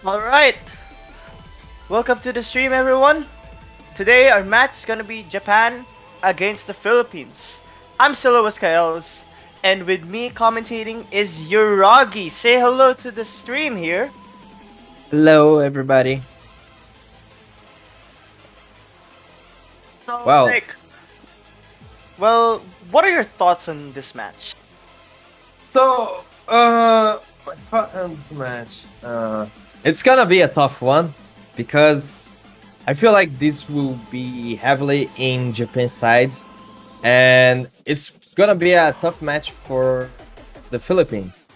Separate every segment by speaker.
Speaker 1: Alright, welcome to the stream everyone. Today our match is gonna be Japan against the Philippines. I'm Silowas Kaels, and with me commentating is Yuragi. Say hello to the stream here.
Speaker 2: Hello, everybody.
Speaker 1: So,
Speaker 2: Well,
Speaker 1: what are your thoughts on this match?
Speaker 2: so my thought on this match, it's gonna be a tough one because I feel like this will be heavily in Japan's side, and it's gonna be a tough match for the Philippines.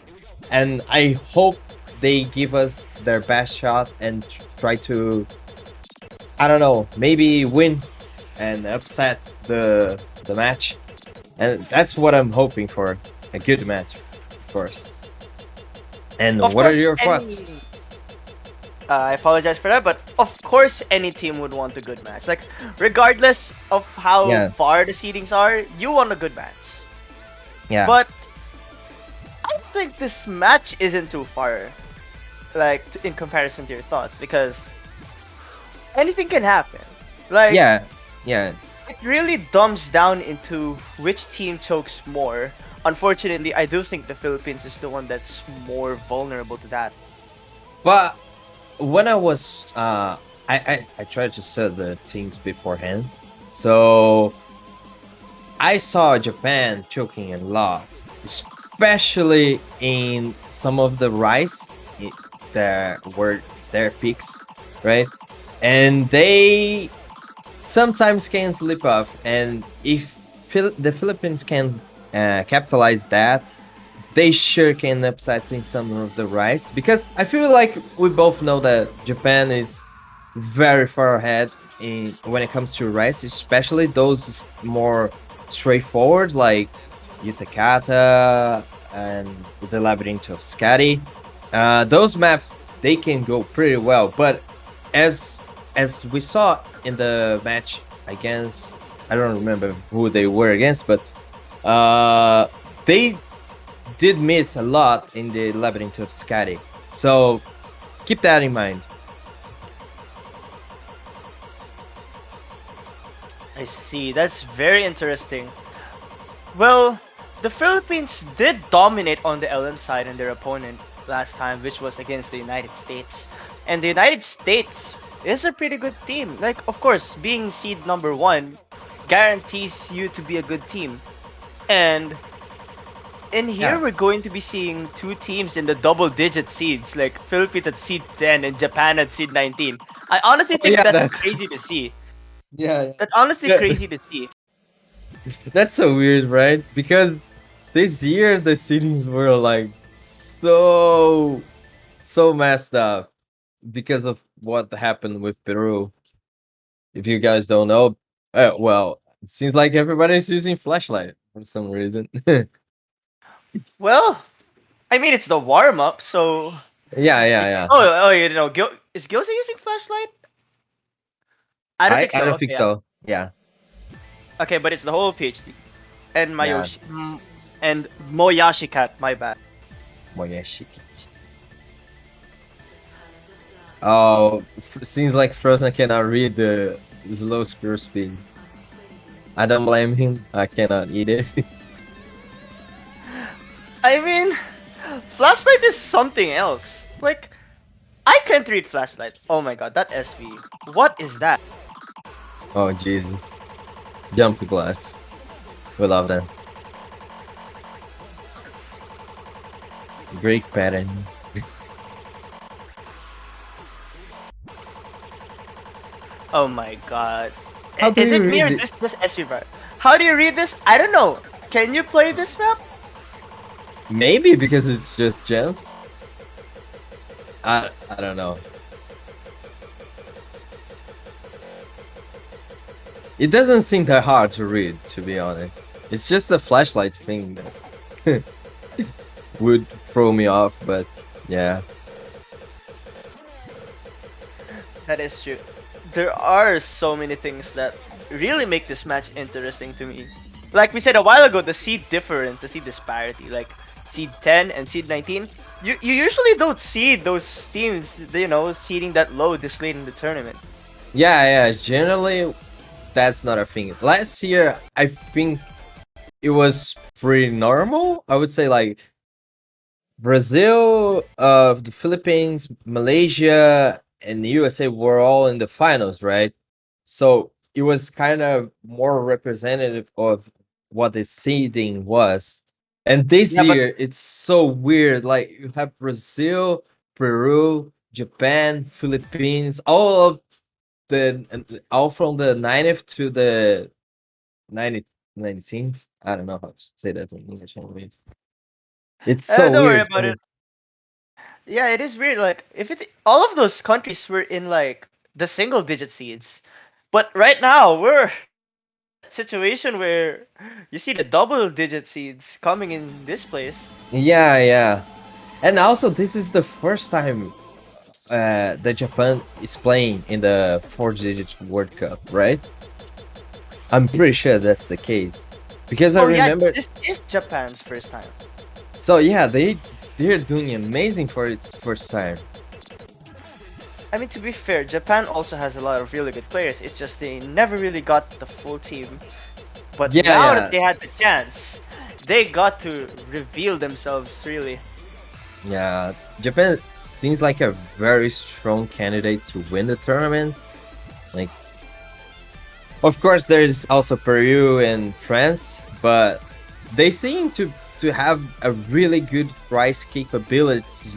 Speaker 2: And I hope they give us their best shot and try to, I don't know, maybe win and upset the match. And that's what I'm hoping for. A good match, of course. And
Speaker 1: Of
Speaker 2: what are
Speaker 1: course,
Speaker 2: your thoughts?
Speaker 1: I apologize for that, but of course any team would want a good match. Like, regardless of how
Speaker 2: Yeah.
Speaker 1: far the seedings are, you want a good match.
Speaker 2: Yeah.
Speaker 1: But I think this match isn't too far, like in comparison to your thoughts, because anything can happen. Like,
Speaker 2: yeah.
Speaker 1: it really dumbs down into which team chokes more. Unfortunately, I do think the Philippines is the one that's more vulnerable to that.
Speaker 2: But when I was I tried to set the teams beforehand. So I saw Japan choking a lot, especially in some of the rice that were their picks, right? And they sometimes can slip off, and if the Philippines can capitalize that, they sure can upset in some of the rice, because I feel like we both know that Japan is very far ahead in when it comes to rice, especially those more straightforward like Yutakata and the Labyrinth of Skadi. Those maps, they can go pretty well, but as we saw in the match against, I don't remember who they were against, but they did miss a lot in the Labyrinth of Skadi. So keep that in mind.
Speaker 1: I see, that's very interesting. Well, the Philippines did dominate on the LM side and their opponent last time, which was against the United States. And the United States is a pretty good team. Like, of course, being seed number 1 guarantees you to be a good team. And in here,
Speaker 2: Yeah.
Speaker 1: we're going to be seeing two teams in the double-digit seeds, like Philippines at seed 10 and Japan at seed 19. I honestly think
Speaker 2: yeah,
Speaker 1: that's
Speaker 2: that's
Speaker 1: crazy to see.
Speaker 2: yeah,
Speaker 1: That's honestly
Speaker 2: yeah.
Speaker 1: crazy to see.
Speaker 2: That's so weird, right? Because this year the seedings were like so messed up because of what happened with Peru. If you guys don't know, well, it seems like everybody's using flashlight for some reason.
Speaker 1: Well, I mean, it's the warm-up, so...
Speaker 2: Yeah.
Speaker 1: You know, is Gyoza using flashlight? I don't think
Speaker 2: I
Speaker 1: so.
Speaker 2: don't
Speaker 1: Okay,
Speaker 2: think
Speaker 1: yeah.
Speaker 2: so. Yeah,
Speaker 1: Okay, but it's the whole PhD. And
Speaker 2: yeah.
Speaker 1: And Moyashi Cat, my bad.
Speaker 2: Moyashi. Oh, seems like Frozen cannot read the slow screw speed. I don't blame him. I cannot eat it.
Speaker 1: I mean, flashlight is something else. Like, I can't read flashlight. Oh my god, that SV. What is that?
Speaker 2: Oh Jesus! Jumpy glass. We love that. Great pattern.
Speaker 1: Oh my god.
Speaker 2: How do
Speaker 1: Is
Speaker 2: you
Speaker 1: it me or
Speaker 2: read it?
Speaker 1: this just SV bar? How do you read this? I don't know. Can you play this map?
Speaker 2: Maybe because it's just jumps. I don't know. It doesn't seem that hard to read, to be honest. It's just a flashlight thing that would throw me off, but yeah.
Speaker 1: That is true. There are so many things that really make this match interesting to me. Like we said a while ago, the seed difference, the seed disparity, like seed 10 and seed 19. You usually don't see those teams, seeding that low this late in the tournament.
Speaker 2: Yeah, yeah. Generally, that's not a thing. Last year, I think it was pretty normal. I would say like Brazil, the Philippines, Malaysia, and the USA were all in the finals, right? So it was kind of more representative of what the seeding was. And this
Speaker 1: Yeah, but
Speaker 2: year, it's so weird. Like you have Brazil, Peru, Japan, Philippines, all from the 90th to the 90, 19th. I don't know how to say that in English. Anyways. It's so
Speaker 1: don't worry
Speaker 2: weird for
Speaker 1: about
Speaker 2: me.
Speaker 1: it. Yeah, it is weird. Like if it, all of those countries were in like the single digit seeds, but right now we're in that situation where you see the double digit seeds coming in this place.
Speaker 2: Yeah, yeah. And also, this is the first time that Japan is playing in the four-digit World Cup, right? I'm pretty sure that's the case because I
Speaker 1: Oh yeah,
Speaker 2: remember.
Speaker 1: this is Japan's first time.
Speaker 2: So yeah, they're doing amazing for its first time.
Speaker 1: I mean, to be fair, Japan also has a lot of really good players. It's just they never really got the full team. But
Speaker 2: Yeah,
Speaker 1: now that
Speaker 2: yeah,
Speaker 1: they had the chance, they got to reveal themselves really.
Speaker 2: yeah. Japan seems like a very strong candidate to win the tournament. Like, of course, there's also Peru and France, but they seem to have a really good price capabilities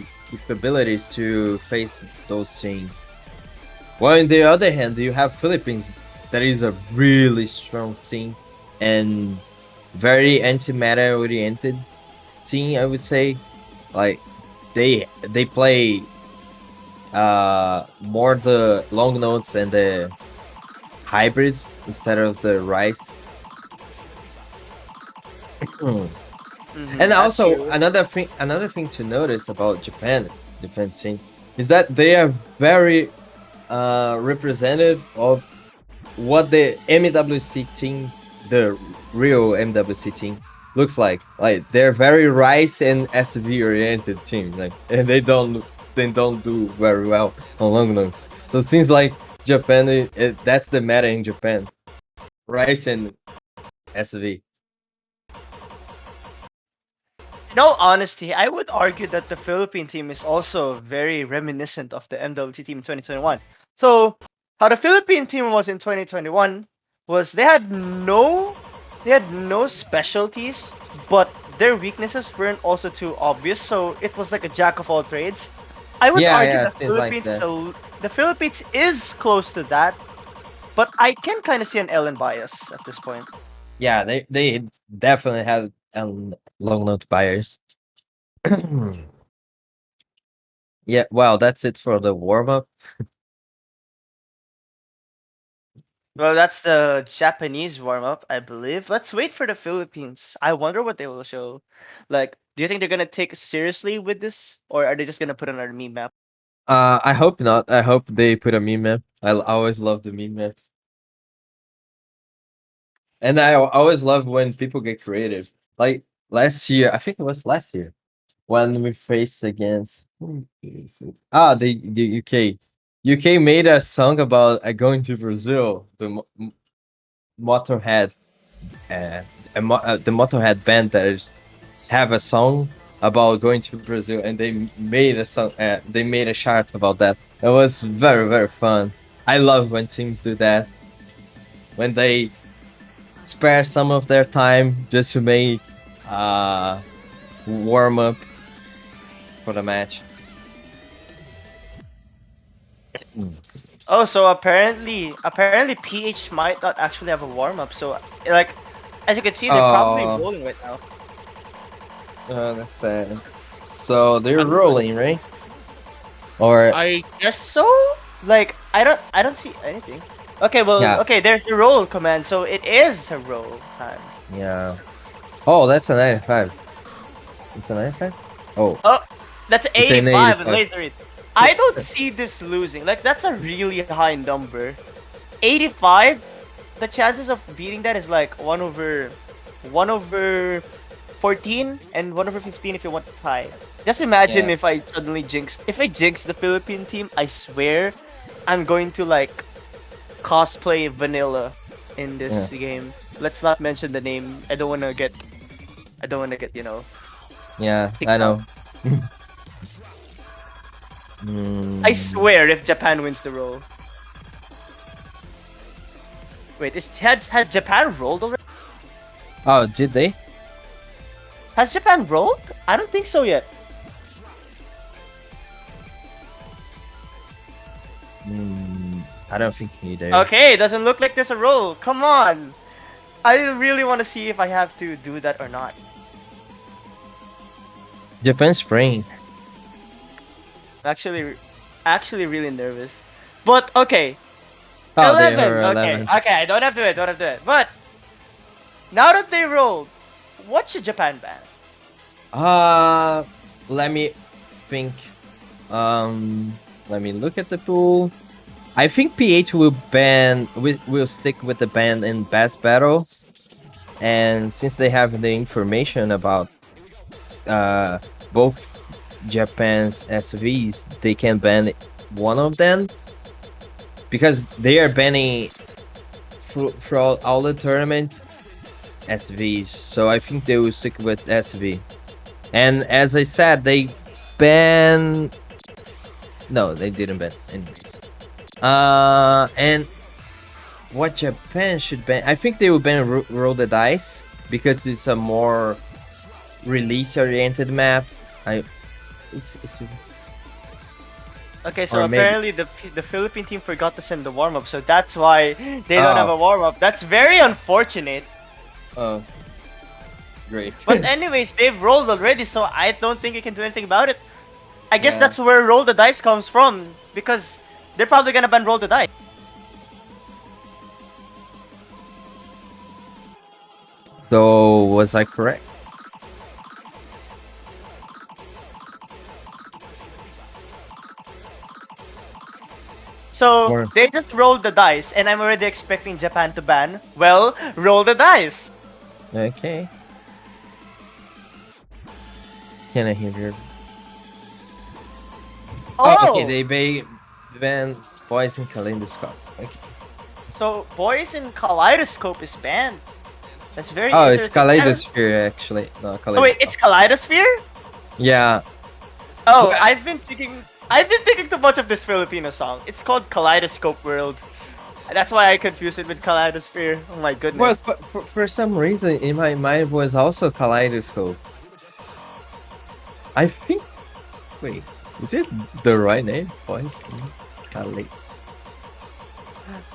Speaker 2: to face those teams. While on the other hand, you have Philippines that is a really strong team and very anti-meta oriented team, I would say. Like they play more the long notes and the hybrids instead of the rice. And
Speaker 1: That's
Speaker 2: also
Speaker 1: true.
Speaker 2: another thing to notice about Japan team is that they are very representative of what the MWC team, the real MWC team, looks like. Like they're very rice and SV oriented team. Like and they don't do very well on long notes. So it seems like Japan that's the meta in Japan. Rice and SV.
Speaker 1: In all honesty, I would argue that the Philippine team is also very reminiscent of the MWT team in 2021. So, how the Philippine team was in 2021 was they had no specialties, but their weaknesses weren't also too obvious. So it was like a jack of all trades. I would
Speaker 2: Yeah,
Speaker 1: argue
Speaker 2: yeah,
Speaker 1: the
Speaker 2: things like
Speaker 1: Philippines
Speaker 2: that.
Speaker 1: the Philippines is close to that, but I can kind of see an Ellen bias at this point.
Speaker 2: Yeah, they definitely have long note buyers. Yeah, well, that's it for the warm up.
Speaker 1: Well, that's the Japanese warm up, I believe. Let's wait for the Philippines. I wonder what they will show. Like, do you think they're gonna take it seriously with this, or are they just gonna put it on a meme map?
Speaker 2: I hope not. I hope they put a meme map. Always love the meme maps, and always love when people get creative. Like last year, I think it was last year when we faced against the UK. UK made a song about going to Brazil. Motorhead, uh, the Motorhead band that have a song about going to Brazil, and they made a song. They made a chart about that. It was very very fun. I love when teams do that when they spare some of their time just to make uh warm up for the match. Mm.
Speaker 1: Oh, so apparently PH might not actually have a warm up. So, like, as you can see, they're probably
Speaker 2: Oh,
Speaker 1: rolling right now.
Speaker 2: that's sad. So they're
Speaker 3: By the way,
Speaker 2: rolling, right? Or
Speaker 1: I guess so. Like, I don't see anything. Okay, well,
Speaker 2: yeah,
Speaker 1: okay, there's the roll command, so it is a roll time.
Speaker 2: yeah. Oh, that's a 95. It's a 95. Oh,
Speaker 1: Oh, that's
Speaker 2: it's an
Speaker 1: 85 with
Speaker 2: 85.
Speaker 1: laser. I don't see this losing. Like that's a really high number. 85. The chances of beating that is like 1/14 and 1/15 if you want to tie. Just imagine
Speaker 2: Yeah.
Speaker 1: if I suddenly jinx the Philippine team. I swear, I'm going to like cosplay vanilla in
Speaker 2: Yeah.
Speaker 1: this game. Let's not mention the name. I don't wanna get
Speaker 2: Yeah. I
Speaker 1: kicked out.
Speaker 2: know.
Speaker 1: I
Speaker 2: Mm.
Speaker 1: swear if Japan wins the roll. Wait, has Japan rolled already?
Speaker 2: Oh, did they?
Speaker 1: Has Japan rolled? I don't think so yet.
Speaker 2: I don't think either.
Speaker 1: Okay, doesn't look like there's a roll. Come on. I really want to see if I have to do that or not.
Speaker 2: Japan Spring.
Speaker 1: I'm actually really nervous. But okay,
Speaker 2: Oh, they
Speaker 1: 11.
Speaker 2: are
Speaker 1: Okay,
Speaker 2: 11.
Speaker 1: okay, I don't have to do it, don't have to do it. But now that they rolled, what should Japan ban?
Speaker 2: Uh, let me think. Um, let me look at the pool. I think PH will stick with the ban in Bass Battle, and since they have the information about uh both Japan's SVs, they can ban one of them because they are banning for all the tournament SVs. So I think they will stick with SV. And as I said, they ban. No, they didn't ban anyways. And what Japan should ban? I think they will ban roll the dice because it's a more release-oriented map. I, it's
Speaker 1: Okay, so
Speaker 2: or maybe.
Speaker 1: apparently the Philippine team forgot to send the warm up, so that's why they don't have
Speaker 2: Oh,
Speaker 1: a warm up. That's very unfortunate.
Speaker 2: oh, great.
Speaker 1: But anyways, they've rolled already, so I don't think you can do anything about it. I guess
Speaker 2: Yeah.
Speaker 1: that's where roll the dice comes from because they're probably gonna ban roll the dice.
Speaker 2: So was I correct?
Speaker 1: So
Speaker 2: Or
Speaker 1: they just rolled the dice, and I'm already expecting Japan to ban. Well, roll the dice.
Speaker 2: okay? Can I hear you? Oh, okay.
Speaker 1: Oh,
Speaker 2: They ban boys in Kaleidoscope. Okay.
Speaker 1: so boys in Kaleidoscope is banned. That's very
Speaker 2: Oh, it's
Speaker 1: interesting.
Speaker 2: Kaleidosphere actually. No,
Speaker 1: Oh wait,
Speaker 2: Kaleidoscope.
Speaker 1: it's Kaleidosphere?
Speaker 2: Yeah.
Speaker 1: Oh,
Speaker 2: Well,
Speaker 1: I've been thinking too much of this Filipino song. It's called Kaleidoscope World. That's why I confuse it with Kaleidosphere. Oh my
Speaker 2: well,
Speaker 1: goodness.
Speaker 2: for some reason in my mind was also Kaleidoscope. I think. Wait, is it the right name? Boys in Kaleid.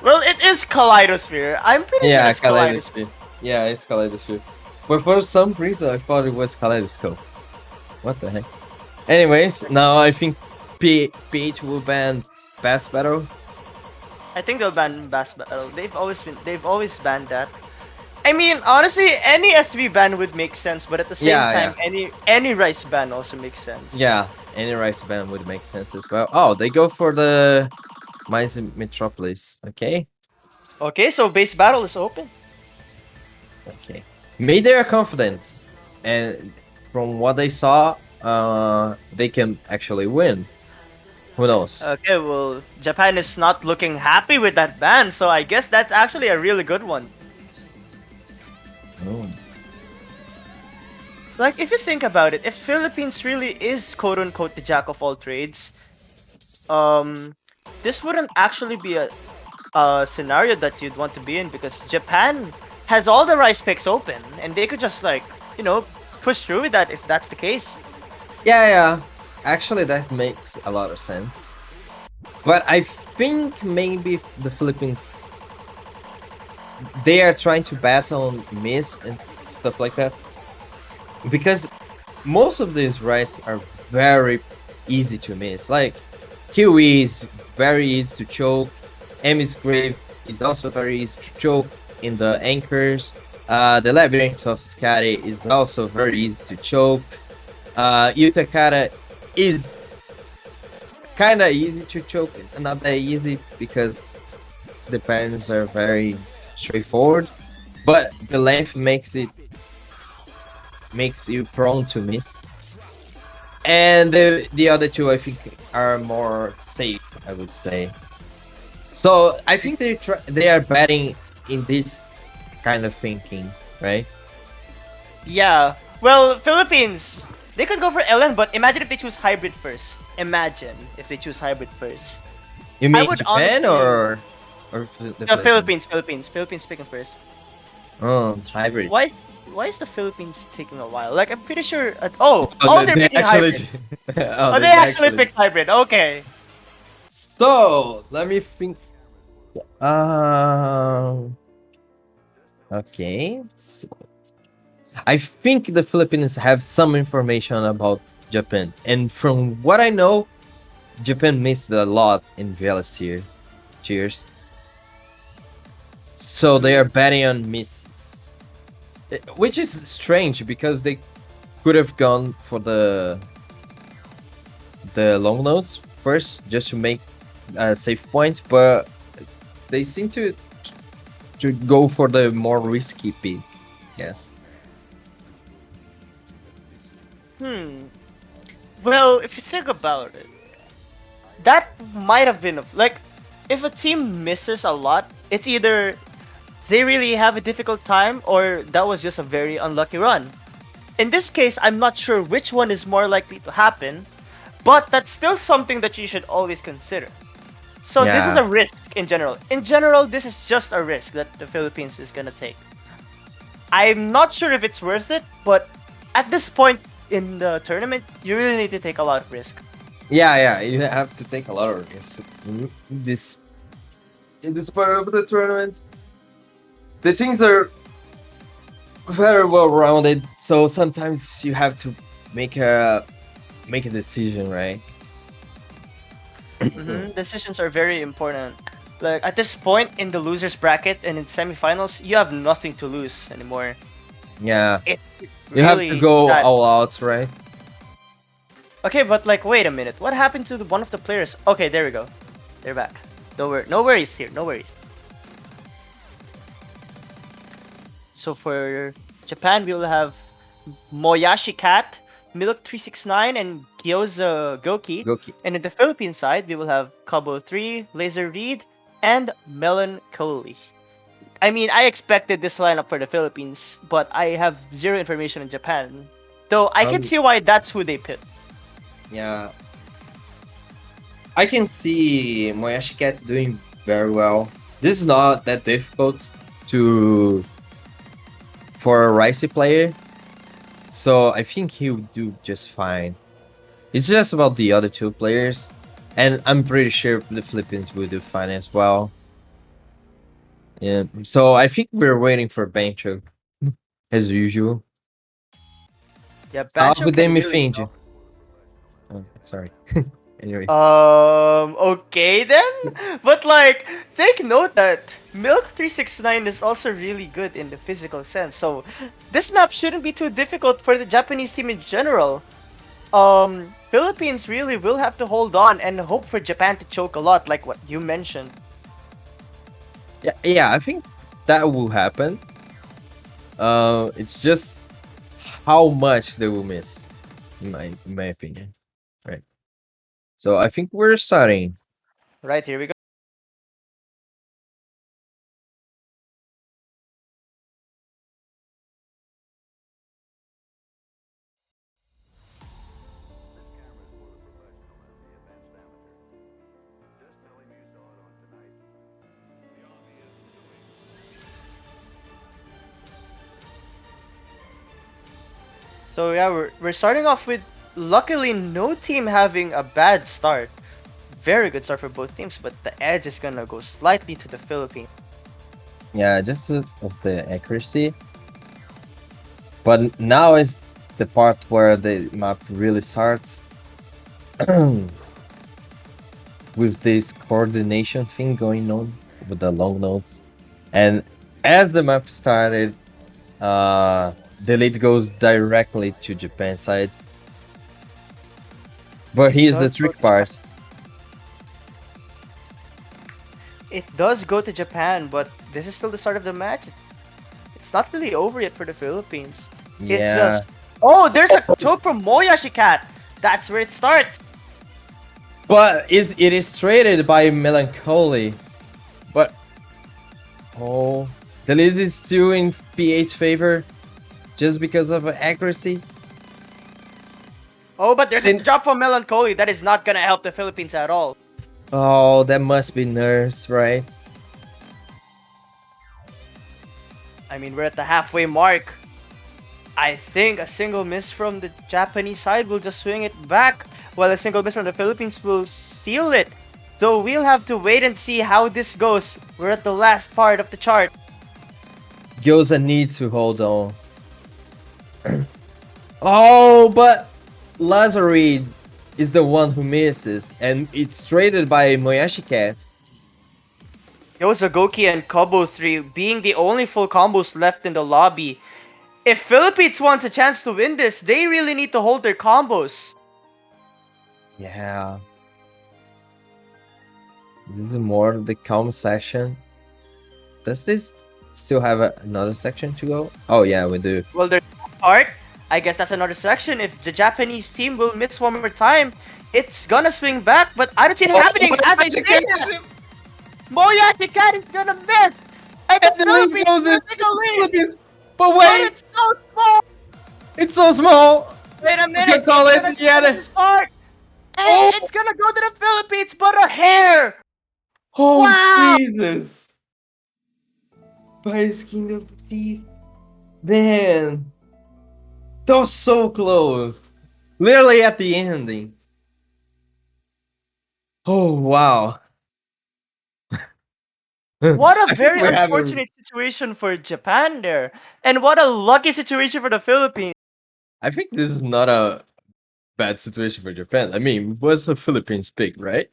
Speaker 1: Well, it is Kaleidosphere. I'm pretty sure
Speaker 2: Yeah,
Speaker 1: that's Kaleidosphere.
Speaker 2: Kaleidosphere. Yeah, it's Kaleidosphere. But for some reason, I thought it was Kaleidoscope. What the heck? Anyways, now I think PH will ban Bass Battle.
Speaker 1: I think they'll ban Bass Battle. They've always banned that. I mean, honestly, any SV ban would make sense, but at the same
Speaker 2: Yeah,
Speaker 1: time,
Speaker 2: yeah.
Speaker 1: any Rice ban also makes sense.
Speaker 2: Yeah, any rice ban would make sense as well. Oh, they go for the Mines Metropolis. Okay,
Speaker 1: Okay, so base battle is open.
Speaker 2: okay. Maybe they are confident, and from what they saw, they can actually win. Who knows?
Speaker 1: Okay, well, Japan is not looking happy with that ban, so I guess that's actually a really good one.
Speaker 2: Oh.
Speaker 1: Like, if you think about it, if Philippines really is quote unquote the jack of all trades, um, this wouldn't actually be a scenario that you'd want to be in because Japan has all the rice picks open and they could just like, push through with that if that's the case.
Speaker 2: Yeah, yeah. Actually, that makes a lot of sense. But I think maybe the Philippines they are trying to battle miss and stuff like that because most of these rice are very easy to miss. Like Kiwi is very easy to choke. Emmy's Grave is also very easy to choke in the anchors. The Labyrinth of Scary is also very easy to choke. Utakata is kind of easy to choke, not that easy because the patterns are very straightforward, but the length makes you prone to miss. And the other two I think are more safe, I would say. So I think they are betting in this kind of thinking, right?
Speaker 1: Yeah. Well, Philippines, they could go for LN, but imagine if they choose hybrid first. Imagine if they choose hybrid first.
Speaker 2: You
Speaker 1: I
Speaker 2: mean
Speaker 1: would
Speaker 2: Japan
Speaker 1: honestly.
Speaker 2: or the
Speaker 1: No,
Speaker 2: Philippines?
Speaker 1: Philippines picking first.
Speaker 2: Oh, hybrid.
Speaker 1: Why is why is the Philippines taking a while? Like I'm pretty sure.
Speaker 2: Oh,
Speaker 1: Oh, they're
Speaker 2: they
Speaker 1: picking
Speaker 2: actually.
Speaker 1: hybrid.
Speaker 2: Oh,
Speaker 1: Oh, they
Speaker 2: they
Speaker 1: actually
Speaker 2: actually.
Speaker 1: picked hybrid. Okay.
Speaker 2: So let me think. Um. Okay. So, I think the Philippines have some information about Japan, and from what I know, Japan missed a lot in Velas tier. Cheers. So they
Speaker 1: Mm,
Speaker 2: are betting on misses, which is strange because they could have gone for the long notes first just to make a safe point, but they seem to go for the more risky pick. Yes.
Speaker 1: hmm. Well, if you think about it, that might have been like if a team misses a lot, it's either they really have a difficult time or that was just a very unlucky run. In this case, I'm not sure which one is more likely to happen, but that's still something that you should always consider. So this is
Speaker 2: Yeah.
Speaker 1: a risk in general. In general, this is just a risk that the Philippines is gonna take. I'm not sure if it's worth it, but at this point in the tournament, you really need to take a lot of risk.
Speaker 2: Yeah, yeah. You have to take a lot of risks in this part of the tournament. The things are very well rounded, so sometimes you have to make a make a decision, right?
Speaker 1: Decisions are very important. Like at this point in the losers bracket and in semifinals, you have nothing to lose anymore.
Speaker 2: Yeah.
Speaker 1: It's
Speaker 2: You have to
Speaker 1: really
Speaker 2: go
Speaker 1: that.
Speaker 2: all out, right?
Speaker 1: Okay, but like, wait a minute. What happened to one of the players? Okay, there we go. They're back. No worries here. No worries. So for Japan, we will have Moyashi Cat, Milk 369, and Gyoza Goki.
Speaker 2: Go.
Speaker 1: And in the Philippine side, we will have Cabo 3, Laser Reed, and Melancholy. I mean, I expected this lineup for the Philippines, but I have zero information in Japan. Though I can
Speaker 2: Um.
Speaker 1: see why that's who they picked.
Speaker 2: Yeah. I can see Moyashi Cat doing very well. This is not that difficult to for a Ricey player, so I think he would do just fine. It's just about the other two players, and I'm pretty sure the Philippines will do fine as well. Yeah, so I think we're waiting for Bancho as usual.
Speaker 1: Yeah,
Speaker 2: Salve
Speaker 1: Bancho can
Speaker 2: Demi
Speaker 1: really
Speaker 2: Finge.
Speaker 1: go.
Speaker 2: Oh, sorry. Anyways,
Speaker 1: Okay then. But like, take note that Milk 369 is also really good in the physical sense. So this map shouldn't be too difficult for the Japanese team in general. Philippines really will have to hold on and hope for Japan to choke a lot, like what you mentioned.
Speaker 2: yeah, yeah, I think that will happen. It's just how much they will miss, in my opinion. Right. So I think we're starting.
Speaker 1: Right, here we go. So yeah, we're starting off with luckily no team having a bad start. Very good start for both teams, but the edge is gonna go slightly to the Philippines.
Speaker 2: Yeah, just of the accuracy. But now is the part where the map really starts with this coordination thing going on with the long notes. And as the map started, the lead goes directly to Japan side. But here's the
Speaker 1: Goes
Speaker 2: trick part.
Speaker 1: It does go to Japan, but this is still the start of the match. It's not really over yet for the Philippines. It's
Speaker 2: Yeah,
Speaker 1: just, oh, there's a choke from Moyashi Cat. That's where it starts.
Speaker 2: but it is traded by Melancholy. But oh, the lead is still in PA's favor just because of accuracy.
Speaker 1: Oh, but there's a
Speaker 2: Then
Speaker 1: drop from Melancholy. That is not gonna help the Philippines at all.
Speaker 2: oh, that must be nerves, right?
Speaker 1: I mean, we're at the halfway mark. I think a single miss from the Japanese side will just swing it back, while a single miss from the Philippines will steal it. Though we'll have to wait and see how this goes. We're at the last part of the chart.
Speaker 2: Gyoza needs to hold on. Oh, but Lazarid is the one who misses, and it's traded by Moyashi Cat.
Speaker 1: Yozagoki and Kobo 3 being the only full combos left in the lobby. If Philippines wants a chance to win this, they really need to hold their combos.
Speaker 2: Yeah. This is more of the calm section. Does this still have another section to go? Oh yeah, we do.
Speaker 1: Well, there's part. I guess that's another section. If the Japanese team will miss one more time, it's gonna swing back, but I don't see it happening. As I say that, Moyashi Cat is gonna miss! And the
Speaker 2: And the lead
Speaker 1: Philippines
Speaker 2: goes in
Speaker 1: take a lead!
Speaker 2: Philippines. But
Speaker 1: But
Speaker 2: wait,
Speaker 1: it's so small!
Speaker 2: it's so small.
Speaker 1: Wait a
Speaker 2: We
Speaker 1: minute!
Speaker 2: can call
Speaker 1: It's
Speaker 2: it
Speaker 1: gonna
Speaker 2: Indiana.
Speaker 1: finish start! And
Speaker 2: Oh,
Speaker 1: it's gonna go to the Philippines, but a hair!
Speaker 2: oh
Speaker 1: Wow!
Speaker 2: Jesus! By skin of the teeth, man. That was so close. Literally at the ending. Oh wow.
Speaker 1: What a
Speaker 2: I think
Speaker 1: very
Speaker 2: we have a.
Speaker 1: unfortunate situation for Japan there. And what a lucky situation for the Philippines.
Speaker 2: I think this is not a bad situation for Japan. I mean, it was a Philippines pick, right?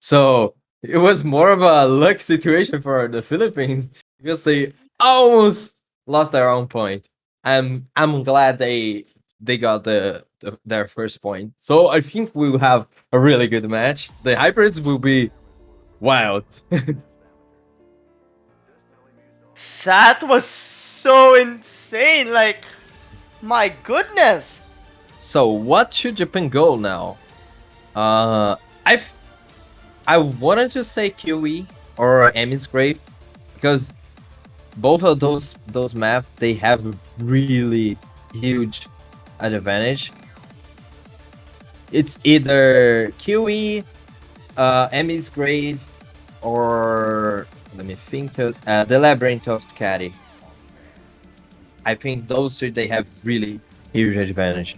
Speaker 2: So it was more of a luck situation for the Philippines because they almost lost their own point. I'm glad they got their first point. So I think we will have a really good match. The hybrids will be wild.
Speaker 1: That was so insane. Like, my goodness.
Speaker 2: So what should Japan go now? I I wanted to say QE or Emmy's Grave because both of those maps they have a really huge advantage. It's either QE, Emmy's Grave, or let me think of the Labyrinth of Scatty. I think those two they have really huge advantage.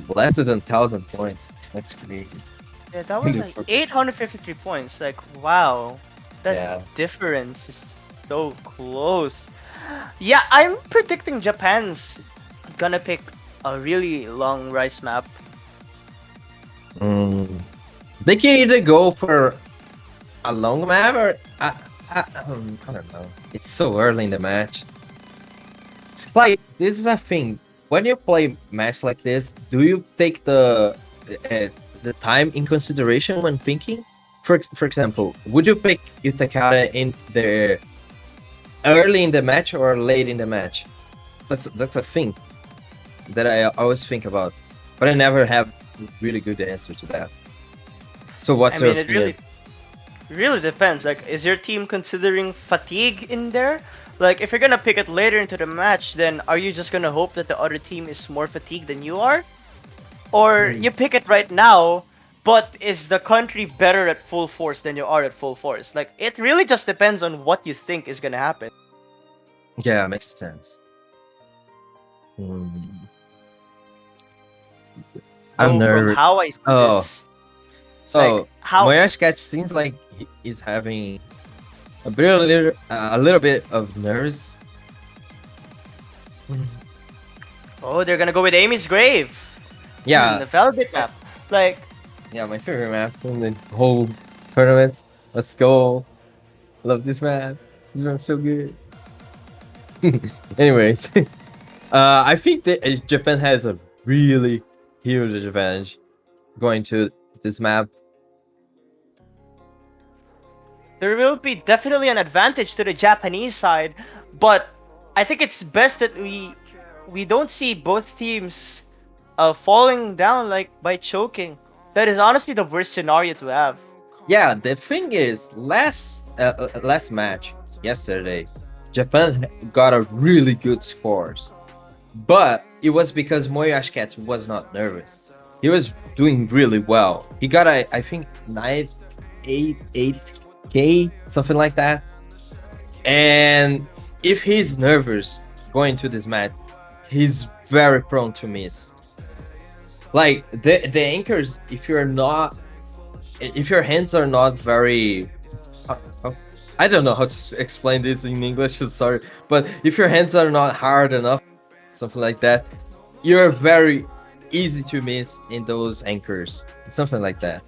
Speaker 2: Less than 1,000 points. That's crazy.
Speaker 1: Yeah, that was like 853 points. Like, wow. That
Speaker 2: Yeah.
Speaker 1: difference is so close. Yeah, I'm predicting Japan's gonna pick a really long rice map.
Speaker 2: Mm. They can either go for a long map or I don't know. It's so early in the match. Like this is a thing. When you play match like this, do you take the time in consideration when thinking? For example, would you pick Itakara in the early in the match or late in the match? That's a thing that I always think about, but I never have really good answer to that. So what's
Speaker 1: I
Speaker 2: your
Speaker 1: mean, it
Speaker 2: opinion?
Speaker 1: really depends. Like, is your team considering fatigue in there? Like, if you're gonna pick it later into the match, then are you just gonna hope that the other team is more fatigued than you are? Or
Speaker 2: Hmm.
Speaker 1: you pick it right now, but is the country better at full force than you are at full force? Like, it really just depends on what you think is gonna happen.
Speaker 2: Yeah, makes sense. Hmm. I'm
Speaker 1: So from
Speaker 2: nervous.
Speaker 1: how I see
Speaker 2: Oh,
Speaker 1: this, like
Speaker 2: so
Speaker 1: how
Speaker 2: Moyash Catch seems like he's having a little bit of nerves.
Speaker 1: oh, they're gonna go with Amy's grave.
Speaker 2: Yeah,
Speaker 1: The Velvet map. Like,
Speaker 2: yeah, my favorite map from the whole tournament. Let's go. Love this map. This map's so good. Anyways, I think that Japan has a really huge advantage going to this map.
Speaker 1: There will be definitely an advantage to the Japanese side, but I think it's best that we don't see both teams falling down like by choking. That is honestly the worst scenario to have.
Speaker 2: Yeah, the thing is, last match yesterday, Japan got a really good scores, but it was because Moyashi Cats was not nervous. He was doing really well. He got I think 988k something like that. And if he's nervous going to this match, he's very prone to miss. Like the anchors, if your hands are not very uh, uh, I don't know how to explain this in English, sorry, but if your hands are not hard enough, something like that, you're very easy to miss in those anchors, something like that.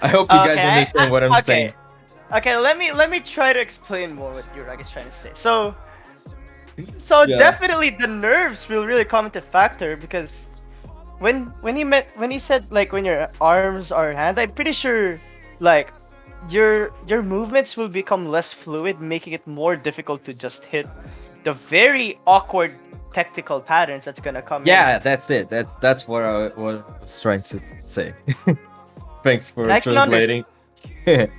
Speaker 2: I hope you guys
Speaker 1: Okay,
Speaker 2: understand what I'm saying.
Speaker 1: okay, okay. Let me try to explain more what Yurak is trying to say. So
Speaker 2: Yeah.
Speaker 1: definitely the nerves will really come into factor because when he said like when your arms are hand, I'm pretty sure like your movements will become less fluid, making it more difficult to just hit the very awkward technical patterns that's gonna come in.
Speaker 2: Yeah, that's it. That's what I was trying to say. Thanks
Speaker 1: And
Speaker 2: for
Speaker 1: I can understand,
Speaker 2: translating. Thanks.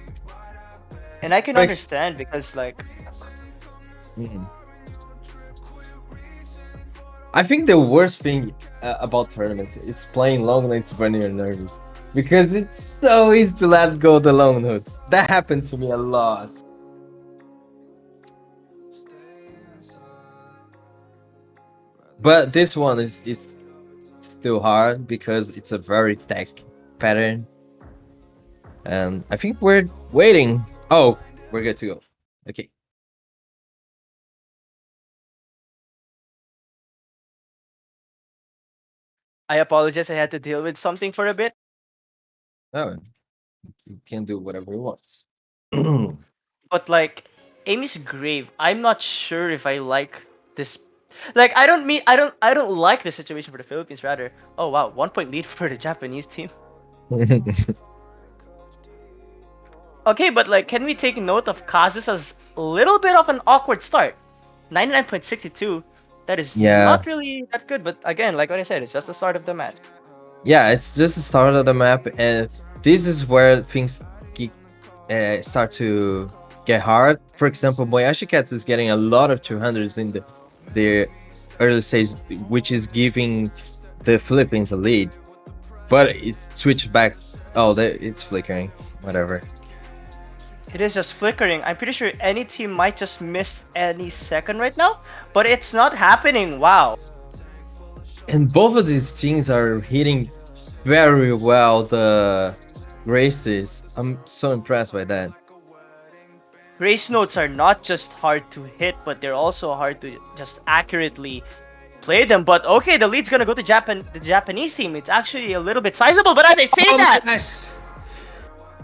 Speaker 1: and I can understand because like
Speaker 2: Mhm. I think the worst thing about tournaments is playing long nights when you're nervous, because it's so easy to let go the long notes. That happened to me a lot. But this one is still hard because it's a very tech pattern, and I think we're waiting. Oh, we're good to go. Okay.
Speaker 1: I apologize, I had to deal with something for a bit.
Speaker 2: Oh, you can do whatever you want.
Speaker 1: But like Amy's grave, I'm not sure if I like this. Like I don't like the situation for the Philippines. Rather, oh wow, 1 point lead for the Japanese team. Okay, but like, can we take note of Kazusa's little bit of an awkward start? 99.62. That is
Speaker 2: Yeah,
Speaker 1: not really that good, but again, like what I said, it's just the start of the match.
Speaker 2: yeah, it's just the start of the map, and this is where things get, start to get hard. For example, Moyashi Cats is getting a lot of 200s in the early stage, which is giving the Philippines a lead. But it's switched back. Oh, it's flickering. Whatever.
Speaker 1: It is just flickering. I'm pretty sure any team might just miss any second right now, but it's not happening. Wow.
Speaker 2: And both of these teams are hitting very well the races. I'm so impressed by that.
Speaker 1: Grace notes are not just hard to hit, but they're also hard to just accurately play them. But okay, the lead's gonna go to the Japanese team. It's actually a little bit sizable, but as I say
Speaker 2: Oh my
Speaker 1: that,
Speaker 2: gosh!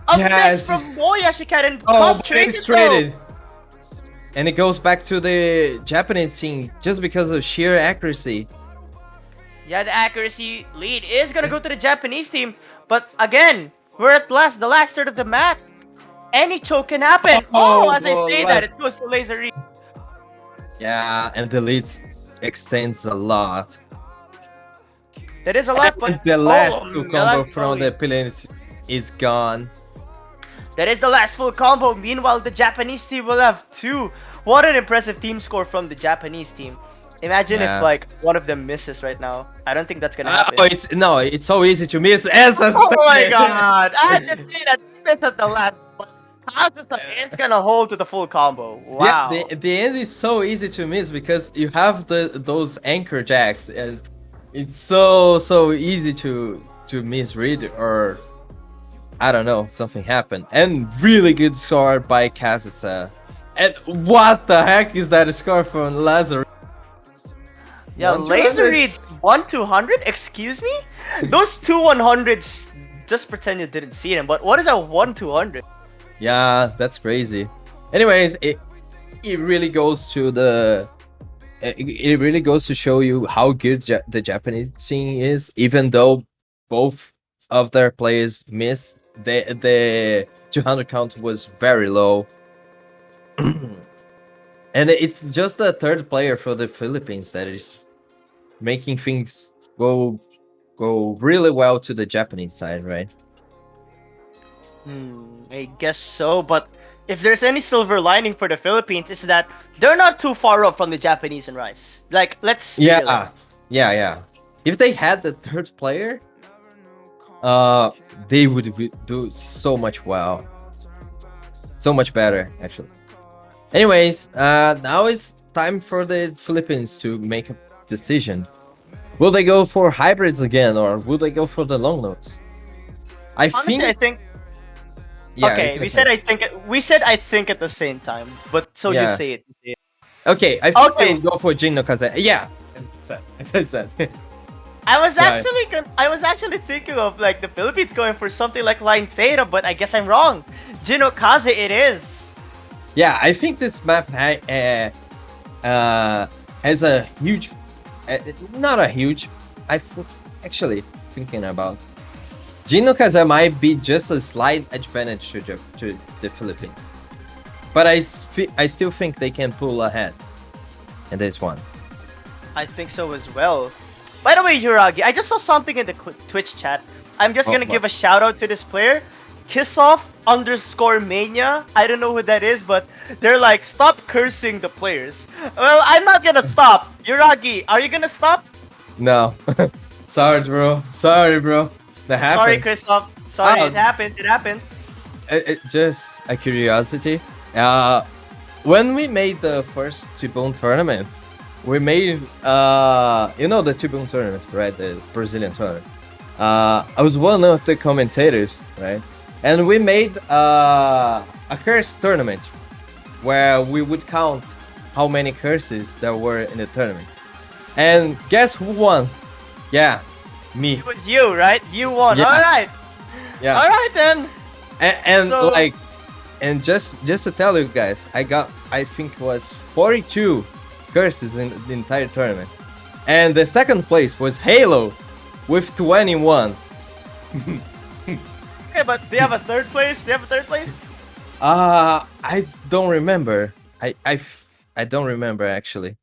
Speaker 1: up next
Speaker 2: Yes.
Speaker 1: from Moyashika and
Speaker 2: Oh,
Speaker 1: top
Speaker 2: but it's
Speaker 1: traded though.
Speaker 2: traded. And it goes back to the Japanese team just because of sheer accuracy.
Speaker 1: Yeah, the accuracy lead is gonna go to the Japanese team, but again, we're at the last third of the match. Any choke can happen. Oh,
Speaker 2: Oh,
Speaker 1: as I say that,
Speaker 2: last.
Speaker 1: it goes to Laser Reed.
Speaker 2: Yeah, and the lead extends a lot.
Speaker 1: That is a lot,
Speaker 2: And
Speaker 1: but
Speaker 2: the last
Speaker 1: oh,
Speaker 2: two combo from the
Speaker 1: melancholy.
Speaker 2: Philippines is gone.
Speaker 1: That is the last full combo. Meanwhile, the Japanese team will have two. What an impressive team score from the Japanese team. Imagine if
Speaker 2: Yeah.
Speaker 1: like one of them misses right now. I don't think that's gonna
Speaker 2: Oh,
Speaker 1: happen.
Speaker 2: it's no, it's so easy to miss as a
Speaker 1: Oh my
Speaker 2: second.
Speaker 1: god! I just say that miss at the last. But Kazusa is gonna hold to the full combo.
Speaker 2: Yeah,
Speaker 1: Wow.
Speaker 2: the end is so easy to miss because you have those anchor jacks, and it's so easy to misread, or I don't know, something happened. And really good score by Kazusa. And what the heck is that score from Lazarus?
Speaker 1: Yeah,
Speaker 2: One
Speaker 1: laser
Speaker 2: 200?
Speaker 1: reads 1-200? Excuse me? Those two 100s, just pretend you didn't see them. But what is a 1-200?
Speaker 2: Yeah, that's crazy. Anyways, it really goes to it really goes to show you how good the Japanese team is, even though both of their players missed. The 200 count was very low. And it's just the third player for the Philippines that is making things go really well to the Japanese side, right?
Speaker 1: I guess so, but if there's any silver lining for the Philippines, is that they're not too far off from the Japanese in Rice. Like, let's be
Speaker 2: Yeah,
Speaker 1: realistic.
Speaker 2: yeah. If they had the third player, uh, they would do so much well, so much better actually. Anyways, now it's time for the Philippines to make a decision. Will they go for hybrids again, or will they go for the long notes? I
Speaker 1: Honestly, I
Speaker 2: think,
Speaker 1: think
Speaker 2: yeah, you
Speaker 1: okay.
Speaker 2: can
Speaker 1: We
Speaker 2: say,
Speaker 1: said I think. We said I think at the same time, but so you
Speaker 2: yeah.
Speaker 1: say it. You say it.
Speaker 2: Okay, I think they
Speaker 1: Okay.
Speaker 2: would go for Jin no Kaze. Yeah, as I said. Yeah,
Speaker 1: I was actually thinking of like the Philippines going for something like Line Theta, but I guess I'm wrong. Jinokaze it is.
Speaker 2: yeah. I think this map has a huge, not a huge. Actually thinking about Jin no Kaze might be just a slight advantage to the Philippines, but I still think they can pull ahead in this one.
Speaker 1: I think so as well. By the way, Yuragi, I just saw something in the Twitch chat. I'm just
Speaker 2: Oh,
Speaker 1: gonna give a shout out to this player, Kissoff underscore Mania. I don't know who that is, but they're like, stop cursing the players. Well, I'm not gonna stop. Yuragi, are you gonna stop?
Speaker 2: no, sorry, bro. Sorry, bro. That
Speaker 1: Sorry,
Speaker 2: happens.
Speaker 1: Kissoff. Sorry, it
Speaker 2: Oh,
Speaker 1: happens. It happens.
Speaker 2: just a curiosity. Uh, when we made the first Tibon tournament, we made you know the Tibon tournament, right? The Brazilian tournament. I was one of the commentators, right? And we made a curse tournament where we would count how many curses there were in the tournament. And guess who won? Yeah, me.
Speaker 1: It was you, right? You won.
Speaker 2: Yeah,
Speaker 1: All right.
Speaker 2: yeah.
Speaker 1: All right then.
Speaker 2: And
Speaker 1: So
Speaker 2: like, and just to tell you guys, I think it was 42 curses in the entire tournament, and the second place was Halo with 21.
Speaker 1: okay, but do you have a third place? Do you have a third place?
Speaker 2: I don't remember. I don't remember actually.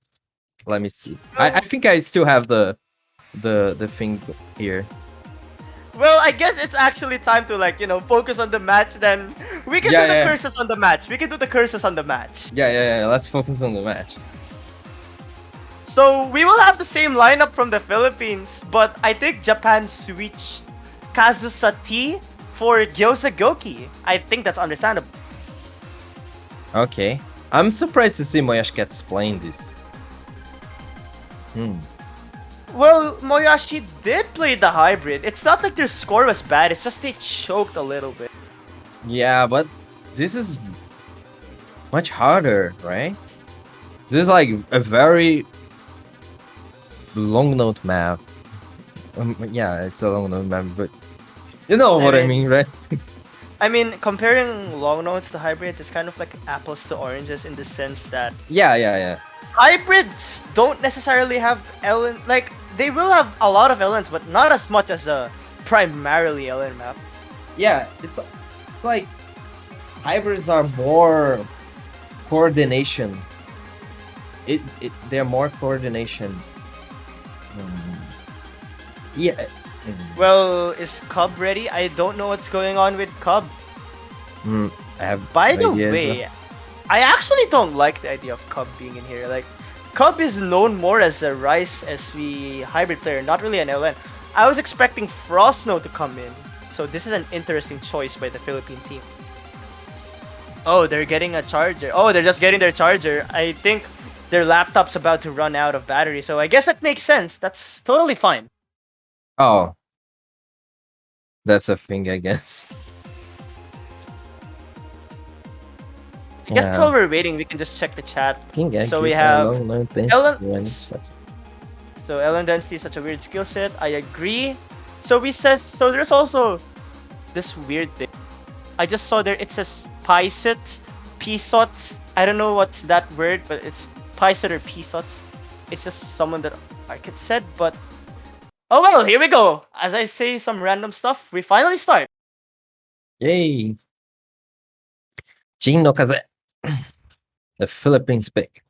Speaker 2: Let me see. I
Speaker 1: Well,
Speaker 2: think I still have the thing here.
Speaker 1: well, I guess it's actually time to like focus on the match. Then we can do
Speaker 2: Yeah,
Speaker 1: the
Speaker 2: yeah,
Speaker 1: curses on the match. We can do the curses on the match.
Speaker 2: yeah. Let's focus on the match.
Speaker 1: So we will have the same lineup from the Philippines, but I think Japan switched Kazusati for Gyoza Goki. I think that's understandable.
Speaker 2: Okay, I'm surprised to see Moyash gets playing this. Hmm.
Speaker 1: Well, Moyashi did play the hybrid. It's not like their score was bad, it's just they choked a little bit.
Speaker 2: Yeah, but this is much harder, right? This is like a very long note map. Yeah, it's a long note map, but you know
Speaker 1: I
Speaker 2: what I
Speaker 1: mean,
Speaker 2: mean, right?
Speaker 1: comparing long notes to hybrids is kind of like apples to oranges in the sense that
Speaker 2: Yeah.
Speaker 1: hybrids don't necessarily have LN. Like they will have a lot of LNs, but not as much as a primarily LN map.
Speaker 2: Yeah, it's like hybrids are more coordination. They're more coordination. Mm, yeah.
Speaker 1: Well, is Cub ready? I don't know what's going on with Cub.
Speaker 2: I have
Speaker 1: By
Speaker 2: no
Speaker 1: the
Speaker 2: idea as well.
Speaker 1: way, I actually don't like the idea of Cub being in here. Like, Cub is known more as a Rice SV hybrid player, not really an LN. I was expecting Frostno to come in, so this is an interesting choice by the Philippine team. Oh, they're getting a charger. Oh, they're just getting their charger. I think their laptop's about to run out of battery, so I guess that makes sense. That's totally fine.
Speaker 2: Oh, that's a thing, I guess.
Speaker 1: I guess
Speaker 2: Yeah.
Speaker 1: while we're waiting, we can just check the chat.
Speaker 2: King
Speaker 1: So we
Speaker 2: accurate
Speaker 1: have
Speaker 2: long note things.
Speaker 1: Ellen.
Speaker 2: When
Speaker 1: So Ellen Density is such a weird skill set. I agree. So we said so. There's also this weird thing. I just saw there. It says Pyset, Pisot. I don't know what's that word, but it's Pyset or Pisot. it's just someone that Arcade said, but oh well, here we go. As I say some random stuff, we finally start.
Speaker 2: Yay! Jin no Kaze, the Philippines pick.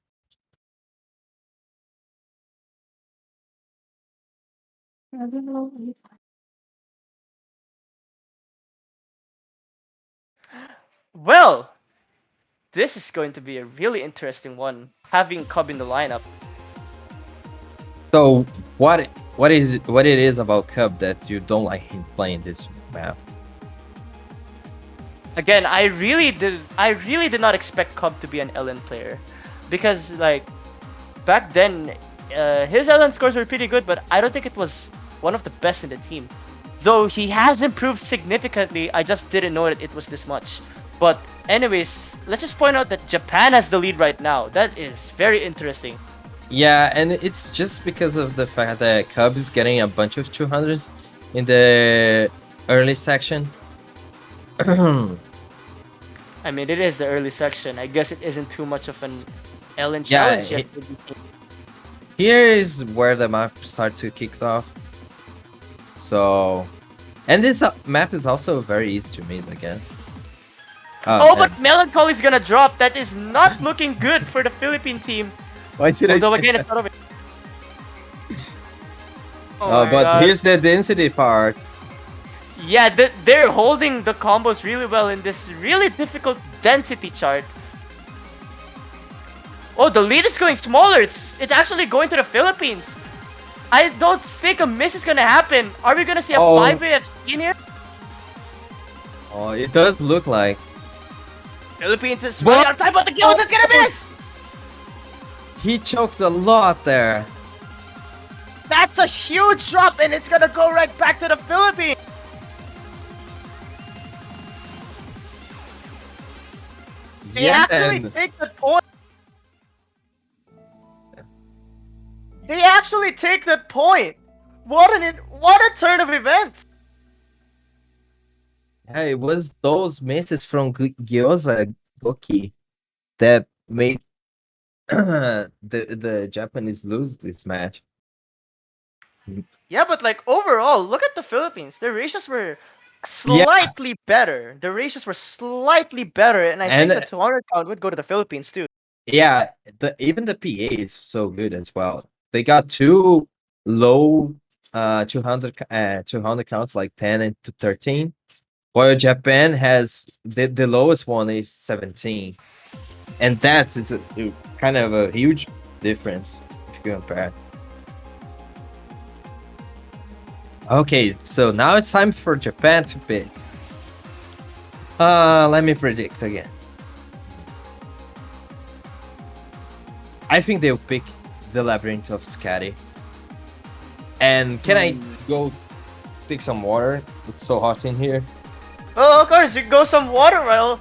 Speaker 1: Well, this is going to be a really interesting one, having Cub in the lineup.
Speaker 2: So what it is about Cub that you don't like him playing this map?
Speaker 1: Again, I really did not expect Cub to be an LN player, because like back then, his LN scores were pretty good, but I don't think it was one of the best in the team. Though he has improved significantly, I just didn't know that it was this much. But anyways, let's just point out that Japan has the lead right now. That is very interesting.
Speaker 2: Yeah, and it's just because of the fact that Cub is getting a bunch of 200s in the early section.
Speaker 1: I mean, it is the early section. I guess it isn't too much of an LN
Speaker 2: Yeah,
Speaker 1: challenge yet.
Speaker 2: here is where the map starts to kicks off. So, and this map is also very easy to miss, I guess.
Speaker 1: Oh,
Speaker 2: Man.
Speaker 1: but Melancholy's gonna drop. That is not looking good for the Philippine team.
Speaker 2: Why did
Speaker 1: Although
Speaker 2: I say
Speaker 1: again,
Speaker 2: that?
Speaker 1: it's not over.
Speaker 2: Oh,
Speaker 1: my
Speaker 2: but
Speaker 1: God.
Speaker 2: here's the density part.
Speaker 1: Yeah, they're holding the combos really well in this really difficult density chart. Oh, the lead is going smaller. It's actually going to the Philippines. I don't think a miss is gonna happen. Are we gonna see a
Speaker 2: Oh.
Speaker 1: 5-way in here?
Speaker 2: Oh, it does look like.
Speaker 1: Philippines is
Speaker 2: What?
Speaker 1: running out of time, but the kills is gonna miss!
Speaker 2: He choked a lot there.
Speaker 1: That's a huge drop, and it's gonna go right back to the Philippines! They actually
Speaker 2: and
Speaker 1: take the point. They actually take that point. What a turn of events!
Speaker 2: yeah, it was those misses from Gyoza Goki that made the Japanese lose this match.
Speaker 1: Yeah, but like overall, look at the Philippines. Their ratios were
Speaker 2: Yeah,
Speaker 1: slightly better. The ratios were slightly better, and I think the
Speaker 2: and
Speaker 1: 200 count would go to the Philippines too.
Speaker 2: yeah, even the PA is so good as well. They got two low 200 counts like 10 and to 13, while Japan has the lowest one is 17. And that's is a kind of a huge difference if you compare. Okay, so now it's time for Japan to pick. Let me predict again. I think they'll pick the Labyrinth of Scatty. And can I go take some water? It's so hot in here.
Speaker 1: Oh, of course, you go some water, well.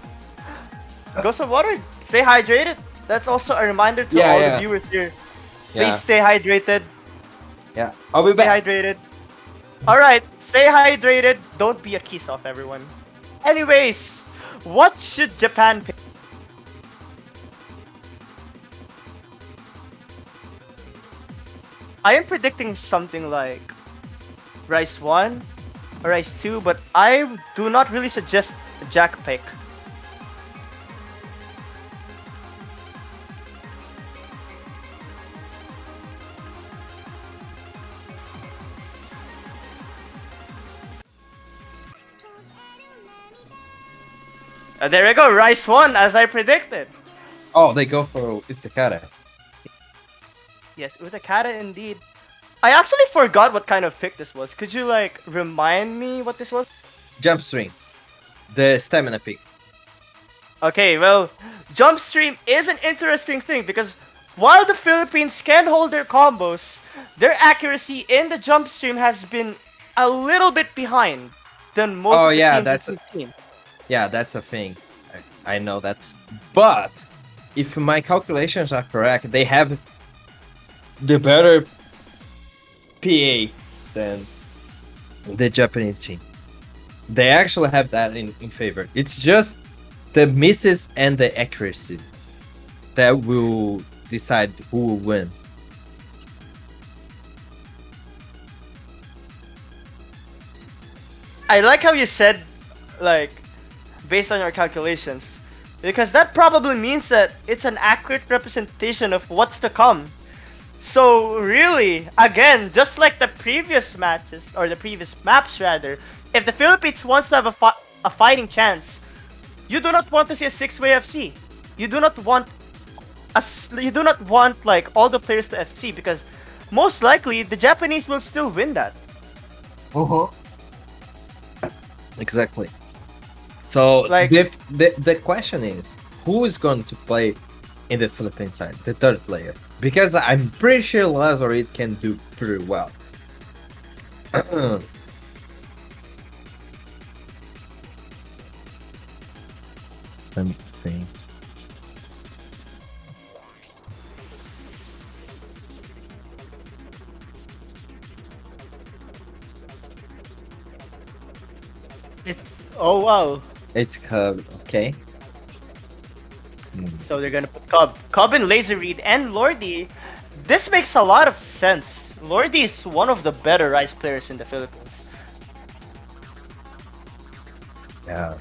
Speaker 1: Go some water. Stay hydrated. That's also a reminder to
Speaker 2: Yeah,
Speaker 1: all
Speaker 2: yeah.
Speaker 1: the viewers here. Please
Speaker 2: Yeah,
Speaker 1: stay hydrated.
Speaker 2: yeah. I'll be
Speaker 1: Stay
Speaker 2: back.
Speaker 1: hydrated. Alright, stay hydrated. Don't be a kiss off, everyone. Anyways, what should Japan pick? I am predicting something like Rice 1 or Rice 2, but I do not really suggest Jack pick. There we go, Rice 1 as I predicted.
Speaker 2: Oh, they go for Itakara.
Speaker 1: Yes, Utakata indeed. I actually forgot what kind of pick this was. Could you like remind me what this was?
Speaker 2: Jump string. The stamina pick.
Speaker 1: Okay, well, jump stream is an interesting thing because while the Philippines can hold their combos, their accuracy in the jump stream has been a little bit behind than most
Speaker 2: Oh,
Speaker 1: of the
Speaker 2: yeah,
Speaker 1: teams
Speaker 2: that's
Speaker 1: that we've seen.
Speaker 2: Yeah, that's a thing. I know that. But if my calculations are correct, they have the better PA than the Japanese team. They actually have that in favor. It's just the misses and the accuracy that will decide who will win.
Speaker 1: I like how you said, like, based on your calculations, because that probably means that it's an accurate representation of what's to come. So really, again, just like the previous matches or the previous maps rather, if the Philippines wants to have a fighting chance, you do not want to see a six-way FC. You do not want you do not want like all the players to FC because most likely the Japanese will still win that.
Speaker 2: Uh-huh. Exactly. So
Speaker 1: Like,
Speaker 2: the question is, who is going to play in the Philippine side, the third player? Because I'm pretty sure Lazarit can do pretty well. Let me think.
Speaker 1: it, oh wow.
Speaker 2: It's Cub, okay? Hmm.
Speaker 1: So they're gonna put Cub and Laser Reed and Lordy. This makes a lot of sense. Lordy is one of the better Rice players in the Philippines.
Speaker 2: Yeah.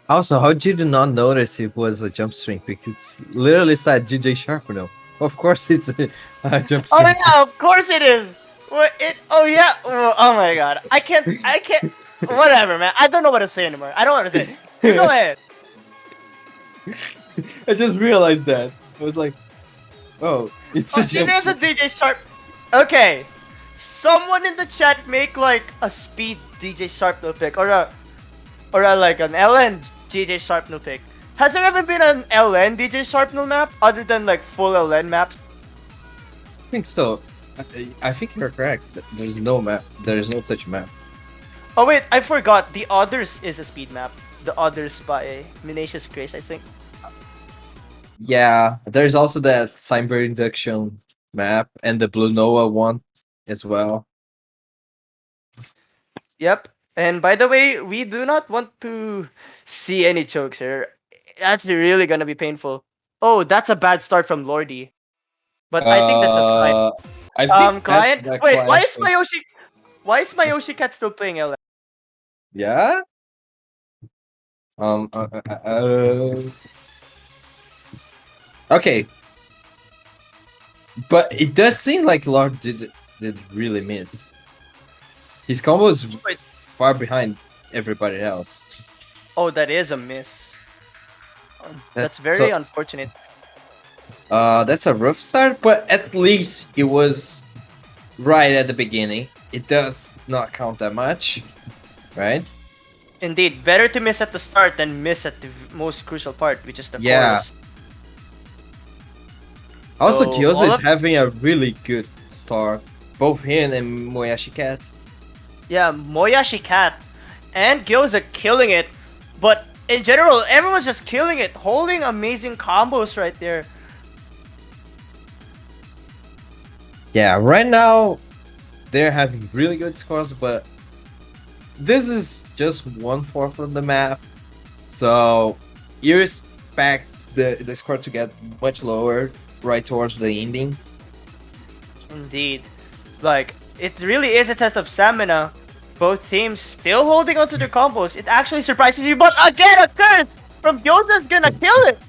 Speaker 2: Also, how did you not notice it was a jump string? Because it's literally said GJ Sharpno. Of course, it's a jump
Speaker 1: Oh
Speaker 2: string.
Speaker 1: yeah, of course it is. What it? Oh yeah. Oh my god. I can't. I can't. Whatever, man. I don't know what to say anymore. I don't want to say. You go ahead.
Speaker 2: I just realized that. I was like, oh, it's
Speaker 1: Oh,
Speaker 2: a
Speaker 1: it
Speaker 2: jump
Speaker 1: is a
Speaker 2: string.
Speaker 1: DJ Sharp. Okay. Someone in the chat make like a speed DJ Sharp no pick or a like an LN DJ Sharp no pick. Has there ever been an LN DJ Sharp no map other than like full LN maps?
Speaker 2: I think so. I think you're correct. There's no map. There's no such map.
Speaker 1: Oh wait, I forgot. The Others is a speed map. The Others by Minacious Grace, I think.
Speaker 2: Yeah, there's also that Cyber Induction map and the Blue Noah one as well.
Speaker 1: Yep. And by the way, we do not want to see any chokes here. That's really gonna be painful. Oh, that's a bad start from Lordy. But I think that's just client.
Speaker 2: Uh, I think that
Speaker 1: Client.
Speaker 2: that
Speaker 1: Wait,
Speaker 2: clash was
Speaker 1: Why is my Yoshi cat still playing LM?
Speaker 2: yeah. Um. Uh, uh, uh, uh, okay, but it does seem like Lord did really miss. His combo is
Speaker 1: Wait.
Speaker 2: far behind everybody else.
Speaker 1: Oh, that is a miss. That's
Speaker 2: That's
Speaker 1: very
Speaker 2: so.
Speaker 1: unfortunate.
Speaker 2: That's a rough start, but at least it was right at the beginning. It does not count that much, right?
Speaker 1: Indeed, better to miss at the start than miss at the most crucial part, which is the
Speaker 2: Yeah.
Speaker 1: chorus.
Speaker 2: Also,
Speaker 1: So
Speaker 2: Gyoza
Speaker 1: all
Speaker 2: is
Speaker 1: of
Speaker 2: having a really good start. Both him and Moyashi Cat.
Speaker 1: yeah, Moyashi Cat and Gyoza killing it, but in general, everyone's just killing it, holding amazing combos right there.
Speaker 2: Yeah, right now they're having really good scores, but this is just 1/4 of the map. So you expect the score to get much lower right towards the ending.
Speaker 1: Indeed, like it really is a test of stamina. Both teams still holding onto their combos. It actually surprises you, but again, a curse from Gyoza's gonna kill it.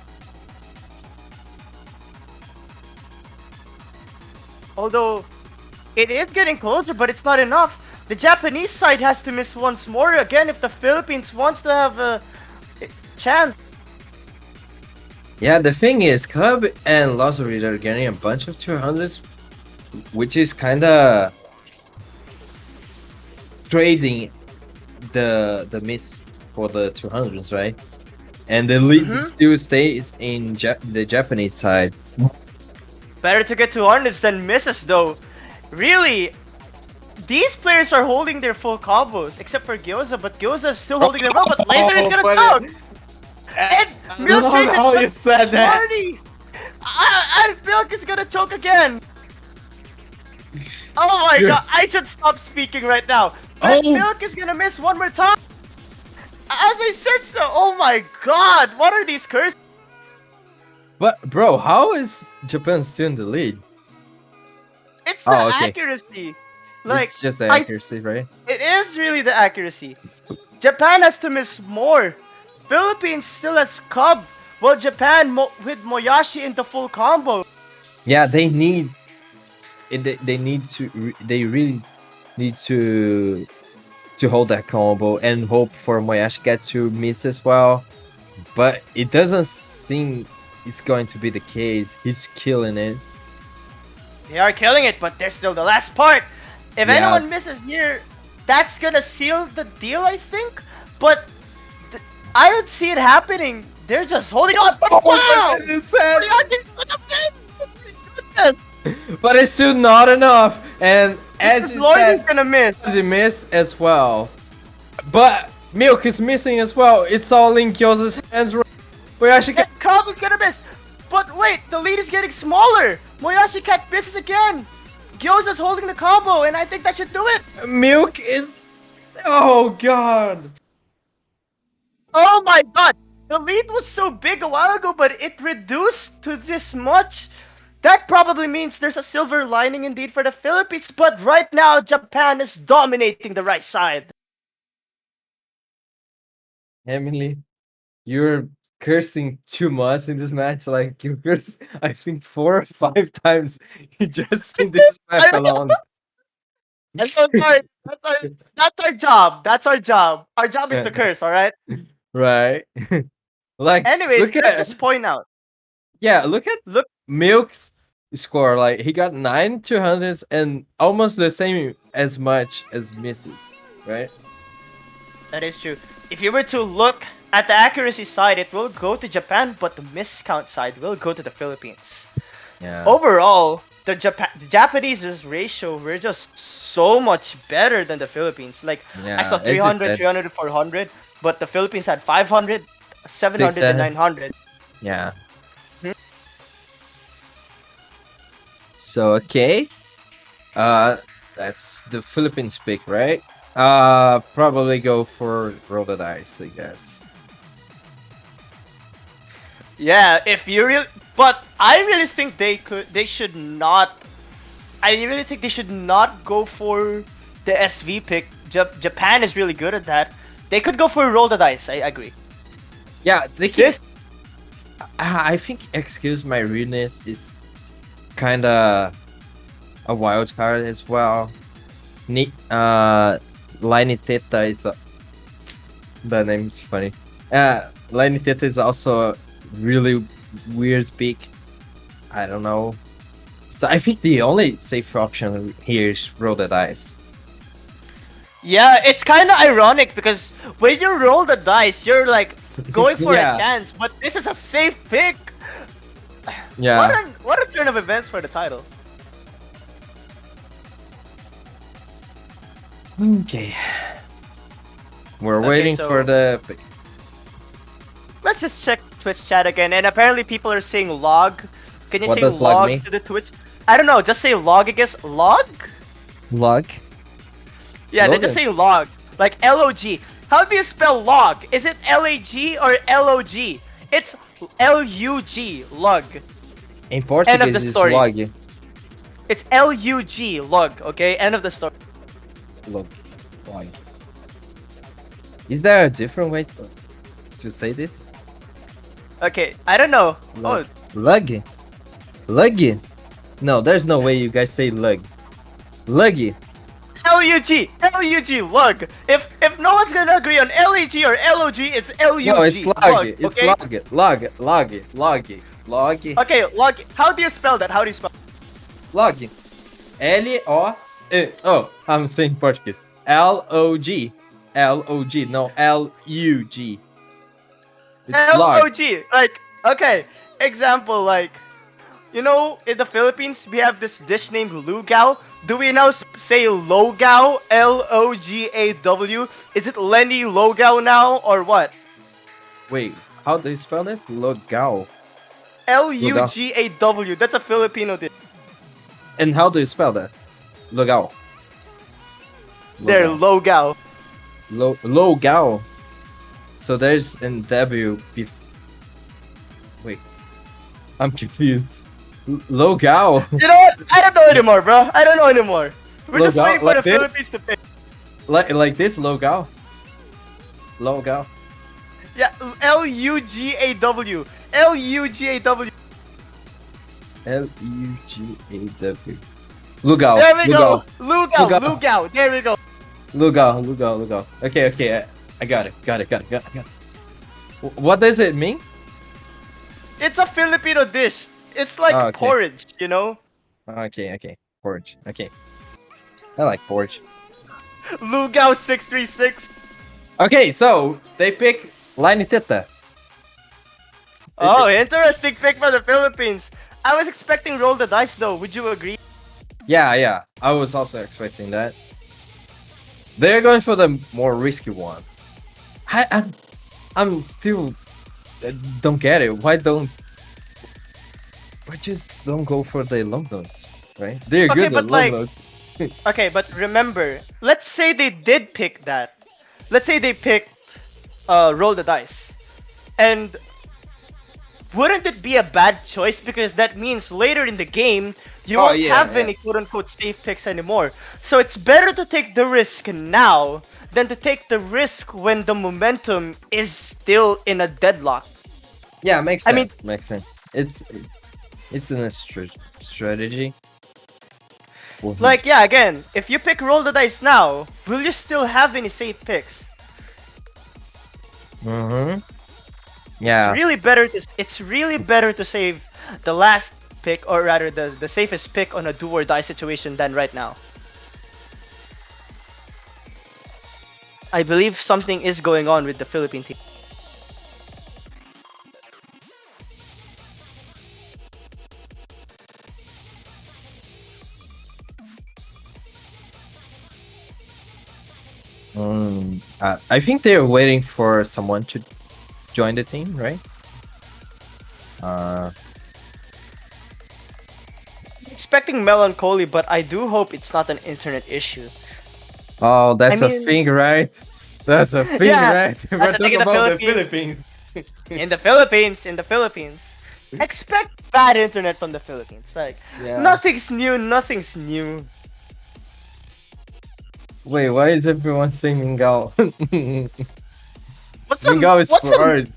Speaker 1: Although it is getting closer, but it's not enough. The Japanese side has to miss once more again if the Philippines wants to have a chance.
Speaker 2: Yeah, the thing is, Cub and Lazarid are getting a bunch of 200s, which is kind of trading the miss for the 200s, right? And the lead
Speaker 1: Mhm.
Speaker 2: still stays in the Japanese side.
Speaker 1: Better to get 200s than misses though. Really, these players are holding their full combos, except for Gyoza, but Gyoza is still holding them up, but Laser is gonna choke! And
Speaker 2: I
Speaker 1: Milk
Speaker 2: love
Speaker 1: Trader
Speaker 2: how you said that.
Speaker 1: Marty! And Milk is gonna choke again! Oh my
Speaker 2: You're-
Speaker 1: god, I should stop speaking right now. But
Speaker 2: Oh,
Speaker 1: Milk is gonna miss one more time. As I said so. Oh my god, what are these curses?
Speaker 2: but bro, how is Japan still in the lead?
Speaker 1: It's the
Speaker 2: Oh, okay.
Speaker 1: accuracy. Like,
Speaker 2: It's just the
Speaker 1: I.
Speaker 2: accuracy, right?
Speaker 1: It is really the accuracy. Japan has to miss more. Philippines still has Cub. Well, Japan with Moyashi into full combo.
Speaker 2: Yeah, they need. They need to. They really need to hold that combo and hope for Moyashi get to miss as well. But it doesn't seem it's going to be the case. He's killing it.
Speaker 1: They are killing it, but there's still the last part. If
Speaker 2: Yeah.
Speaker 1: anyone misses here, that's gonna seal the deal, I think. But I don't see it happening. They're just holding on.
Speaker 2: Oh,
Speaker 1: Wow!
Speaker 2: as you said,
Speaker 1: Yes!
Speaker 2: but it's still not enough. And as you
Speaker 1: Lord is
Speaker 2: said,
Speaker 1: gonna miss.
Speaker 2: he miss as well. But Milk is missing as well. It's all in Kyoza's hands. We actually
Speaker 1: And Cub is gonna miss. But wait, the lead is getting smaller. Moyashi can't misses again. Gyoza's holding the combo, and I think that should do it.
Speaker 2: Milk is. Oh god.
Speaker 1: Oh my god! The lead was so big a while ago, but it reduced to this much. That probably means there's a silver lining indeed for the Philippines, but right now Japan is dominating the right side.
Speaker 2: Emily, you're cursing too much in this match. Like you curse, I think 4 or 5 times just in this match
Speaker 1: I
Speaker 2: alone.
Speaker 1: I'm so sorry. That's our job. That's our job. Our job is to curse, alright?
Speaker 2: Right. Like
Speaker 1: Anyways,
Speaker 2: look
Speaker 1: let's
Speaker 2: at
Speaker 1: just point out.
Speaker 2: look at
Speaker 1: Look,
Speaker 2: Milk's score. Like he got 9 200s and almost the same as much as misses. Right?
Speaker 1: that is true. If you were to look at the accuracy side, it will go to Japan, but the miscount side will go to the Philippines.
Speaker 2: Yeah.
Speaker 1: Overall, the Japanese's ratio were just so much better than the Philippines. Like I
Speaker 2: Yeah.
Speaker 1: saw
Speaker 2: As you
Speaker 1: 300,
Speaker 2: said,
Speaker 1: 300 to 400, but the Philippines had 500, 700 and
Speaker 2: 6
Speaker 1: 900.
Speaker 2: yeah.
Speaker 1: Hmm?
Speaker 2: So okay. That's the Philippines pick, right? Probably go for roll the dice, I guess.
Speaker 1: Yeah, if you really, but I really think they should not. I really think they should not go for the SV pick. Japan is really good at that. They could go for roll the dice. I agree.
Speaker 2: Yeah, they can.
Speaker 1: This
Speaker 2: I think excuse my rudeness is kind of a wild card as well. Ni Liney Teta is the name is funny. Liney Teta is also a really weird pick. I don't know. So I think the only safe option here is roll the dice.
Speaker 1: Yeah, it's kind of ironic because when you roll the dice, you're like going for
Speaker 2: Yeah.
Speaker 1: a chance, but this is a safe pick.
Speaker 2: Yeah.
Speaker 1: What a turn of events for the title.
Speaker 2: Okay. We're
Speaker 1: Okay,
Speaker 2: waiting
Speaker 1: so-
Speaker 2: for the pick.
Speaker 1: Let's just check Twitch chat again, and apparently people are saying log. Can you
Speaker 2: What
Speaker 1: say
Speaker 2: does log
Speaker 1: log
Speaker 2: mean?
Speaker 1: to the Twitch? I don't know. Just say log, I guess. Log?
Speaker 2: Log.
Speaker 1: Yeah, they
Speaker 2: Logan.
Speaker 1: just say log, like LOG. How do you spell log? Is it LAG or LOG? It's LUG, lug.
Speaker 2: In
Speaker 1: the
Speaker 2: Portuguese, it's
Speaker 1: story.
Speaker 2: log.
Speaker 1: It's LUG, lug. Okay, end of the story.
Speaker 2: Log. Log. Is there a different way to say this?
Speaker 1: Okay, I don't know.
Speaker 2: Lug. Lug. Lug. No, there's no way you guys say lug. Luggy.
Speaker 1: Oh, LUG, lug. If no one's gonna agree on LEG or LOG, it's LUG.
Speaker 2: No, it's log.
Speaker 1: lug,
Speaker 2: It's
Speaker 1: okay?
Speaker 2: log. Log.
Speaker 1: Okay, log. How do you spell that? How do you spell?
Speaker 2: Log. L-O. Oh, I'm saying Portuguese. L-O-G. L-O-G. No, L-U-G. It's log.
Speaker 1: LOG. Like, okay, example, like, you know, in the Philippines, we have this dish named Lugaw. Do we now say Logaw? L-O-G-A-W? Is it Lenny Logaw now, or what?
Speaker 2: Wait, how do you spell this? Logao.
Speaker 1: L-U-G-A-W. That's a Filipino dish.
Speaker 2: And how do you spell that? Logao.
Speaker 1: They're
Speaker 2: Logao.
Speaker 1: Logao.
Speaker 2: Logao. So there's in W. Wait, I'm confused. Logao.
Speaker 1: You know what? I don't know anymore, bro. I don't know anymore. We're just
Speaker 2: Logao
Speaker 1: waiting for
Speaker 2: like
Speaker 1: the
Speaker 2: this,
Speaker 1: Philippines to pick.
Speaker 2: like this. Logao. Logao.
Speaker 1: Yeah, Lugaw. Lugaw.
Speaker 2: Lugau. Lugau.
Speaker 1: There we go.
Speaker 2: Lugau.
Speaker 1: Lugao.
Speaker 2: Lugau.
Speaker 1: Lugao. There we go.
Speaker 2: Lugau. Lugau. Lugau. Okay. Okay. I got it. Got it. Got it. Got it. Got it. What does it mean?
Speaker 1: It's a Filipino dish. It's like
Speaker 2: Oh, okay.
Speaker 1: porridge, you know?
Speaker 2: Okay. Okay. Porridge. Okay. I like porridge.
Speaker 1: Lugao 636.
Speaker 2: Okay. So they pick Lainitita.
Speaker 1: Oh, interesting pick for the Philippines. I was expecting roll the dice though. Would you agree?
Speaker 2: Yeah. Yeah. I was also expecting that. They're going for the more risky one. I'm still don't get it. Why just don't go for the long notes, right? They're
Speaker 1: Okay,
Speaker 2: good at
Speaker 1: but
Speaker 2: long
Speaker 1: like,
Speaker 2: notes.
Speaker 1: okay, but remember, let's say they did pick that. Let's say they picked roll the dice. And wouldn't it be a bad choice because that means later in the game you
Speaker 2: Oh
Speaker 1: won't
Speaker 2: yeah,
Speaker 1: have
Speaker 2: yeah.
Speaker 1: any quote unquote safe picks anymore. So it's better to take the risk now than to take the risk when the momentum is still in a deadlock.
Speaker 2: Yeah, makes
Speaker 1: I mean,
Speaker 2: sense. Makes sense. It's in a strategy.
Speaker 1: like yeah, again, if you pick roll the dice now, will you still have any safe picks?
Speaker 2: Mm-hmm.
Speaker 1: It's
Speaker 2: Yeah.
Speaker 1: really better to save the last pick or rather the safest pick on a do or die situation than right now. I believe something is going on with the Philippine team.
Speaker 2: I think they're waiting for someone to join the team, right? Uh.
Speaker 1: Expecting melancholy, but I do hope it's not an internet issue.
Speaker 2: Oh,
Speaker 1: I
Speaker 2: that's a
Speaker 1: mean,
Speaker 2: thing, right? That's a thing,
Speaker 1: yeah,
Speaker 2: right?
Speaker 1: that's
Speaker 2: We're
Speaker 1: the thing
Speaker 2: talking
Speaker 1: in the
Speaker 2: about the
Speaker 1: Philippines.
Speaker 2: Philippines.
Speaker 1: In the Philippines, expect bad internet from the Philippines. Like
Speaker 2: Yeah.
Speaker 1: nothing's new, nothing's new.
Speaker 2: Wait, why is everyone saying Mingao?
Speaker 1: What's a
Speaker 2: Mingao is
Speaker 1: what's a
Speaker 2: porridge.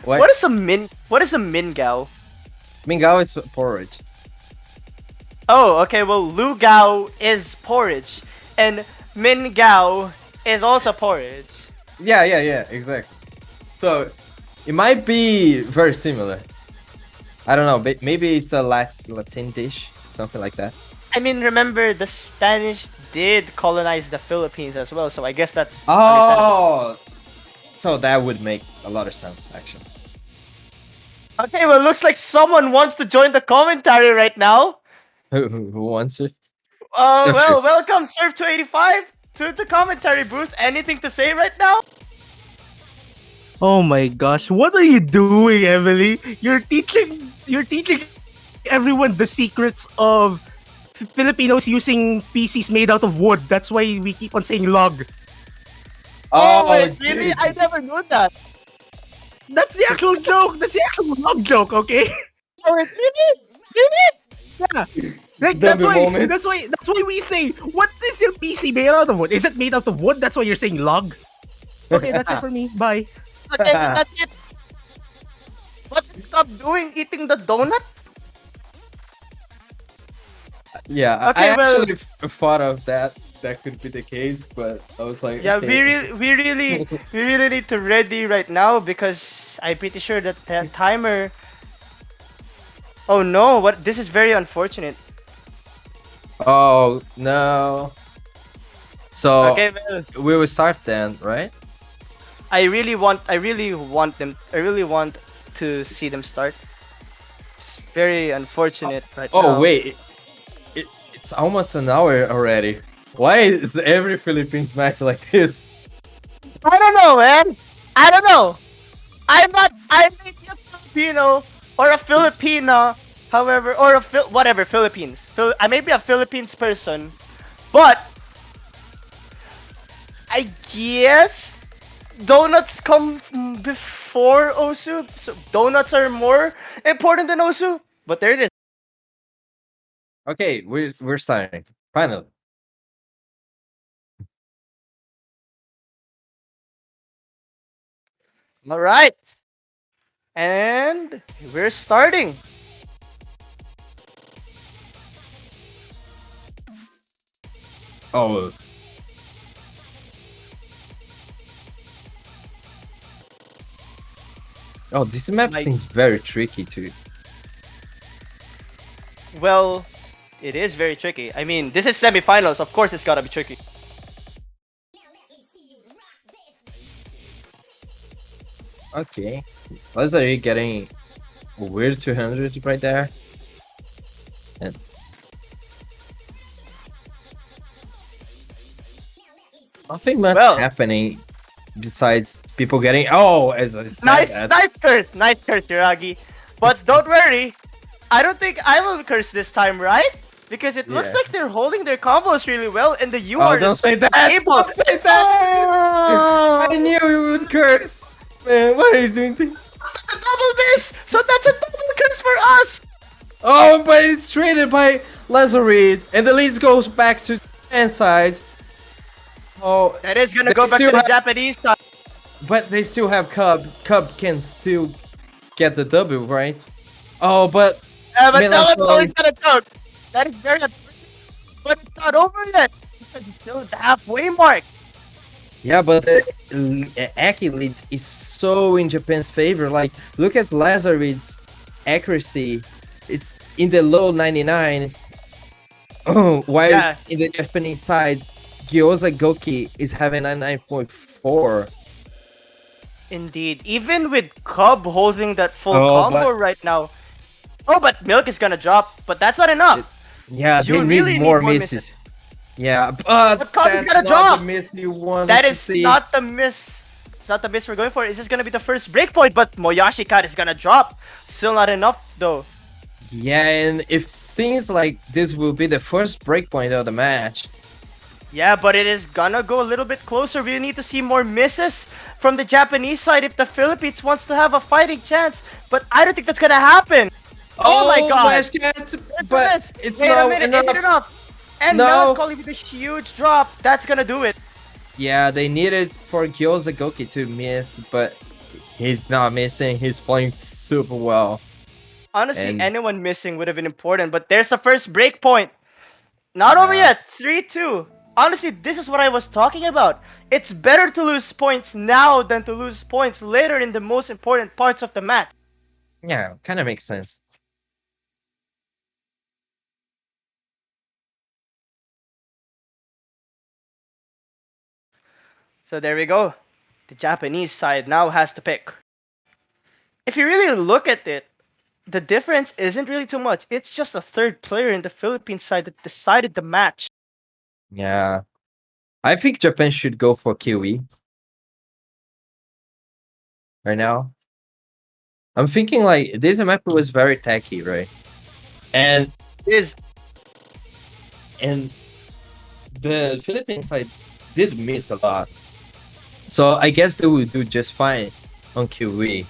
Speaker 2: What?
Speaker 1: what is a mingao?
Speaker 2: Mingao is porridge.
Speaker 1: Oh, okay. Well, lugao is porridge, and mingao is also porridge.
Speaker 2: Yeah, yeah, yeah, exactly. So it might be very similar. I don't know. Maybe it's a Latin dish, something like that.
Speaker 1: I mean, remember the Spanish did colonize the Philippines as well, so I guess that's understandable.
Speaker 2: Oh, so that would make a lot of sense, actually.
Speaker 1: Okay, well, looks like someone wants to join the commentary right now.
Speaker 2: Who wants it? Sure.
Speaker 1: Well, welcome, Surf 285 to the commentary booth. Anything to say right now?
Speaker 3: Oh my gosh, what are you doing, Emily? You're teaching everyone the secrets of Filipinos using PCs made out of wood. That's why we keep on saying log.
Speaker 1: Oh,
Speaker 2: Oh,
Speaker 1: wait, really? I
Speaker 2: jeez.
Speaker 1: never knew that.
Speaker 3: That's the actual joke. That's the actual log joke, okay?
Speaker 1: Oh, wait, really? Really?
Speaker 3: Yeah. Like that's
Speaker 2: W
Speaker 3: why
Speaker 2: moment.
Speaker 3: that's why we say, what is your PC made out of wood? Is it made out of wood? That's why you're saying log. Okay, that's it for me. Bye.
Speaker 1: Okay, but that's it. What did stop doing? Eating the donut?
Speaker 2: Yeah, I
Speaker 1: Okay, well,
Speaker 2: actually thought of that. That could be the case, but I was like,
Speaker 1: yeah,
Speaker 2: okay.
Speaker 1: we really need to ready right now because I'm pretty sure that the timer. Oh no! What? This is very unfortunate.
Speaker 2: Oh no. So
Speaker 1: Okay, well,
Speaker 2: we will start then, right?
Speaker 1: I really want to see them start. It's very unfortunate right
Speaker 2: Oh
Speaker 1: now.
Speaker 2: wait, it's almost an hour already. Why is every Philippines match like this?
Speaker 1: I don't know, man. I don't know. I may be a Filipino or a Filipina, however, or whatever Philippines. I may be a Philippines person, But I guess donuts come before Osu, so donuts are more important than Osu. But there it is.
Speaker 2: Okay, we're starting. Finally.
Speaker 1: All right, and we're starting.
Speaker 2: Oh, oh, this map
Speaker 1: My
Speaker 2: seems very tricky too.
Speaker 1: well, it is very tricky. I mean, this is semifinals. Of course, it's gotta be tricky.
Speaker 2: Okay, was are you getting a weird 200 right there? And nothing much
Speaker 1: Well,
Speaker 2: happening besides people getting. Oh, as I said
Speaker 1: nice,
Speaker 2: that.
Speaker 1: nice curse, Hiragi. But don't worry, I don't think I will curse this time, right? Because it looks
Speaker 2: Yeah.
Speaker 1: like they're holding their combos really well, and the
Speaker 2: Oh,
Speaker 1: UR
Speaker 2: don't
Speaker 1: is
Speaker 2: say that!
Speaker 1: able.
Speaker 2: Don't say that! I
Speaker 1: Oh,
Speaker 2: knew you would curse. Man, why are you doing this?
Speaker 1: a double miss! So that's a double curse for us.
Speaker 2: Oh, but it's traded by Lazarid, and the lead goes back to the side. Oh,
Speaker 1: That is gonna
Speaker 2: they
Speaker 1: go back
Speaker 2: still
Speaker 1: to the
Speaker 2: have,
Speaker 1: Japanese side.
Speaker 2: but they still have Cub. Cub can still get the W, right? Oh, but
Speaker 1: But
Speaker 2: Melancholy.
Speaker 1: Melancholy's gonna choke. That is very unfortunate, but it's not over yet. Because it's still at the halfway mark.
Speaker 2: Yeah, but the Aki lead is so in Japan's favor. Like, look at Lazarid's accuracy. It's in the low 99s. Oh, while
Speaker 1: Yeah,
Speaker 2: in the Japanese side, Gyoza Goki is having a 9.4.
Speaker 1: indeed. Even with Cub holding that full
Speaker 2: Oh,
Speaker 1: combo
Speaker 2: but
Speaker 1: right now. Oh, but Milk is gonna drop. But that's not enough.
Speaker 2: yeah, they
Speaker 1: You
Speaker 2: need
Speaker 1: really need
Speaker 2: more
Speaker 1: more misses.
Speaker 2: misses. Yeah, but
Speaker 1: But Cub is
Speaker 2: that's
Speaker 1: gonna
Speaker 2: not the
Speaker 1: drop.
Speaker 2: miss you wanted
Speaker 1: That
Speaker 2: to
Speaker 1: is
Speaker 2: see.
Speaker 1: not the miss. It's not the miss we're going for. It's just gonna be the first breakpoint. But Moyashi Cut is gonna drop. Still not enough though.
Speaker 2: Yeah, and it seems like this will be the first breakpoint of the match.
Speaker 1: Yeah, but it is gonna go a little bit closer. We need to see more misses from the Japanese side if the Philippines wants to have a fighting chance. But I don't think that's gonna happen. Oh my god!
Speaker 2: Flash Cat,
Speaker 1: There's
Speaker 2: but
Speaker 1: the miss.
Speaker 2: it's
Speaker 1: Wait a
Speaker 2: not
Speaker 1: minute, is it
Speaker 2: enough.
Speaker 1: enough? And
Speaker 2: No.
Speaker 1: Melancholy with a huge drop. That's gonna do it.
Speaker 2: Yeah, they needed for Gyoza Goki to miss, but he's not missing. He's playing super well.
Speaker 1: Honestly,
Speaker 2: And
Speaker 1: anyone missing would have been important. But there's the first break point. Not over
Speaker 2: yeah,
Speaker 1: yet. 3-2. Honestly, this is what I was talking about. It's better to lose points now than to lose points later in the most important parts of the match.
Speaker 2: yeah, kind of makes sense.
Speaker 1: So there we go. The Japanese side now has to pick. If you really look at it, the difference isn't really too much. It's just a third player in the Philippines side that decided the match.
Speaker 2: Yeah, I think Japan should go for Kiwi right now. I'm thinking like this map was very techy, right? And
Speaker 1: Is
Speaker 2: and the Philippine side did miss a lot, so I guess they will do just fine on Kiwi.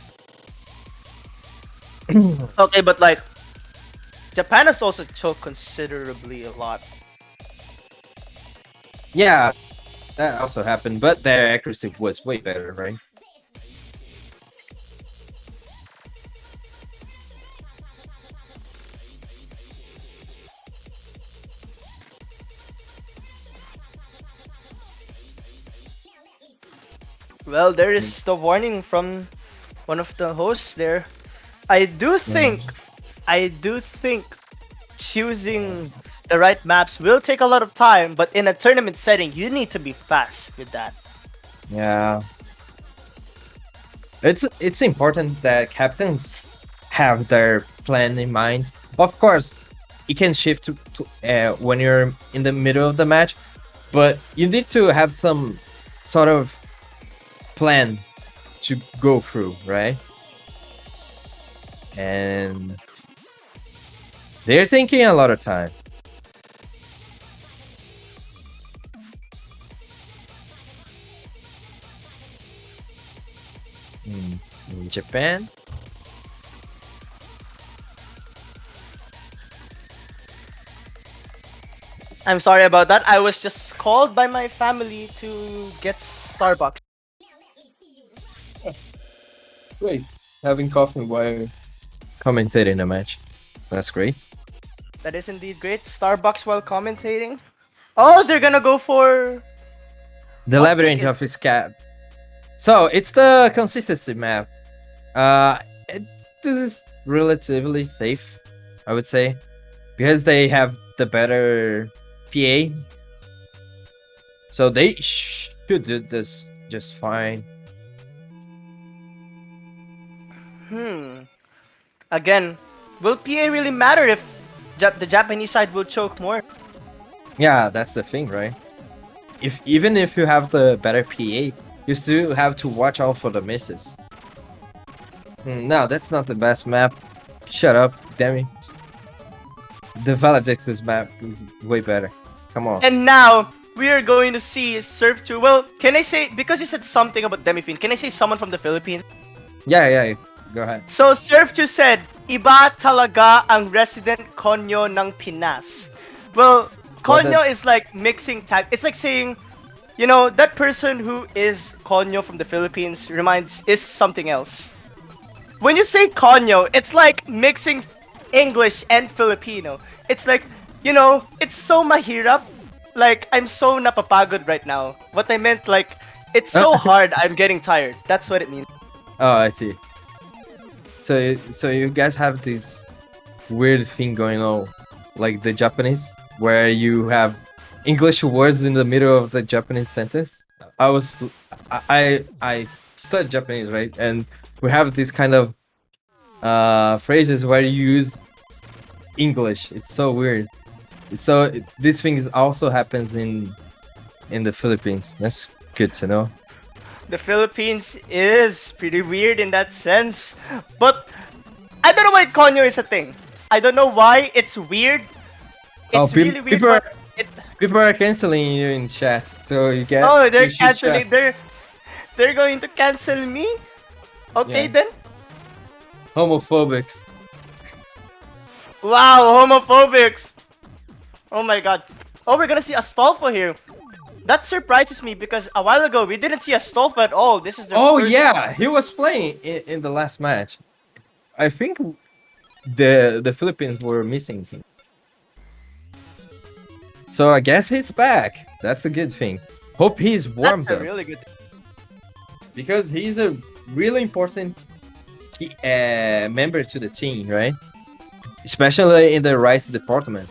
Speaker 1: okay, but like Japan has also choked considerably a lot.
Speaker 2: Yeah, that also happened, but their accuracy was way better, right?
Speaker 1: Well, there is the warning from one of the hosts there. I do think, I do think choosing the right maps will take a lot of time, but in a tournament setting, you need to be fast with that.
Speaker 2: Yeah, it's important that captains have their plan in mind. Of course, it can shift to when you're in the middle of the match, but you need to have some sort of plan to go through, right? And they're taking a lot of time. in Japan.
Speaker 1: I'm sorry about that. I was just called by my family to get Starbucks.
Speaker 2: Great. Having coffee while commentating a match. That's great.
Speaker 1: That is indeed great. Starbucks while commentating. Oh, they're gonna go for
Speaker 2: The
Speaker 1: what pick
Speaker 2: labyrinth
Speaker 1: is
Speaker 2: of his cap. So it's the consistency map. Uh, it, this is relatively safe, I would say, because they have the better PA. So they should do this just fine.
Speaker 1: Hmm. Again, will PA really matter if the Japanese side will choke more?
Speaker 2: Yeah, that's the thing, right? If even if you have the better PA, you still have to watch out for the misses. No, that's not the best map. Shut up, Demi. The Valedictus map is way better. Come on.
Speaker 1: And now we are going to see Surf 2. Well, can I say, because you said something about Demifin, can I say someone from the Philippines?
Speaker 2: Yeah. Go ahead.
Speaker 1: So Surf 2 said, iba talaga ang resident konyo ng Pinas. Well,
Speaker 2: What the?
Speaker 1: konyo is like mixing tag. It's like saying, you know, that person who is konyo from the Philippines is something else. When you say konyo, it's like mixing English and Filipino. It's like, you know, it's so mahirap. Like, I'm so napapagod right now. What I meant, like, it's so hard, I'm getting tired. That's what it means.
Speaker 2: Oh, I see. So you guys have this weird thing going on, like the Japanese, where you have English words in the middle of the Japanese sentence. I studied Japanese, right? And we have this kind of phrases where you use English. It's so weird. So this thing also happens in the Philippines. That's good to know.
Speaker 1: The Philippines is pretty weird in that sense. But I don't know why konyo is a thing. I don't know why it's weird.
Speaker 2: Oh,
Speaker 1: It's really weird,
Speaker 2: people are
Speaker 1: but it.
Speaker 2: people are canceling you in chat, so you get.
Speaker 1: Oh, they're
Speaker 2: you should
Speaker 1: canceling. They're going to cancel me. Okay
Speaker 2: Yeah.
Speaker 1: then.
Speaker 2: Homophobics.
Speaker 1: Wow, homophobics. Oh my god. Oh, we're gonna see Astolfo here. That surprises me because a while ago we didn't see Astolfo at all. This is the
Speaker 2: Oh
Speaker 1: first.
Speaker 2: yeah, he was playing in the last match. I think the Philippines were missing him. So I guess he's back. That's a good thing. Hope he's
Speaker 1: That's
Speaker 2: warmed
Speaker 1: a
Speaker 2: up
Speaker 1: really good.
Speaker 2: because he's a really important member to the team, right? Especially in the rice department.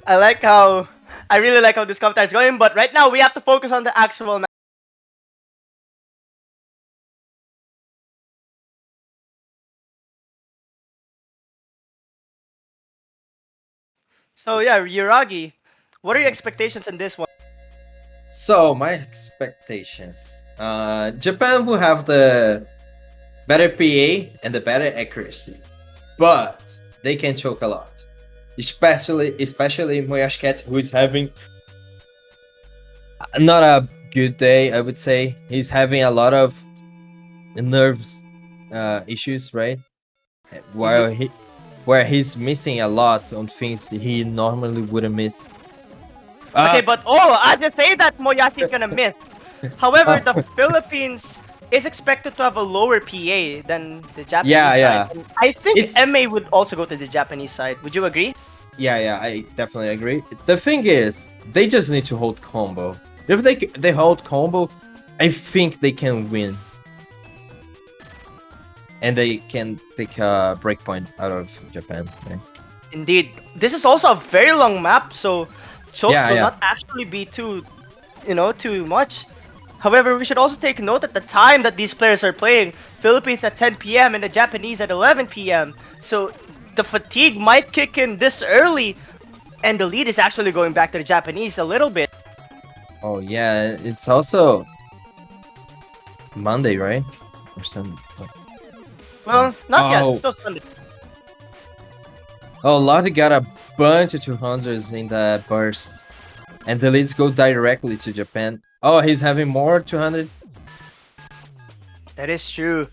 Speaker 1: I really like how this commentary is going, but right now we have to focus on the actual match. So yeah, Yuragi, what are your expectations in this one?
Speaker 2: So my expectations. Japan will have the better PA and the better accuracy, but they can choke a lot. Especially Moyashket, who is having not a good day, I would say. He's having a lot of nerves issues, right? While he where he's missing a lot on things he normally wouldn't miss.
Speaker 1: Okay, but I just say that Moyashi is gonna miss. However, the Philippines is expected to have a lower PA than the Japanese
Speaker 2: Yeah.
Speaker 1: side. And I think
Speaker 2: It's
Speaker 1: MA would also go to the Japanese side. Would you agree?
Speaker 2: yeah, I definitely agree. The thing is, they just need to hold combo. If they hold combo, I think they can win. And they can take a breakpoint out of Japan. Right?
Speaker 1: Indeed. This is also a very long map, so chokes will
Speaker 2: Yeah.
Speaker 1: not actually be too much. However, we should also take note at the time that these players are playing. Philippines at 10 p.m. and the Japanese at 11 p.m. So the fatigue might kick in this early, and the lead is actually going back to the Japanese a little bit.
Speaker 2: Oh yeah, it's also Monday, right? Or Sunday.
Speaker 1: Well, not yet.
Speaker 2: Oh.
Speaker 1: It's still Sunday.
Speaker 2: Oh, Lottie got a bunch of 200s in the burst. and the leads go directly to Japan. Oh, he's having more 200.
Speaker 1: That is true.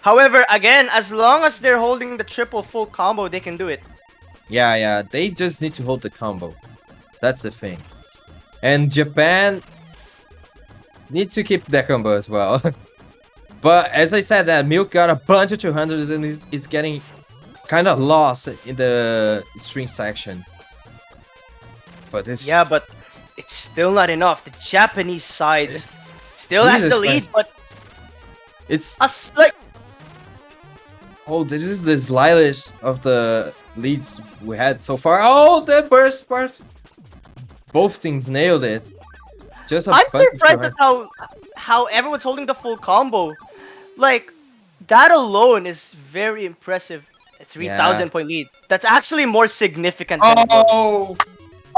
Speaker 1: However, again, as long as they're holding the triple full combo, they can do it.
Speaker 2: Yeah, they just need to hold the combo. That's the thing. And Japan need to keep that combo as well. But as I said, that Milk got a bunch of 200s and is getting kind of lost in the string section. But it's
Speaker 1: Yeah, but it's still not enough. The Japanese side
Speaker 2: It's-
Speaker 1: still has
Speaker 2: Jesus
Speaker 1: the lead,
Speaker 2: Christ.
Speaker 1: but
Speaker 2: it's
Speaker 1: us like
Speaker 2: oh, this is the slightest of the leads we had so far. Oh, the burst part. Both teams nailed it. Just a
Speaker 1: I'm
Speaker 2: bunch of
Speaker 1: surprised at
Speaker 2: 200.
Speaker 1: how everyone's holding the full combo. Like that alone is very impressive. A 3,000 point lead. That's actually more significant than it looks.
Speaker 2: Oh,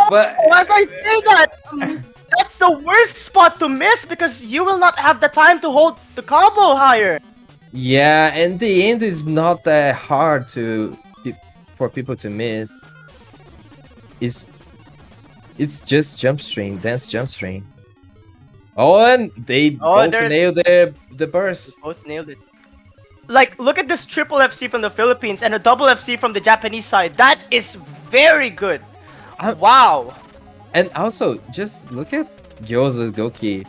Speaker 2: but
Speaker 1: As I say that, that's the worst spot to miss because you will not have the time to hold the combo higher.
Speaker 2: yeah, and the end is not that hard for people to miss. It's it's just jump string, dance jump string. Oh, and they
Speaker 1: Oh,
Speaker 2: both
Speaker 1: there's
Speaker 2: nailed the burst.
Speaker 1: both nailed it. Like, look at this triple FC from the Philippines and a double FC from the Japanese side. That is very good.
Speaker 2: I-
Speaker 1: Wow.
Speaker 2: And also, just look at Gyoza's Goki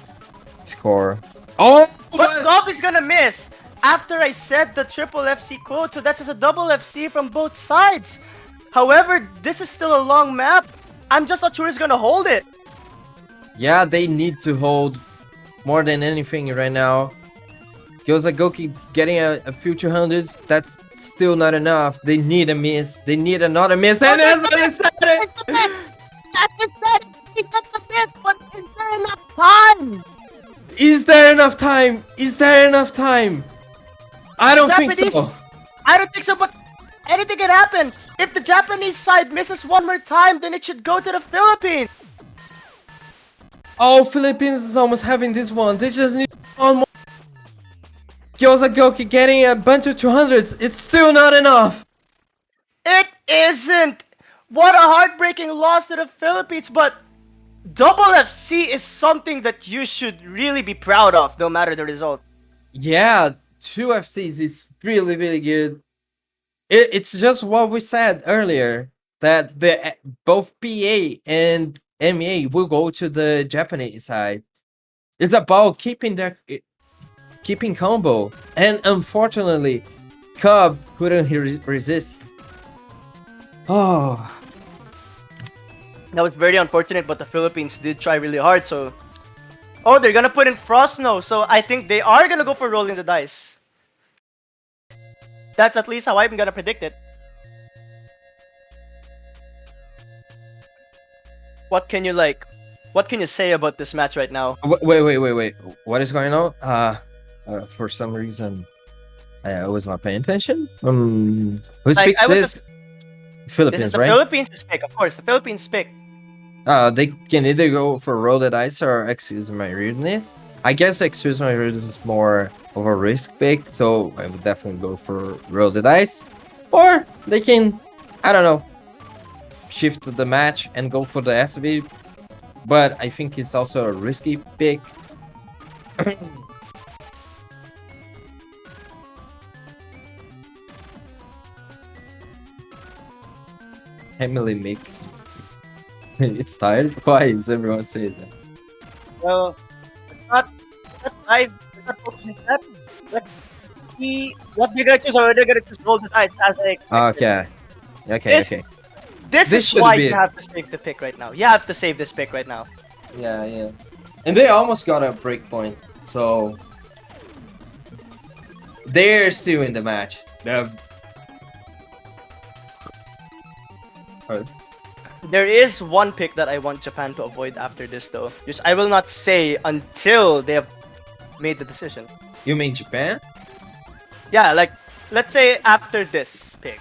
Speaker 2: score. Oh,
Speaker 1: But Gob is gonna miss. After I said the triple FC quote, so that's just a double FC from both sides. However, this is still a long map. I'm just not sure he's gonna hold it.
Speaker 2: yeah, they need to hold more than anything right now. Gyoza Goki getting a few 200s, that's still not enough. They need a miss. They need another miss. And as I said it!
Speaker 1: He gets the miss, but is there enough time?
Speaker 2: Is there enough time? Is there enough time? I don't think so.
Speaker 1: Japanese- I don't think so, but anything can happen. If the Japanese side misses one more time, then it should go to the Philippines.
Speaker 2: Oh, Philippines is almost having this one. They just need one more. Gyoza Goki getting a bunch of 200s. It's still not enough.
Speaker 1: It isn't. What a heartbreaking loss to the Philippines, but double FC is something that you should really be proud of, no matter the result.
Speaker 2: Yeah, 2 FCs is really, really good. It's just what we said earlier that both PA and MEA will go to the Japanese side. It's about keeping combo, and unfortunately, Cub couldn't resist. Oh,
Speaker 1: That was very unfortunate, but the Philippines did try really hard, so... Oh, they're gonna put in Frost now, so I think they are gonna go for rolling the dice. That's at least how I'm gonna predict it. What can you say about this match right now?
Speaker 2: wait. What is going on? For some reason, I was not paying attention. Who
Speaker 1: Like,
Speaker 2: speaks
Speaker 1: I was
Speaker 2: this?
Speaker 1: just, this is
Speaker 2: Philippines,
Speaker 1: the
Speaker 2: right?
Speaker 1: Philippines pick, of course, the Philippines pick.
Speaker 2: They can either go for roll the dice or excuse my rudeness. I guess excuse my rudeness is more of a risk pick, so I would definitely go for roll the dice. Or they can, I don't know, shift the match and go for the SV. But I think it's also a risky pick. Emily makes it's tired. Why is everyone saying that?
Speaker 1: Well, let's dive, let's not focus on that. Let's see what they're gonna choose, or they're gonna choose roll the dice as I expected.
Speaker 2: Okay, okay,
Speaker 1: This-
Speaker 2: okay.
Speaker 1: This
Speaker 2: This
Speaker 1: is
Speaker 2: should
Speaker 1: why
Speaker 2: be
Speaker 1: you
Speaker 2: it.
Speaker 1: have to save the pick right now. You have to save this pick right now.
Speaker 2: Yeah. And they almost got a break point, so they're still in the match.
Speaker 1: There is one pick that I want Japan to avoid after this, though, which I will not say until they have made the decision.
Speaker 2: You mean Japan?
Speaker 1: Yeah, like let's say after this pick,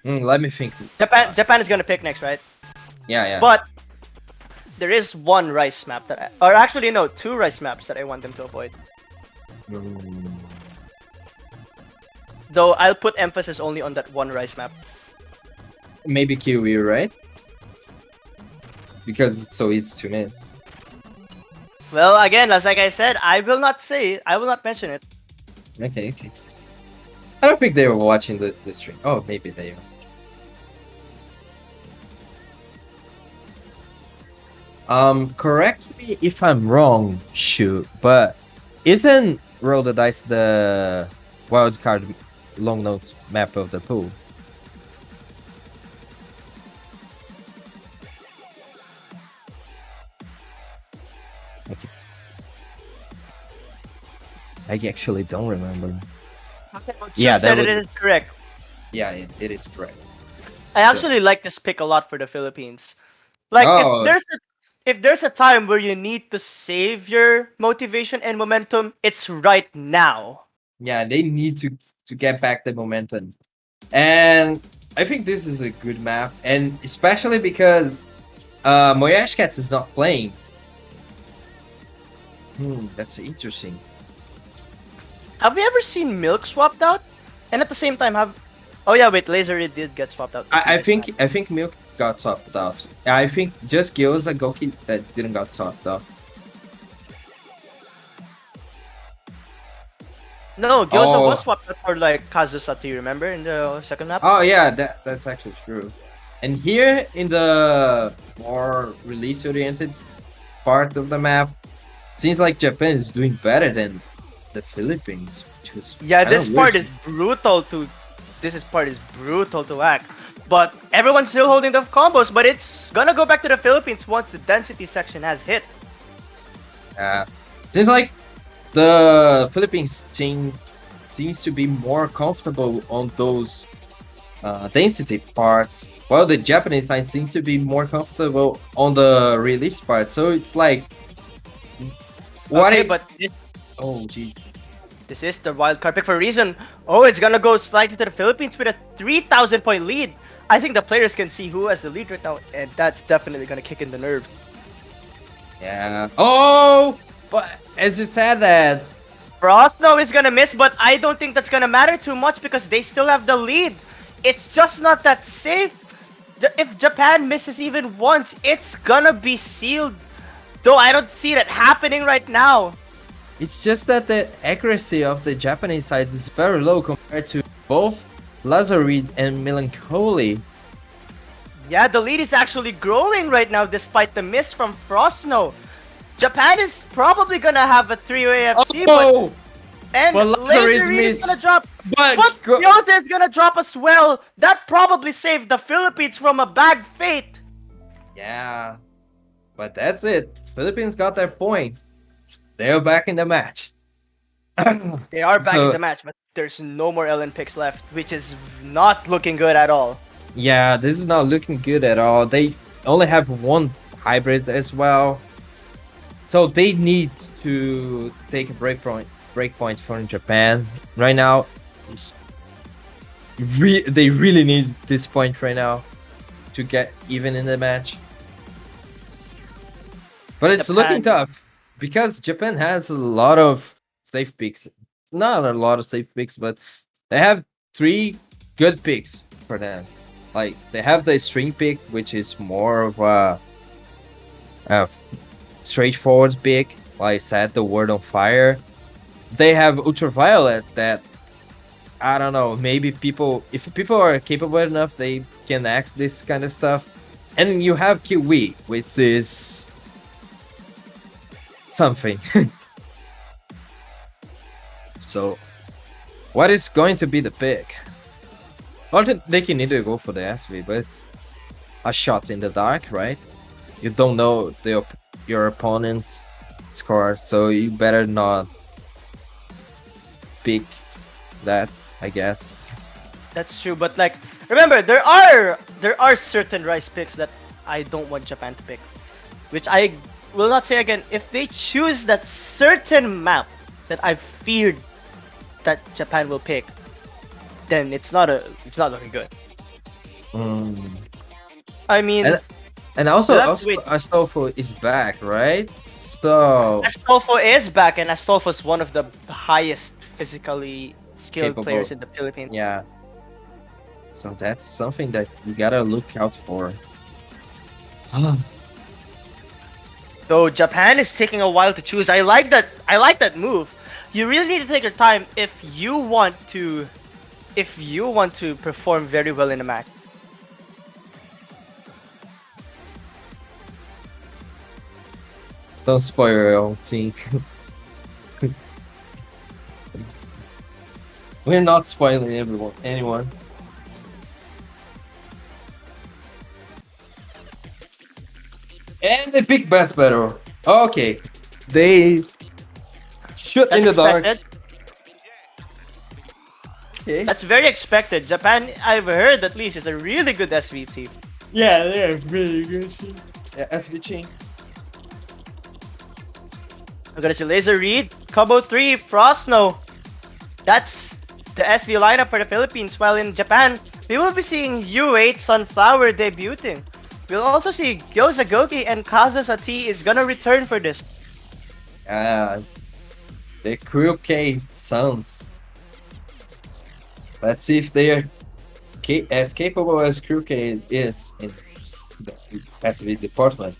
Speaker 2: Let me think.
Speaker 1: Japan is gonna pick next, right?
Speaker 2: Yeah.
Speaker 1: But there is one rice map or actually no, two rice maps that I want them to avoid.
Speaker 2: Mm,
Speaker 1: Though I'll put emphasis only on that one rice map.
Speaker 2: maybe Kiwi, right? because it's so easy to miss.
Speaker 1: Well, again, as like I said, I will not say it. I will not mention it.
Speaker 2: Okay, okay. I don't think they were watching the stream. Oh, maybe they are. Correct me if I'm wrong, shoot, but isn't Roll the Dice the wildcard long note map of the pool? Okay. I actually don't remember.
Speaker 1: Chu
Speaker 2: Yeah, that
Speaker 1: said it
Speaker 2: would.
Speaker 1: is correct.
Speaker 2: Yeah, it is correct.
Speaker 1: I
Speaker 2: Still.
Speaker 1: actually like this pick a lot for the Philippines. Like
Speaker 2: Oh,
Speaker 1: if there's a time where you need to save your motivation and momentum, it's right now.
Speaker 2: yeah, they need to get back the momentum, and I think this is a good map, and especially because Moyash Cats is not playing. That's interesting.
Speaker 1: Have we ever seen Milk swapped out? And at the same time have Oh yeah, wait, Laser it did get swapped out the previous map.
Speaker 2: I think Milk got swapped out. I think just Gyoza Goki that didn't got swapped out.
Speaker 1: No, Gyoza was
Speaker 2: Oh,
Speaker 1: swapped out for like Kazusatu, you remember in the second map?
Speaker 2: oh yeah, that's actually true. And here in the more release-oriented part of the map, seems like Japan is doing better than the Philippines, which was
Speaker 1: Yeah,
Speaker 2: kind of
Speaker 1: this
Speaker 2: weird.
Speaker 1: part is brutal to hack. But everyone's still holding the combos, but it's gonna go back to the Philippines once the density section has hit.
Speaker 2: Seems like the Philippines team seems to be more comfortable on those density parts, while the Japanese side seems to be more comfortable on the release part. So it's like, what
Speaker 1: Okay,
Speaker 2: if?
Speaker 1: but
Speaker 2: Oh, jeez.
Speaker 1: this is the wild card pick for a reason. Oh, it's gonna go slightly to the Philippines with a 3,000 point lead. I think the players can see who has the lead right now, and that's definitely gonna kick in the nerves.
Speaker 2: Yeah. Oh, but as you said that.
Speaker 1: Frostno is gonna miss, but I don't think that's gonna matter too much because they still have the lead. It's just not that safe. If Japan misses even once, it's gonna be sealed. Though I don't see that happening right now.
Speaker 2: It's just that the accuracy of the Japanese side is very low compared to both Lazarid and Melancholy.
Speaker 1: Yeah, the lead is actually growing right now despite the miss from Frostno. Japan is probably gonna have a 3-way FC,
Speaker 2: Oh,
Speaker 1: and
Speaker 2: but Lazarid's
Speaker 1: Laser is
Speaker 2: miss.
Speaker 1: gonna drop.
Speaker 2: But
Speaker 1: Gyoza is gonna drop as well. That probably saved the Philippines from a bad fate.
Speaker 2: yeah, but that's it. Philippines got their point. They're back in the match.
Speaker 1: They are back in
Speaker 2: So
Speaker 1: the match, but there's no more Ellen picks left, which is not looking good at all.
Speaker 2: yeah, this is not looking good at all. They only have one hybrid as well, so they need to take a breakpoint from Japan right now. It's they really need this point right now to get even in the match. But it's looking
Speaker 1: Japan.
Speaker 2: tough because Japan has a lot of safe picks. Not a lot of safe picks, but they have three good picks for them. Like they have the string pick, which is more of a straightforward pick. Like set the word on fire. They have ultraviolet that I don't know. Maybe people, if people are capable enough, they can act this kind of stuff. And you have Kiwi, which is something. So, what is going to be the pick? Or they can either go for the SV, but it's a shot in the dark, right? You don't know your opponent's score, so you better not pick that, I guess.
Speaker 1: That's true, but like remember there are certain rice picks that I don't want Japan to pick. Which I will not say again. If they choose that certain map that I feared that Japan will pick, then it's not looking good.
Speaker 2: Mm.
Speaker 1: I mean,
Speaker 2: And also,
Speaker 1: we'll have to wait.
Speaker 2: Astolfo is back, right? So
Speaker 1: Astolfo is back, and Astolfo is one of the highest physically skilled
Speaker 2: capable.
Speaker 1: players in the Philippines.
Speaker 2: Yeah. So that's something that you gotta look out for.
Speaker 1: Though Japan is taking a while to choose. I like that. I like that move. You really need to take your time if you want to perform very well in a match.
Speaker 2: Don't spoil your own team. We're not spoiling anyone. And the big bass battle. Okay. They shoot
Speaker 1: That's
Speaker 2: in the dark.
Speaker 1: expected.
Speaker 2: Okay.
Speaker 1: That's very expected. Japan, I've heard at least, is a really good SVT.
Speaker 2: Yeah, they're really good. Yeah, SVG.
Speaker 1: I'm gonna see Laser Reed, Combo 3, Frostno. That's the SV lineup for the Philippines, while in Japan, we will be seeing U8 Sunflower debuting. We'll also see Gyoza Goki and Kaza Sati is gonna return for this.
Speaker 2: The Crew K Sons. Let's see if they're as capable as Crew K is in the SV department.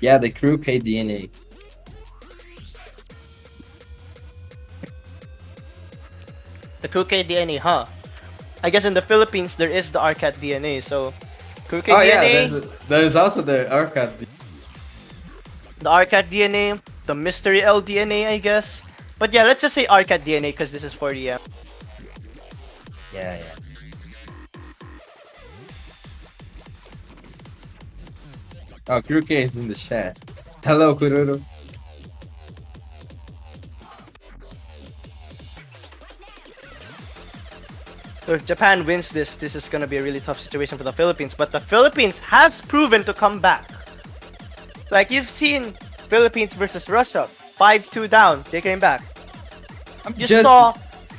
Speaker 2: Yeah, the Crew K DNA.
Speaker 1: The Kuke DNA, huh? I guess in the Philippines there is the Arcat DNA, so Kuke
Speaker 2: Oh yeah,
Speaker 1: DNA,
Speaker 2: there's also the Arcade.
Speaker 1: the Arcat DNA, the Mystery L DNA, I guess. But yeah, let's just say Arcat DNA because this is 40M.
Speaker 2: Yeah. Oh, Crew K is in the chat. Hello, Kururu.
Speaker 1: So if Japan wins this, this is gonna be a really tough situation for the Philippines. But the Philippines has proven to come back. Like you've seen Philippines versus Russia, 5-2 down, they came back. You saw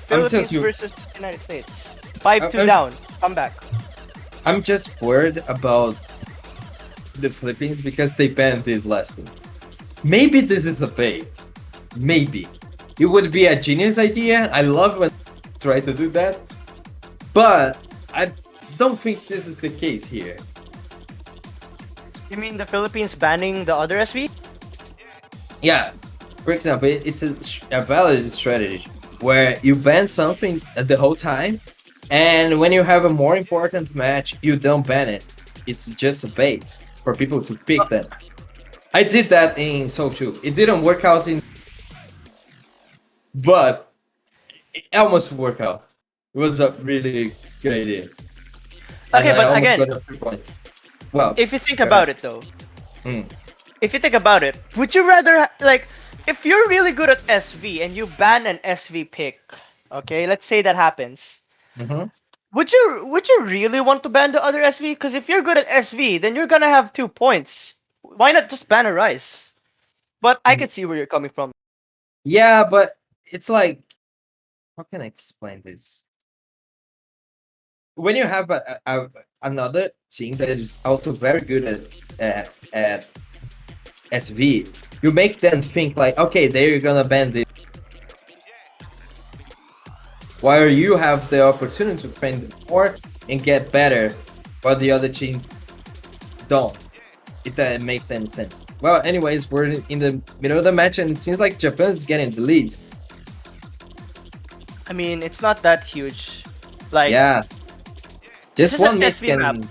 Speaker 1: Philippines
Speaker 2: you-
Speaker 1: versus United States, 5-2
Speaker 2: I'm-
Speaker 1: down, come back.
Speaker 2: I'm just worried about the Philippines because they banned this last week. Maybe this is a bait. Maybe. It would be a genius idea. I love when try to do that. But I don't think this is the case here.
Speaker 1: You mean the Philippines banning the other SV?
Speaker 2: Yeah. For example, it's a valid strategy where you ban something the whole time, and when you have a more important match, you don't ban it. It's just a bait for people to pick them. I did that in Soul 2. It didn't work out but it almost worked out. It was a really good idea. And
Speaker 1: Okay,
Speaker 2: I
Speaker 1: but
Speaker 2: almost
Speaker 1: again,
Speaker 2: got a 3 points. Well,
Speaker 1: if you think
Speaker 2: go
Speaker 1: about
Speaker 2: ahead.
Speaker 1: it though,
Speaker 2: Mm.
Speaker 1: if you think about it, would you rather like if you're really good at SV and you ban an SV pick, okay, let's say that happens.
Speaker 2: Mhm.
Speaker 1: Would you really want to ban the other SV? Because if you're good at SV, then you're gonna have 2 points. Why not just ban a Rice? But I can see where you're coming from.
Speaker 2: Yeah, but it's like, how can I explain this? When you have another team that is also very good at SV, you make them think like, okay, they're gonna ban this, while you have the opportunity to train more and get better, while the other team don't. If that makes any sense. Well, anyways, we're in the middle of the match, and it seems like Japan is getting the lead.
Speaker 1: I mean, it's not that huge. Like,
Speaker 2: Yeah,
Speaker 1: this
Speaker 2: just
Speaker 1: is
Speaker 2: one
Speaker 1: an
Speaker 2: miss
Speaker 1: SV map.
Speaker 2: can.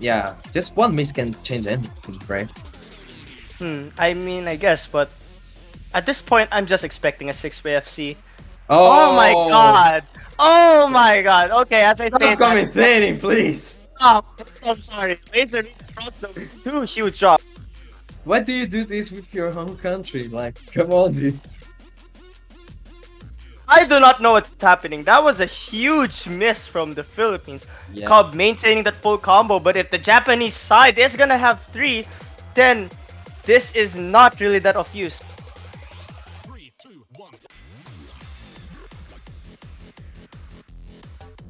Speaker 2: Yeah, just one miss can change anything, right?
Speaker 1: I mean, I guess, but at this point, I'm just expecting a 6-way FC. Oh my god! Oh my god! Okay, as I
Speaker 2: Stop
Speaker 1: say that,
Speaker 2: commentating, please.
Speaker 1: oh, I'm sorry. Laser dropped them 2 huge drops.
Speaker 2: Why do you do this with your home country? Like, come on, dude.
Speaker 1: I do not know what's happening. That was a huge miss from the Philippines.
Speaker 2: Yeah.
Speaker 1: Cobb maintaining that full combo, but if the Japanese side is gonna have 3, then this is not really that of use.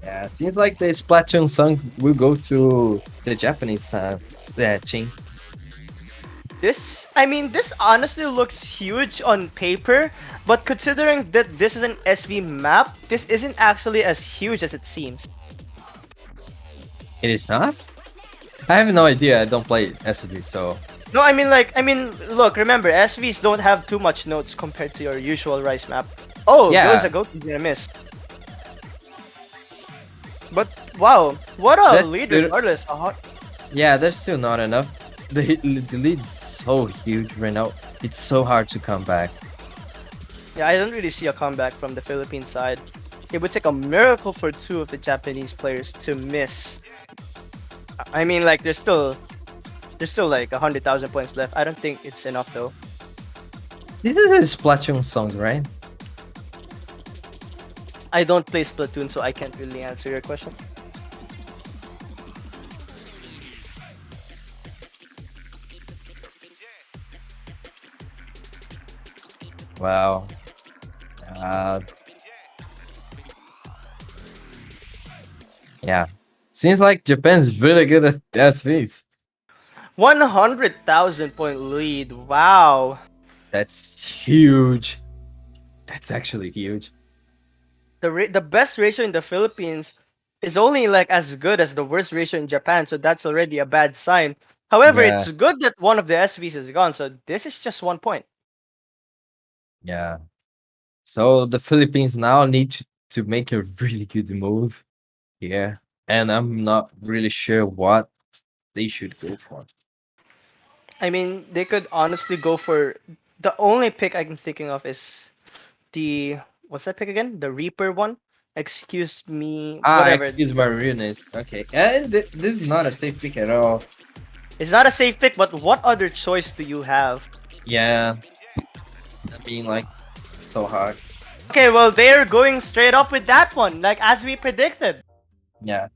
Speaker 2: Yeah, seems like the Splatoon song will go to the Japanese team.
Speaker 1: I mean, this honestly looks huge on paper, but considering that this is an SV map, this isn't actually as huge as it seems.
Speaker 2: It is not. I have no idea. I don't play SOD, so
Speaker 1: No, look, remember, SVs don't have too much notes compared to your usual Rice map. Oh, goes
Speaker 2: yeah.
Speaker 1: a goat, he's gonna miss. But wow, what a
Speaker 2: That's
Speaker 1: lead
Speaker 2: still,
Speaker 1: regardless.
Speaker 2: yeah. There's still not enough. The lead is so huge right now. It's so hard to come back.
Speaker 1: Yeah, I don't really see a comeback from the Philippine side. It would take a miracle for two of the Japanese players to miss. Like there's still like 100,000 points left. I don't think it's enough though.
Speaker 2: This is a Splatoon song, right?
Speaker 1: I don't play Splatoon, so I can't really answer your question.
Speaker 2: Wow. Uh, yeah. Seems like Japan's really good at SVs.
Speaker 1: 100,000 point lead. Wow.
Speaker 2: That's huge. That's actually huge.
Speaker 1: The best ratio in the Philippines is only like as good as the worst ratio in Japan, so that's already a bad sign. However,
Speaker 2: Yeah,
Speaker 1: it's good that one of the SVs is gone, so this is just 1 point.
Speaker 2: yeah. So the Philippines now need to make a really good move here. And I'm not really sure what they should go for.
Speaker 1: They could honestly go for the only pick I'm thinking of is the what's that pick again? The Reaper one. Excuse me,
Speaker 2: Ah,
Speaker 1: whatever.
Speaker 2: excuse my rudeness. Okay. And this is not a safe pick at all.
Speaker 1: It's not a safe pick, but what other choice do you have?
Speaker 2: Yeah. That being like so hard.
Speaker 1: Okay, well they're going straight up with that one, like as we predicted.
Speaker 2: Yeah.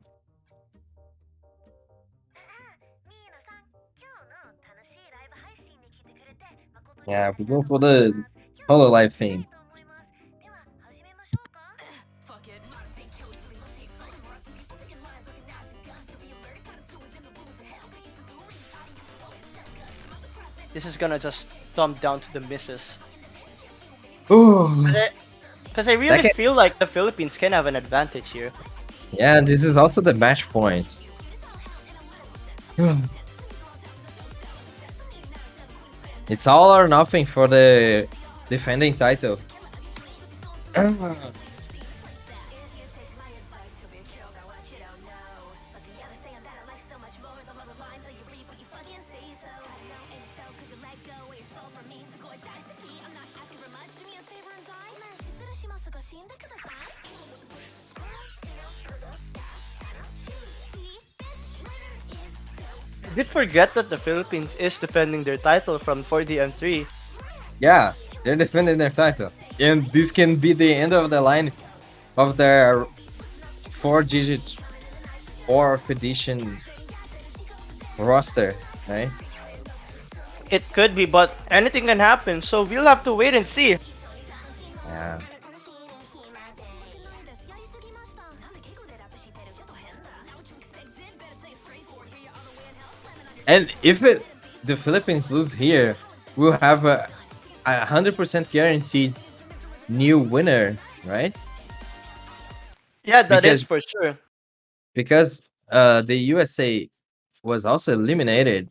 Speaker 2: Yeah, we go for the Hololive thing.
Speaker 1: This is gonna just thumb down to the misses.
Speaker 2: Ooh.
Speaker 1: Because I
Speaker 2: That
Speaker 1: really
Speaker 2: can,
Speaker 1: feel like the Philippines can have an advantage here.
Speaker 2: yeah, this is also the match point. It's all or nothing for the defending title.
Speaker 1: I did forget that the Philippines is defending their title from 4DM3.
Speaker 2: Yeah, they're defending their title. And this can be the end of the line of their 4-digit 4th edition roster, right?
Speaker 1: It could be, but anything can happen, so we'll have to wait and see.
Speaker 2: Yeah. And if the Philippines lose here, we'll have a 100% guaranteed new winner, right?
Speaker 1: Yeah, that is
Speaker 2: Because
Speaker 1: for sure.
Speaker 2: the USA was also eliminated.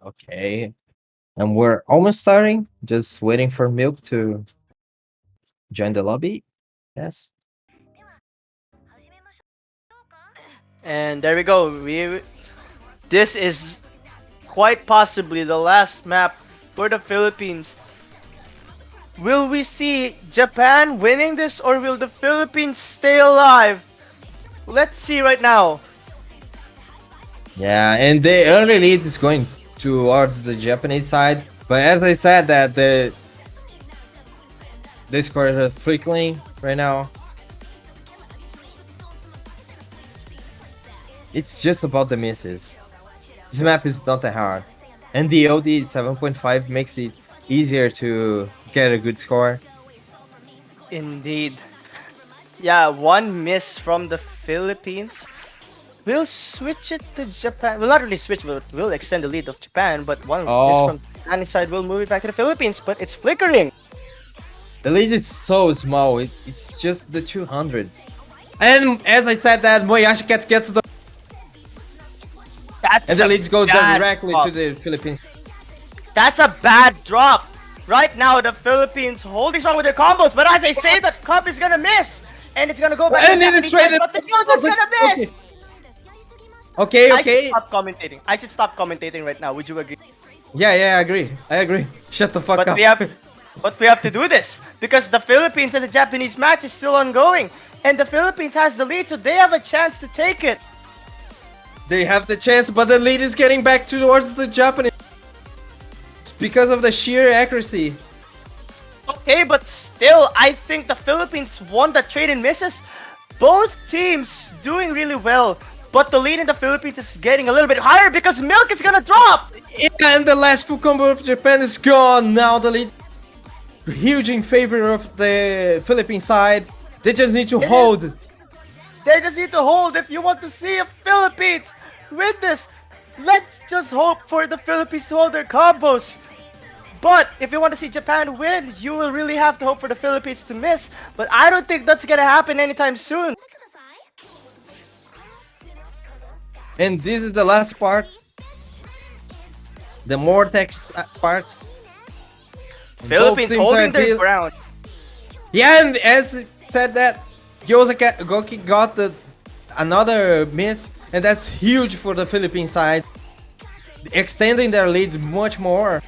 Speaker 2: Okay. And we're almost starting. Just waiting for Milk to join the lobby. Yes.
Speaker 1: And there we go. This is quite possibly the last map for the Philippines. Will we see Japan winning this or will the Philippines stay alive? Let's see right now.
Speaker 2: Yeah, and the early lead is going towards the Japanese side. But as I said, that the scores are flickering right now. It's just about the misses. This map is not that hard. And the OD 7.5 makes it easier to get a good score.
Speaker 1: Indeed. Yeah, one miss from the Philippines. We'll switch it to Japan. We'll not really switch, but we'll extend the lead of Japan. But one miss
Speaker 2: Oh,
Speaker 1: from Japanese side will move it back to the Philippines. But it's flickering.
Speaker 2: The lead is so small. It's just the 200s. And as I said, that Moyashi gets the and
Speaker 1: That's
Speaker 2: the
Speaker 1: a
Speaker 2: leads go
Speaker 1: bad
Speaker 2: directly to
Speaker 1: drop.
Speaker 2: the Philippines.
Speaker 1: That's a bad drop. Right now, the Philippines holding strong with their combos, but as I say, that cup is gonna miss, and it's gonna go back to
Speaker 2: And it is
Speaker 1: Japanese
Speaker 2: straight.
Speaker 1: side, but the Ghost is gonna
Speaker 2: Okay,
Speaker 1: miss.
Speaker 2: okay,
Speaker 1: I should
Speaker 2: okay.
Speaker 1: stop commentating. I should stop commentating right now. Would you agree?
Speaker 2: Yeah, I agree. I agree. Shut the fuck
Speaker 1: But
Speaker 2: up.
Speaker 1: we have, but we have to do this because the Philippines and the Japanese match is still ongoing, and the Philippines has the lead, so they have a chance to take it.
Speaker 2: They have the chance, but the lead is getting back towards the Japanese because of the sheer accuracy.
Speaker 1: Okay, but still, I think the Philippines won the trade and misses. Both teams doing really well, but the lead in the Philippines is getting a little bit higher because Milk is gonna drop.
Speaker 2: Yeah, and the last full combo of Japan is gone. Now the lead huge in favor of the Philippine side. They just need to hold.
Speaker 1: They just need to hold. If you want to see a Philippines win this, let's just hope for the Philippines to hold their combos. But if you want to see Japan win, you will really have to hope for the Philippines to miss. But I don't think that's gonna happen anytime soon.
Speaker 2: And this is the last part. The more text part. And both
Speaker 1: Philippines
Speaker 2: teams
Speaker 1: holding
Speaker 2: are
Speaker 1: their
Speaker 2: deal-
Speaker 1: ground.
Speaker 2: Yeah, and as it said that, Goki got another miss, and that's huge for the Philippine side, extending their lead much more.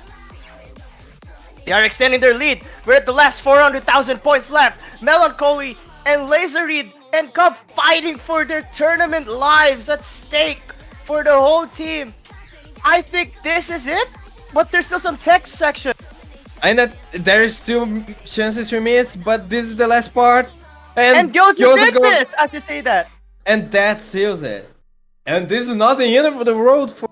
Speaker 1: They are extending their lead. We're at the last 400,000 points left. Melancholy and Laserreed and Cub fighting for their tournament lives at stake for the whole team. I think this is it, but there's still some text section.
Speaker 2: And that there is still chances to miss, but this is the last part.
Speaker 1: And Gyoza did this as you say that.
Speaker 2: And that seals it. And this is not the end of the road for.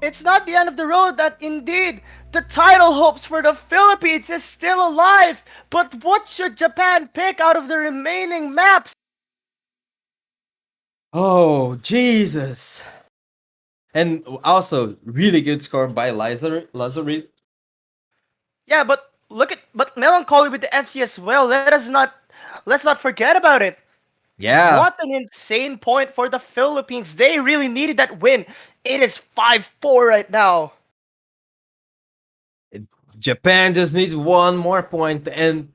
Speaker 1: It's not the end of the road. That indeed the title hopes for the Philippines is still alive. But what should Japan pick out of the remaining maps?
Speaker 2: Oh, Jesus. And also, really good score by Lazarit.
Speaker 1: Yeah, but but Melancholy with the FC as well. Let's not forget about it.
Speaker 2: Yeah.
Speaker 1: What an insane point for the Philippines. They really needed that win. It is 5-4 right now.
Speaker 2: Japan just needs one more point, and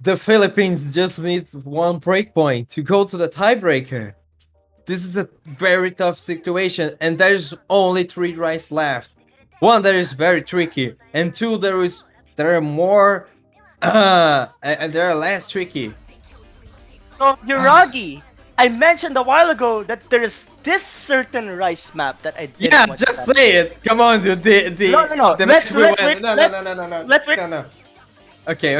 Speaker 2: the Philippines just needs one break point to go to the tiebreaker. This is a very tough situation, and there's only 3 rice left. One that is very tricky, and two there are more and they are less tricky.
Speaker 1: So, Yuragi, I mentioned a while ago that there is this certain rice map that I didn't
Speaker 2: Yeah,
Speaker 1: want to
Speaker 2: just
Speaker 1: happen.
Speaker 2: say it. Come on, dude.
Speaker 1: No.
Speaker 2: The
Speaker 1: Let's
Speaker 2: match we
Speaker 1: wait.
Speaker 2: went. No.
Speaker 1: Let's wait.
Speaker 2: No. Okay.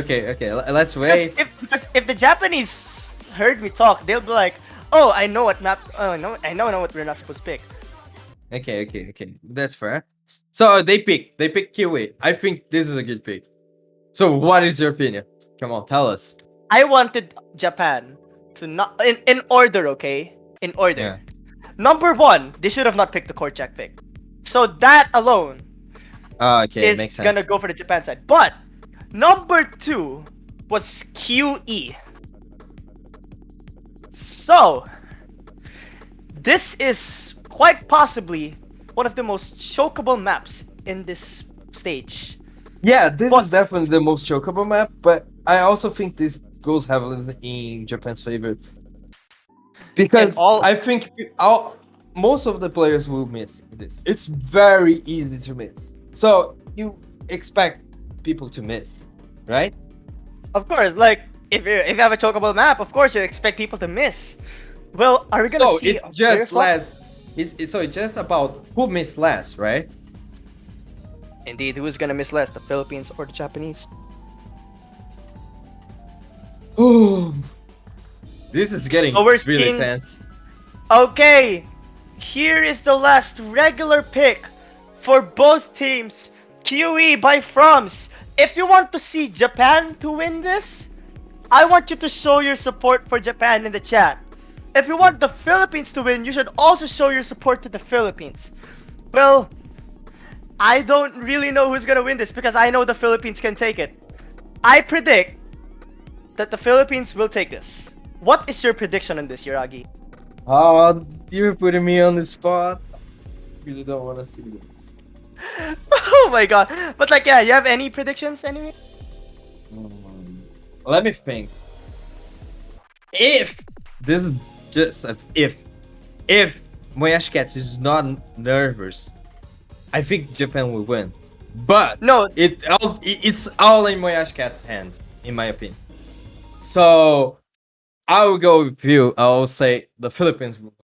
Speaker 2: Let's wait.
Speaker 1: Because if the Japanese heard me talk, they'll be like, "Oh, I know what map. Oh, I know what we're not supposed to pick."
Speaker 2: Okay. That's fair. So they pick Kiwi. I think this is a good pick. So what is your opinion? Come on, tell us.
Speaker 1: I wanted Japan to not in order, okay? In order.
Speaker 2: Yeah.
Speaker 1: Number one, they should have not picked the court jack pick. So that alone
Speaker 2: Okay,
Speaker 1: is
Speaker 2: makes sense.
Speaker 1: gonna go for the Japan side. But number two was QE. So this is quite possibly one of the most chokeable maps in this stage.
Speaker 2: Yeah, this
Speaker 1: But-
Speaker 2: is definitely the most chokeable map, but I also think this goes heavily in Japan's favor. Because I think most of the players will miss this. It's very easy to miss. So you expect people to miss, right?
Speaker 1: Of course, like if you have a chokeable map, of course you expect people to miss. Well, are we gonna
Speaker 2: So
Speaker 1: see?
Speaker 2: it's just less. So it's just about who missed less, right?
Speaker 1: Indeed, who's gonna miss less, the Philippines or the Japanese?
Speaker 2: Ooh, this is getting
Speaker 1: So we're
Speaker 2: really
Speaker 1: seeing-
Speaker 2: tense.
Speaker 1: Okay, here is the last regular pick for both teams. QE by Froms. If you want to see Japan to win this, I want you to show your support for Japan in the chat. If you want the Philippines to win, you should also show your support to the Philippines. Well, I don't really know who's gonna win this because I know the Philippines can take it. I predict that the Philippines will take this. What is your prediction on this, Yuragi?
Speaker 2: Oh, you're putting me on the spot. Really don't want to see this.
Speaker 1: Oh my god. But like, yeah, you have any predictions anyway?
Speaker 2: Hmm. Let me think. If this is just a, if Moyashi Cats is not nervous, I think Japan will win. But
Speaker 1: No,
Speaker 2: it's all in Moyashi Cat's hands, in my opinion. So I will go with you. I will say the Philippines will win.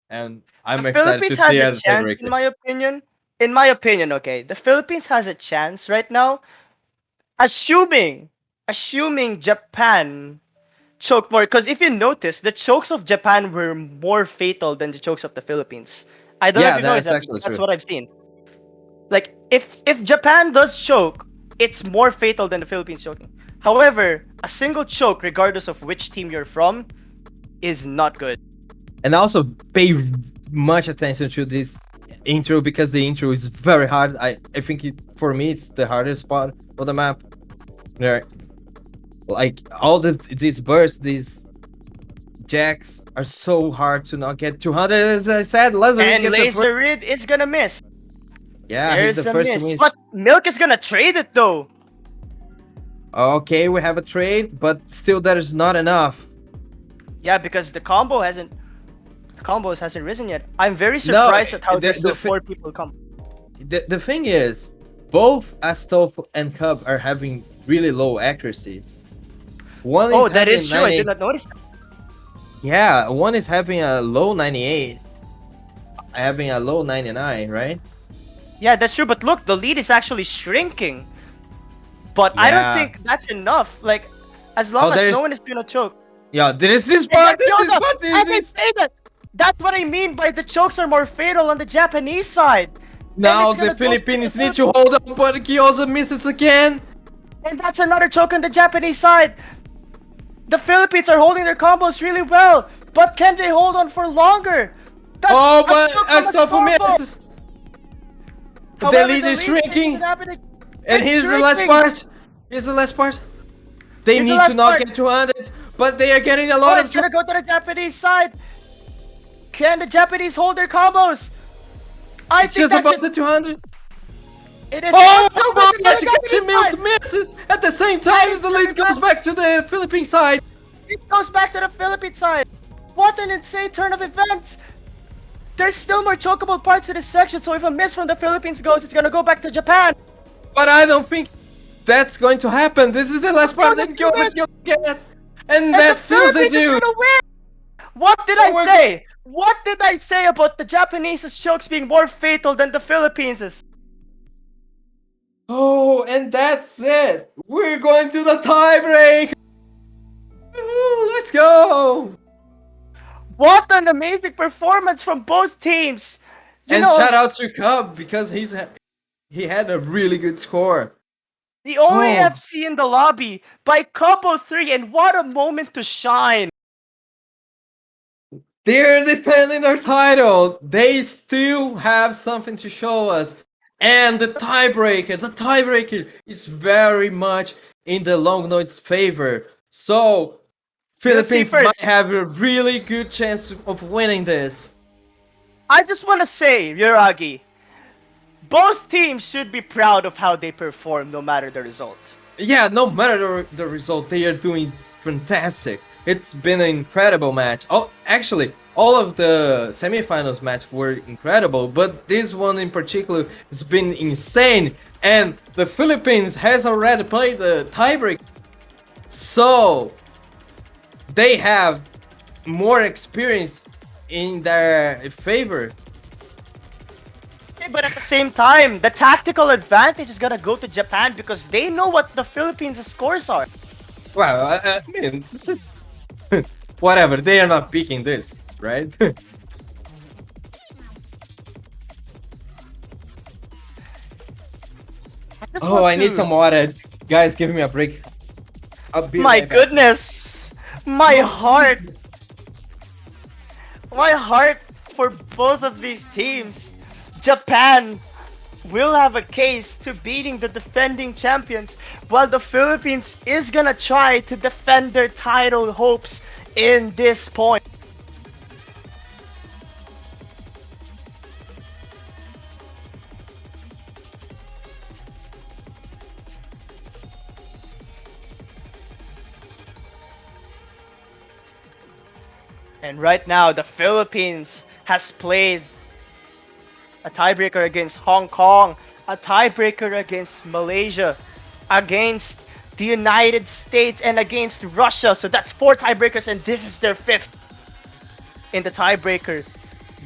Speaker 2: And
Speaker 1: the
Speaker 2: I'm excited to
Speaker 1: Philippines
Speaker 2: see
Speaker 1: has a
Speaker 2: a
Speaker 1: chance, in
Speaker 2: tiebreaker.
Speaker 1: my opinion. In my opinion, okay, the Philippines has a chance right now, assuming, assuming Japan choke more. Because if you notice, the chokes of Japan were more fatal than the chokes of the Philippines. I don't know if
Speaker 2: Yeah,
Speaker 1: you've noticed
Speaker 2: that's
Speaker 1: that, but
Speaker 2: actually
Speaker 1: that's
Speaker 2: true.
Speaker 1: what I've seen. Like, if Japan does choke, it's more fatal than the Philippines choking. However, a single choke, regardless of which team you're from, is not good.
Speaker 2: And also pay much attention to this intro because the intro is very hard. I think for me it's the hardest part of the map. There, like all these bursts, these jacks are so hard to not get 200. As I said, Lazarus
Speaker 1: And
Speaker 2: gets the first.
Speaker 1: Laser Rid is gonna miss.
Speaker 2: Yeah, he's the
Speaker 1: There's a
Speaker 2: first to
Speaker 1: miss.
Speaker 2: miss.
Speaker 1: But Milk is gonna trade it though.
Speaker 2: Okay, we have a trade, but still that is not enough.
Speaker 1: Yeah, because the combos hasn't risen yet. I'm very
Speaker 2: No,
Speaker 1: surprised at how
Speaker 2: the
Speaker 1: there's
Speaker 2: the
Speaker 1: still
Speaker 2: thi-
Speaker 1: 4 people come.
Speaker 2: the thing is, both Astolfo and Cub are having really low accuracies. One
Speaker 1: Oh,
Speaker 2: is
Speaker 1: that is
Speaker 2: having
Speaker 1: true. I did
Speaker 2: 90.
Speaker 1: not notice that.
Speaker 2: Yeah, one is having a low 98, having a low 99, right?
Speaker 1: Yeah, that's true. But look, the lead is actually shrinking. But I don't
Speaker 2: Yeah.
Speaker 1: think that's enough. Like, as
Speaker 2: Oh,
Speaker 1: long as no
Speaker 2: there's
Speaker 1: one is gonna choke.
Speaker 2: yeah. This is
Speaker 1: And
Speaker 2: part.
Speaker 1: that's
Speaker 2: This
Speaker 1: Yoda!
Speaker 2: part.
Speaker 1: I
Speaker 2: This
Speaker 1: can
Speaker 2: is
Speaker 1: say that! That's what I mean by the chokes are more fatal on the Japanese side. And
Speaker 2: now
Speaker 1: it's
Speaker 2: the
Speaker 1: gonna go straight to
Speaker 2: Philippines need to
Speaker 1: Philippines.
Speaker 2: hold up, but Kyozo misses again.
Speaker 1: And that's another choke on the Japanese side. The Philippines are holding their combos really well. But can they hold on for longer? That's
Speaker 2: Oh,
Speaker 1: a
Speaker 2: but
Speaker 1: choke on a
Speaker 2: Astolfo
Speaker 1: combo.
Speaker 2: misses. The
Speaker 1: However,
Speaker 2: lead
Speaker 1: the
Speaker 2: is
Speaker 1: lead is
Speaker 2: shrinking,
Speaker 1: happening.
Speaker 2: and
Speaker 1: It's
Speaker 2: here's the last
Speaker 1: shrinking.
Speaker 2: part. Here's the last part. They
Speaker 1: Here's the
Speaker 2: need to
Speaker 1: last
Speaker 2: not
Speaker 1: part.
Speaker 2: get 200, but they are getting a
Speaker 1: Oh,
Speaker 2: lot
Speaker 1: it's
Speaker 2: of.
Speaker 1: gonna go to the Japanese side. Can the Japanese hold their combos? I
Speaker 2: It's
Speaker 1: think
Speaker 2: just
Speaker 1: that
Speaker 2: above
Speaker 1: should.
Speaker 2: the 200.
Speaker 1: It is.
Speaker 2: Oh,
Speaker 1: No, but it's on
Speaker 2: but
Speaker 1: the
Speaker 2: she gets
Speaker 1: Japanese
Speaker 2: milk
Speaker 1: side.
Speaker 2: misses. At the same
Speaker 1: That
Speaker 2: time,
Speaker 1: is
Speaker 2: the
Speaker 1: gonna
Speaker 2: lead goes back to the Philippine side.
Speaker 1: It goes back to the Philippine side. What an insane turn of events! There's still more chokeable parts to this section, so if a miss from the Philippines goes, it's gonna go back to Japan.
Speaker 2: But I don't think that's going to happen. This is the last part
Speaker 1: Gonna
Speaker 2: that
Speaker 1: do this,
Speaker 2: Kyoto get. And
Speaker 1: and the
Speaker 2: that seals the
Speaker 1: Philippines is
Speaker 2: deal.
Speaker 1: gonna win. What did
Speaker 2: Oh,
Speaker 1: I
Speaker 2: we're
Speaker 1: say? What did I say about the Japanese's chokes being more fatal than the Philippines'?
Speaker 2: Oh, and that's it. We're going to the tiebreak. Let's go.
Speaker 1: What an amazing performance from both teams. You
Speaker 2: And
Speaker 1: know,
Speaker 2: shout out to Cub because he had a really good score.
Speaker 1: the only
Speaker 2: Oh,
Speaker 1: FC in the lobby by Combo 3, and what a moment to shine.
Speaker 2: they're defending their title. They still have something to show us. And the tiebreaker is very much in the Long Night's favor. So
Speaker 1: We'll see
Speaker 2: Philippines might
Speaker 1: first.
Speaker 2: have a really good chance of winning this.
Speaker 1: I just want to say, Yuragi, both teams should be proud of how they perform no matter the result.
Speaker 2: Yeah, no matter the result, they are doing fantastic. It's been an incredible match. Oh, actually, all of the semifinals match were incredible, but this one in particular has been insane. And the Philippines has already played the tiebreak, so they have more experience in their favor.
Speaker 1: Okay, but at the same time, the tactical advantage is gonna go to Japan because they know what the Philippines' scores are.
Speaker 2: Well, I mean, this is whatever. They are not picking this, right?
Speaker 1: Just
Speaker 2: Oh,
Speaker 1: want
Speaker 2: I need
Speaker 1: to-
Speaker 2: some water. Guys, give me a break. I'll be
Speaker 1: My
Speaker 2: right back.
Speaker 1: goodness! My heart! My heart for both of these teams. Japan will have a case to beating the defending champions, while the Philippines is gonna try to defend their title hopes in this point. And right now, the Philippines has played a tiebreaker against Hong Kong, a tiebreaker against Malaysia, against the United States, and against Russia. So that's four tiebreakers, and this is their fifth in the tiebreakers.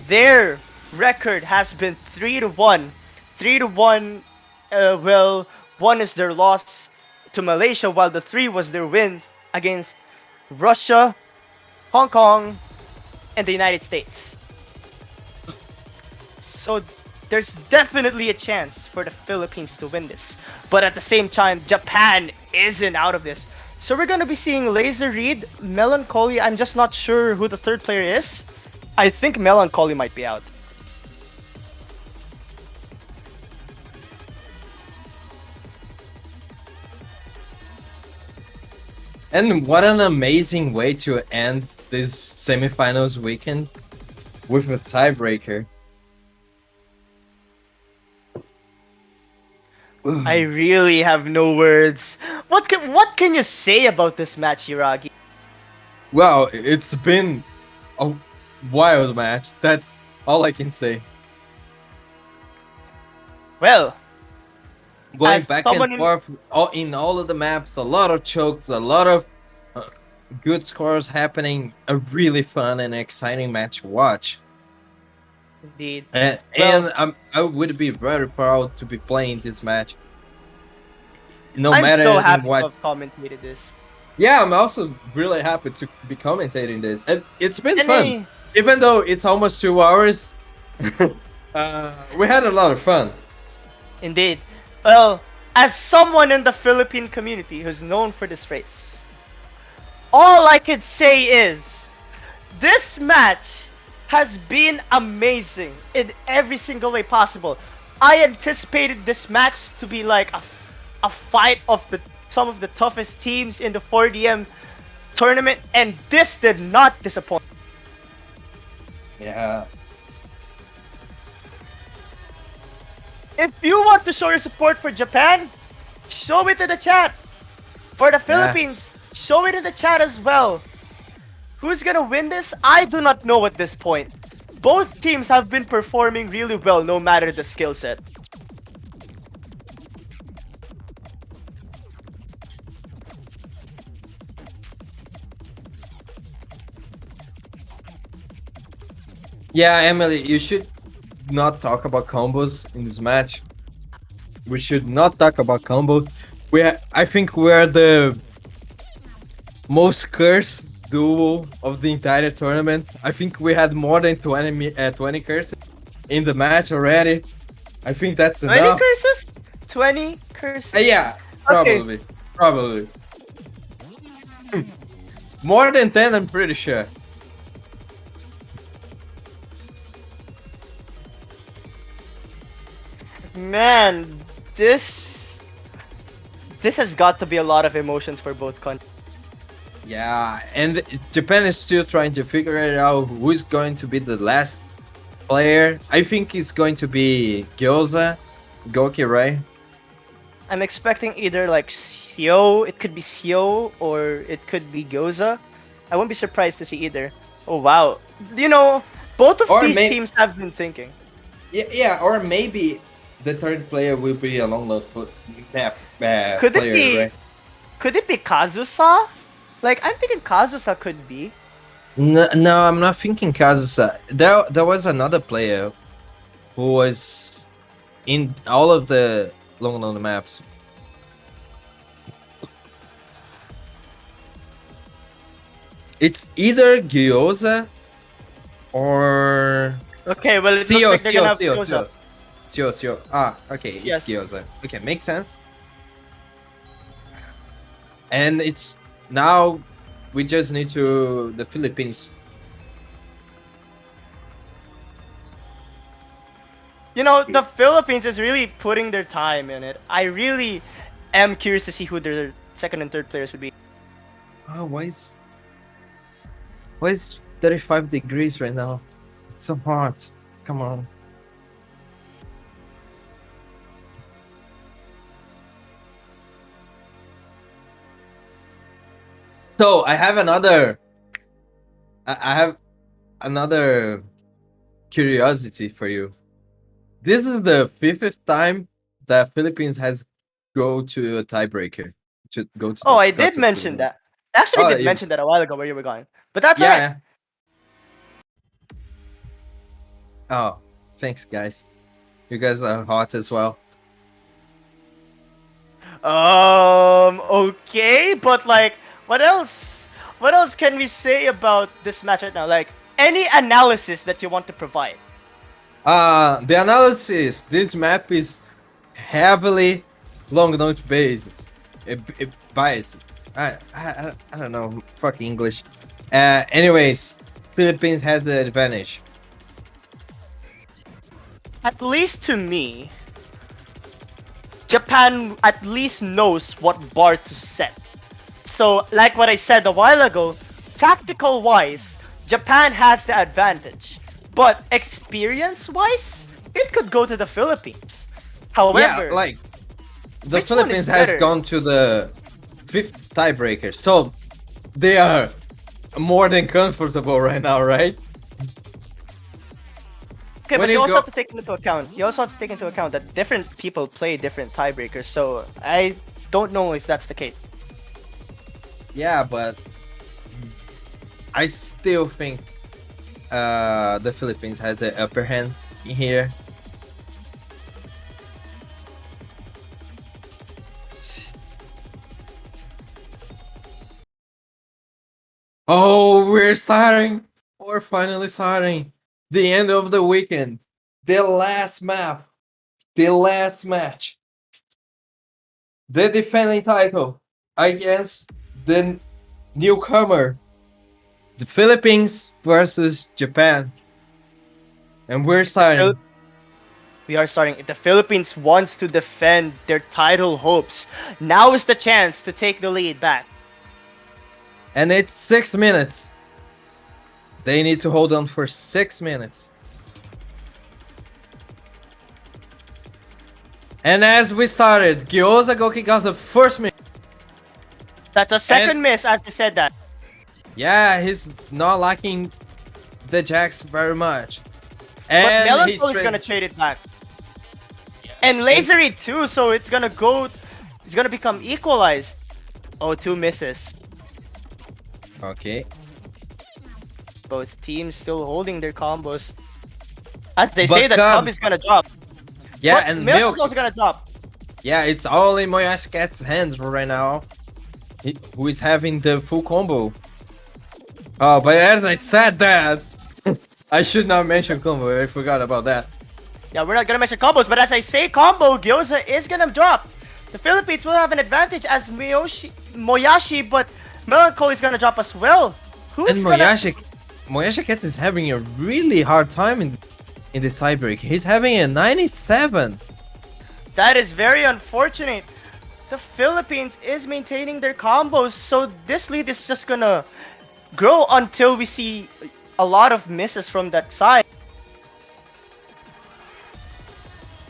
Speaker 1: Their record has been 3-1. 3-1, well, one is their loss to Malaysia, while the three was their wins against Russia, Hong Kong, and the United States. So there's definitely a chance for the Philippines to win this. But at the same time, Japan isn't out of this. So we're gonna be seeing Laser Reed, Melancholy. I'm just not sure who the third player is. I think Melancholy might be out.
Speaker 2: And what an amazing way to end this semifinals weekend with a tiebreaker.
Speaker 1: I really have no words. What can you say about this match, Yuragi?
Speaker 2: Wow, it's been a wild match. That's all I can say.
Speaker 1: Well,
Speaker 2: Going
Speaker 1: as
Speaker 2: back and
Speaker 1: someone in
Speaker 2: forth in all of the maps, a lot of chokes, a lot of uh, good scores happening. A really fun and exciting match to watch.
Speaker 1: indeed,
Speaker 2: And,
Speaker 1: well,
Speaker 2: I would be very proud to be playing this match, no
Speaker 1: I'm
Speaker 2: matter
Speaker 1: so
Speaker 2: in
Speaker 1: happy to
Speaker 2: what.
Speaker 1: have commentated this.
Speaker 2: Yeah, I'm also really happy to be commentating this, and it's been
Speaker 1: And
Speaker 2: fun. Even though it's almost 2 hours, we had a lot of fun.
Speaker 1: indeed. Well, as someone in the Philippine community who's known for this race, all I could say is this match has been amazing in every single way possible. I anticipated this match to be like a fight of the some of the toughest teams in the 4DM tournament, and this did not disappoint.
Speaker 2: Yeah.
Speaker 1: If you want to show your support for Japan, show it in the chat. For the Philippines, show it in the chat as well. Who's gonna win this? I do not know at this point. Both teams have been performing really well no matter the skill set.
Speaker 2: Yeah, Emily, you should not talk about combos in this match. We should not talk about combos. I think we're the most cursed duo of the entire tournament. I think we had more than 20 curses in the match already. I think that's
Speaker 1: 20
Speaker 2: enough.
Speaker 1: curses? 20 curses?
Speaker 2: Yeah,
Speaker 1: Okay.
Speaker 2: probably. More than 10, I'm pretty sure.
Speaker 1: Man, this has got to be a lot of emotions for both countries.
Speaker 2: Yeah, and Japan is still trying to figure it out who's going to be the last player. I think it's going to be Gyoza, Goki, right?
Speaker 1: I'm expecting either like Seo, it could be Seo, or it could be Gyoza. I won't be surprised to see either. Oh wow. You know, both of
Speaker 2: Or
Speaker 1: these
Speaker 2: may-
Speaker 1: teams have been thinking.
Speaker 2: Yeah, or maybe the third player will be a long lost foot map
Speaker 1: Could it
Speaker 2: player,
Speaker 1: be
Speaker 2: right?
Speaker 1: could it be Kazusa? Like I'm thinking Kazusa could be.
Speaker 2: No, I'm not thinking Kazusa. There was another player who was in all of the long maps. It's either Gyoza or
Speaker 1: Okay, well it looks
Speaker 2: Seo,
Speaker 1: like they're gonna have
Speaker 2: Seo,
Speaker 1: Gyoza.
Speaker 2: Seo. Ah, okay, it's
Speaker 1: Yes.
Speaker 2: Gyoza. Okay, makes sense. And it's now we just need to the Philippines.
Speaker 1: The Philippines is really putting their time in it. I really am curious to see who their second and third players would be.
Speaker 2: Oh, why is 35 degrees right now? It's so hot. Come on. So I have another curiosity for you. This is the fifth time that Philippines has go to a tiebreaker. To go to
Speaker 1: Oh,
Speaker 2: the
Speaker 1: I
Speaker 2: got
Speaker 1: did
Speaker 2: to
Speaker 1: mention
Speaker 2: the
Speaker 1: that. I actually
Speaker 2: Oh
Speaker 1: did
Speaker 2: you,
Speaker 1: mention that a while ago where you were going. But that's
Speaker 2: yeah,
Speaker 1: alright.
Speaker 2: yeah. Oh, thanks guys. You guys are hot as well.
Speaker 1: Okay, but like, what else? What else can we say about this match right now? Like, any analysis that you want to provide?
Speaker 2: The analysis. This map is heavily long note based. Biased. I don't know. Fuck English. Anyways, Philippines has the advantage.
Speaker 1: At least to me, Japan at least knows what bar to set. So, like what I said a while ago, tactical wise, Japan has the advantage. But experience wise, it could go to the Philippines.
Speaker 2: Yeah,
Speaker 1: However,
Speaker 2: like the
Speaker 1: which one is
Speaker 2: Philippines has
Speaker 1: better?
Speaker 2: gone to the fifth tiebreaker, so they are more than comfortable right now, right?
Speaker 1: Okay,
Speaker 2: When
Speaker 1: but you
Speaker 2: you
Speaker 1: also
Speaker 2: go,
Speaker 1: have to take into account. You also have to take into account that different people play different tiebreakers. So I don't know if that's the case.
Speaker 2: yeah, but I still think the Philippines has the upper hand here. Oh, we're starting. We're finally starting. The end of the weekend. The last map. The last match. The defending title against the newcomer. The Philippines versus Japan. And we're
Speaker 1: Phil-
Speaker 2: starting.
Speaker 1: We are starting. If the Philippines wants to defend their title hopes, now is the chance to take the lead back.
Speaker 2: And it's 6 minutes. They need to hold on for 6 minutes. And as we started, Gyoza Goki got the first miss.
Speaker 1: That's a second miss, as you said that.
Speaker 2: Yeah, he's not liking the Jacks very much.
Speaker 1: But
Speaker 2: And he's
Speaker 1: Melancholy is gonna
Speaker 2: straight.
Speaker 1: trade it back. And Lasery too, so it's gonna go. It's gonna become equalized. Oh, two misses.
Speaker 2: Okay.
Speaker 1: Both teams still holding their combos. As they say
Speaker 2: But
Speaker 1: that Cub
Speaker 2: Cub,
Speaker 1: is gonna drop.
Speaker 2: yeah,
Speaker 1: But
Speaker 2: and
Speaker 1: Milk
Speaker 2: Milk.
Speaker 1: is also gonna drop.
Speaker 2: Yeah, it's all in Moyashi Cat's hands right now. Who is having the full combo. Oh, but as I said that, I should not mention combo. I forgot about that.
Speaker 1: Yeah, we're not gonna mention combos, but as I say combo, Gyoza is gonna drop. The Philippines will have an advantage as Moyashi, but Melancholy is gonna drop as well. Who's
Speaker 2: And
Speaker 1: gonna...
Speaker 2: Moyashi Cat is having a really hard time in the tiebreak. He's having a 97.
Speaker 1: That is very unfortunate. The Philippines is maintaining their combos, so this lead is just gonna grow until we see a lot of misses from that side.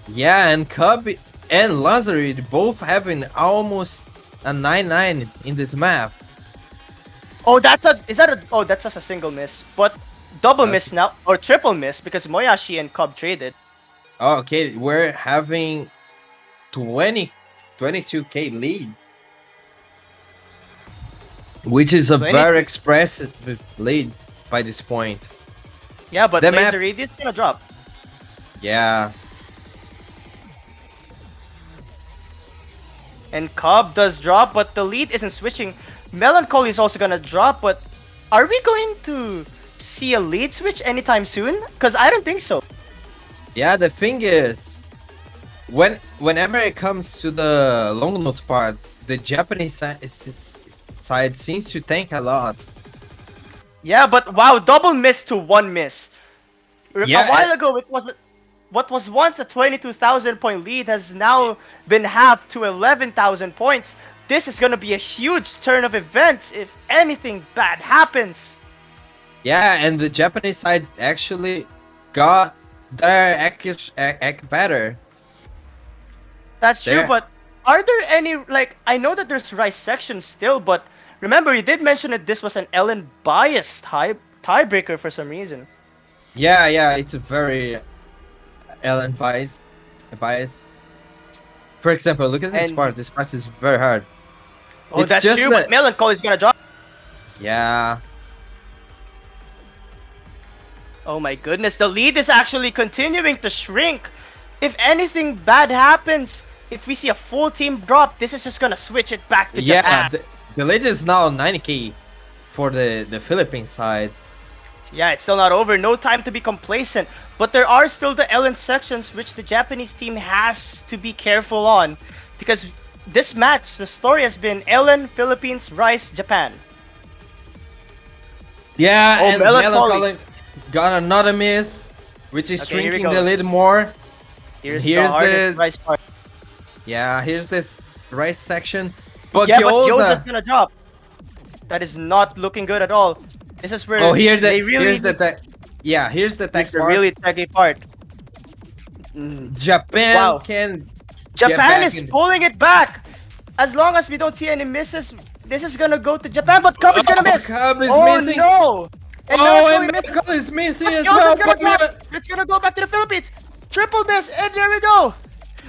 Speaker 2: Yeah, and Cub and Lazarid both having almost a 9-9 in this map.
Speaker 1: Oh, that's just a single miss, but double
Speaker 2: Okay.
Speaker 1: miss now or triple miss because Moyashi and Cub traded.
Speaker 2: Okay, we're having 22k lead, which is a
Speaker 1: 20.
Speaker 2: very expressive lead by this point.
Speaker 1: Yeah, but
Speaker 2: The map,
Speaker 1: Laser Reed is gonna drop.
Speaker 2: yeah,
Speaker 1: And Cobb does drop, but the lead isn't switching. Melancholy is also gonna drop, but are we going to see a lead switch anytime soon? Because I don't think so.
Speaker 2: yeah. The thing is, whenever it comes to the long note part, the Japanese side seems to tank a lot.
Speaker 1: Yeah, but wow, double miss to one miss. A
Speaker 2: Yeah,
Speaker 1: while ago, it wasn't. what was once a 22,000 point lead has now been halved to 11,000 points. This is going to be a huge turn of events if anything bad happens.
Speaker 2: Yeah, and the Japanese side actually got their act better.
Speaker 1: That's true,
Speaker 2: There,
Speaker 1: but are there any, like, I know that there's rice section still, but remember, you did mention that this was an Ellen biased tiebreaker for some reason.
Speaker 2: yeah, it's a very Ellen bias. For example, look at this
Speaker 1: And,
Speaker 2: part. This part is very hard.
Speaker 1: oh,
Speaker 2: It's
Speaker 1: that's
Speaker 2: just
Speaker 1: true, but
Speaker 2: that,
Speaker 1: Melancholy's gonna drop.
Speaker 2: yeah,
Speaker 1: Oh my goodness, the lead is actually continuing to shrink. If anything bad happens, if we see a full team drop, this is just gonna switch it back to
Speaker 2: yeah.
Speaker 1: Japan.
Speaker 2: The lead is now 90k for the Philippine side.
Speaker 1: Yeah, it's still not over. No time to be complacent. But there are still the Ellen sections which the Japanese team has to be careful on. Because this match, the story has been Ellen, Philippines, Rice, Japan.
Speaker 2: Yeah,
Speaker 1: Oh,
Speaker 2: and
Speaker 1: Melancholy.
Speaker 2: Melancholy got another miss, which is
Speaker 1: Okay, here we
Speaker 2: shrinking
Speaker 1: go.
Speaker 2: the lead more.
Speaker 1: Here's the
Speaker 2: Here's
Speaker 1: hardest
Speaker 2: the
Speaker 1: Rice part.
Speaker 2: yeah, here's this right section. But
Speaker 1: Yeah, but Gyoza's
Speaker 2: Gyoza.
Speaker 1: gonna drop. That is not looking good at all. This is where
Speaker 2: Oh,
Speaker 1: they really
Speaker 2: here's the
Speaker 1: need.
Speaker 2: tech. Yeah, here's the tech
Speaker 1: Here's the
Speaker 2: part.
Speaker 1: really techy part. Mm.
Speaker 2: Japan
Speaker 1: Wow.
Speaker 2: can
Speaker 1: Japan
Speaker 2: back
Speaker 1: is
Speaker 2: in-
Speaker 1: pulling it back. As long as we don't see any misses, this is gonna go to Japan. But Cub is gonna miss.
Speaker 2: Cub is
Speaker 1: Oh
Speaker 2: missing.
Speaker 1: no! And
Speaker 2: Oh,
Speaker 1: Melancholy
Speaker 2: and
Speaker 1: misses.
Speaker 2: Melancholy is missing
Speaker 1: But
Speaker 2: as
Speaker 1: Gyoza's
Speaker 2: well.
Speaker 1: gonna
Speaker 2: But
Speaker 1: drop. It's gonna go back to the Philippines. Triple miss, and there we go.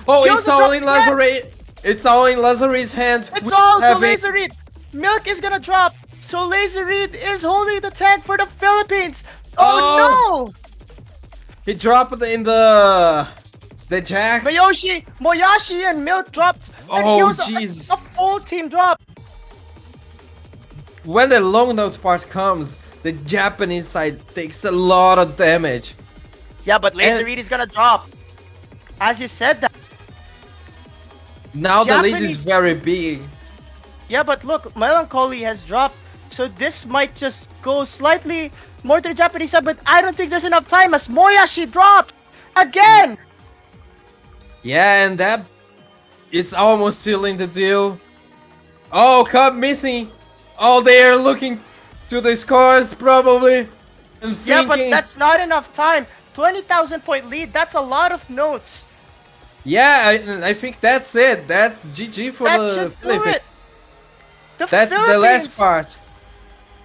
Speaker 2: oh,
Speaker 1: Gyoza
Speaker 2: it's all
Speaker 1: dropped
Speaker 2: in
Speaker 1: again.
Speaker 2: Lazare. It's all in Lazare's hands.
Speaker 1: It's
Speaker 2: We
Speaker 1: all to
Speaker 2: have it.
Speaker 1: Laser Reed. Milk is gonna drop. So Laser Reed is holding the tank for the Philippines. Oh, no!
Speaker 2: He dropped it in the jacks.
Speaker 1: Moyashi and Milk dropped. And
Speaker 2: Oh,
Speaker 1: Gyoza,
Speaker 2: jeez.
Speaker 1: a full team drop.
Speaker 2: When the long note part comes, the Japanese side takes a lot of damage.
Speaker 1: Yeah, but Laser
Speaker 2: And-
Speaker 1: Reed is gonna drop. As you said that.
Speaker 2: Now the lead is
Speaker 1: Japanese-
Speaker 2: very big.
Speaker 1: Yeah, but look, Melancholy has dropped. So this might just go slightly more to the Japanese side, but I don't think there's enough time as Moyashi dropped again.
Speaker 2: Yeah, and that it's almost sealing the deal. Oh, Cub missing. Oh, they are looking to the scores probably. And
Speaker 1: Yeah, but
Speaker 2: thinking,
Speaker 1: that's not enough time. 20,000 point lead, that's a lot of notes.
Speaker 2: yeah, I think that's it. That's GG for
Speaker 1: That
Speaker 2: the
Speaker 1: should do
Speaker 2: Philippines.
Speaker 1: it. The
Speaker 2: That's the last
Speaker 1: Philippines
Speaker 2: part.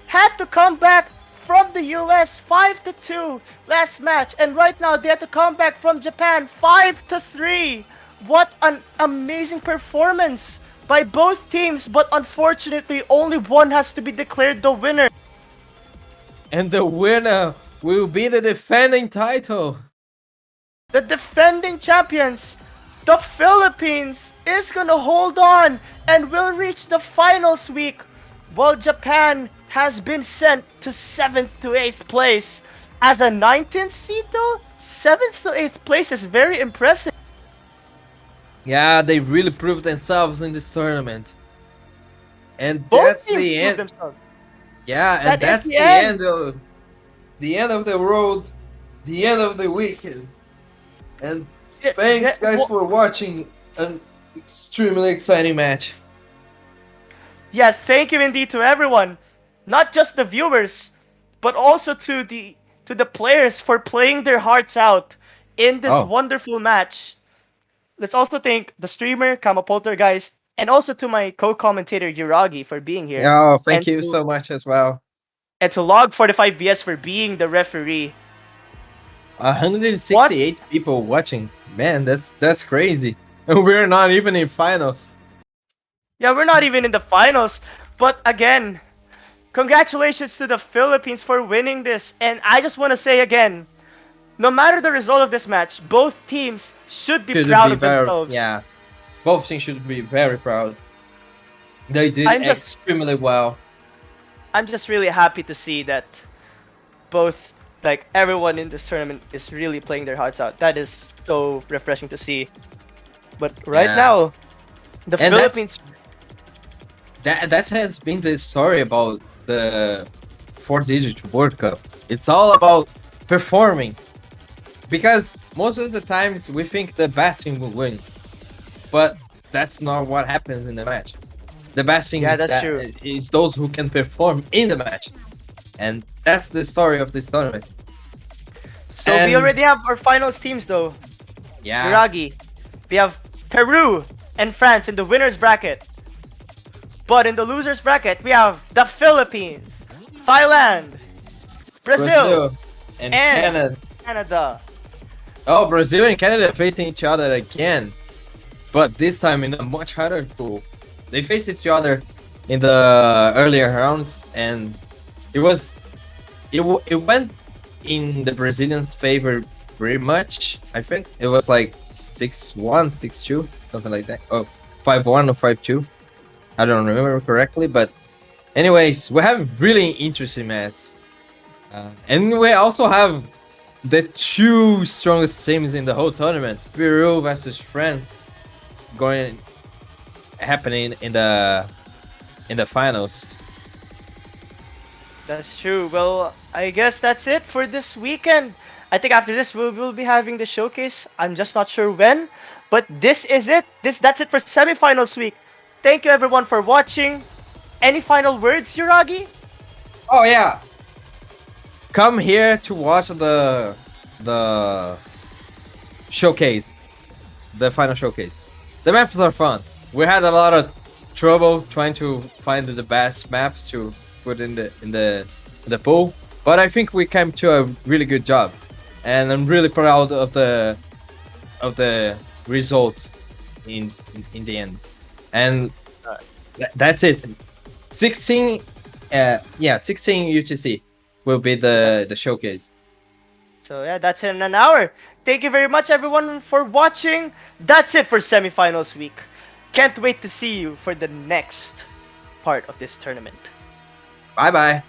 Speaker 1: had to come back from the US 5-2 last match, and right now they had to come back from Japan 5-3. What an amazing performance by both teams, but unfortunately only one has to be declared the winner.
Speaker 2: And the winner will be the defending title.
Speaker 1: The defending champions, the Philippines, is gonna hold on and will reach the finals week, while Japan has been sent to 7th to 8th place. As a 19th seed though, 7th to 8th place is very impressive.
Speaker 2: Yeah, they really proved themselves in this tournament. And
Speaker 1: Both
Speaker 2: that's
Speaker 1: teams
Speaker 2: the
Speaker 1: proved
Speaker 2: end.
Speaker 1: themselves.
Speaker 2: Yeah,
Speaker 1: That
Speaker 2: and
Speaker 1: is
Speaker 2: that's
Speaker 1: the
Speaker 2: the
Speaker 1: end.
Speaker 2: end of the road, the end of the weekend. And
Speaker 1: Yeah,
Speaker 2: thanks
Speaker 1: yeah,
Speaker 2: guys
Speaker 1: well-
Speaker 2: for watching an extremely exciting match.
Speaker 1: Yeah, thank you indeed to everyone, not just the viewers, but also to the players for playing their hearts out in this
Speaker 2: Oh.
Speaker 1: wonderful match. Let's also thank the streamer Kama Poltergeist and also to my co-commentator Yuragi for being here.
Speaker 2: Oh, thank
Speaker 1: and
Speaker 2: you
Speaker 1: to,
Speaker 2: so much as well.
Speaker 1: and to Log 45BS for being the referee.
Speaker 2: 168 people watching. Man, that's crazy. And we're not even in finals.
Speaker 1: Yeah, we're not even in the finals, but again, congratulations to the Philippines for winning this. And I just want to say again, no matter the result of this match, both teams should be
Speaker 2: Should
Speaker 1: proud
Speaker 2: be
Speaker 1: of
Speaker 2: very-
Speaker 1: themselves.
Speaker 2: Yeah, both teams should be very proud. They did
Speaker 1: I'm just-
Speaker 2: extremely well.
Speaker 1: I'm just really happy to see that both, like, everyone in this tournament is really playing their hearts out. That is so refreshing to see. But right
Speaker 2: Yeah.
Speaker 1: now, the
Speaker 2: And that's-
Speaker 1: Philippines.
Speaker 2: That has been the story about the 4-digit World Cup. It's all about performing. because most of the times we think the best team will win, but that's not what happens in the match. The best thing
Speaker 1: Yeah,
Speaker 2: is
Speaker 1: that's
Speaker 2: that
Speaker 1: true.
Speaker 2: is those who can perform in the match, and that's the story of this tournament.
Speaker 1: So we
Speaker 2: And
Speaker 1: already have our finals teams though.
Speaker 2: yeah,
Speaker 1: Yuragi, we have Peru and France in the winners bracket. But in the losers bracket, we have the Philippines, Thailand, Brazil,
Speaker 2: Brazil and
Speaker 1: and
Speaker 2: Canada.
Speaker 1: Canada.
Speaker 2: Oh, Brazil and Canada facing each other again, but this time in a much harder pool. They faced each other in the earlier rounds, and it was it went in the Brazilians' favor very much. I think it was like 6-1, 6-2, something like that. Oh, 5-1 or 5-2. I don't remember correctly, but anyways, we have really interesting matches, and we also have the two strongest teams in the whole tournament: Peru versus France, going happening in the finals.
Speaker 1: That's true. Well, I guess that's it for this weekend. I think after this we'll be having the showcase. I'm just not sure when, but this is it. That's it for semifinals week. Thank you everyone for watching. Any final words, Yuragi?
Speaker 2: Oh yeah, come here to watch the showcase, the final showcase. The maps are fun. We had a lot of trouble trying to find the best maps to put in the pool, but I think we came to a really good job, and I'm really proud of the result in the end. And that's it. 16, yeah, 16 UTC will be
Speaker 1: That's
Speaker 2: the showcase.
Speaker 1: so yeah, that's in an hour. Thank you very much everyone for watching. That's it for semifinals week. Can't wait to see you for the next part of this tournament.
Speaker 2: Bye bye.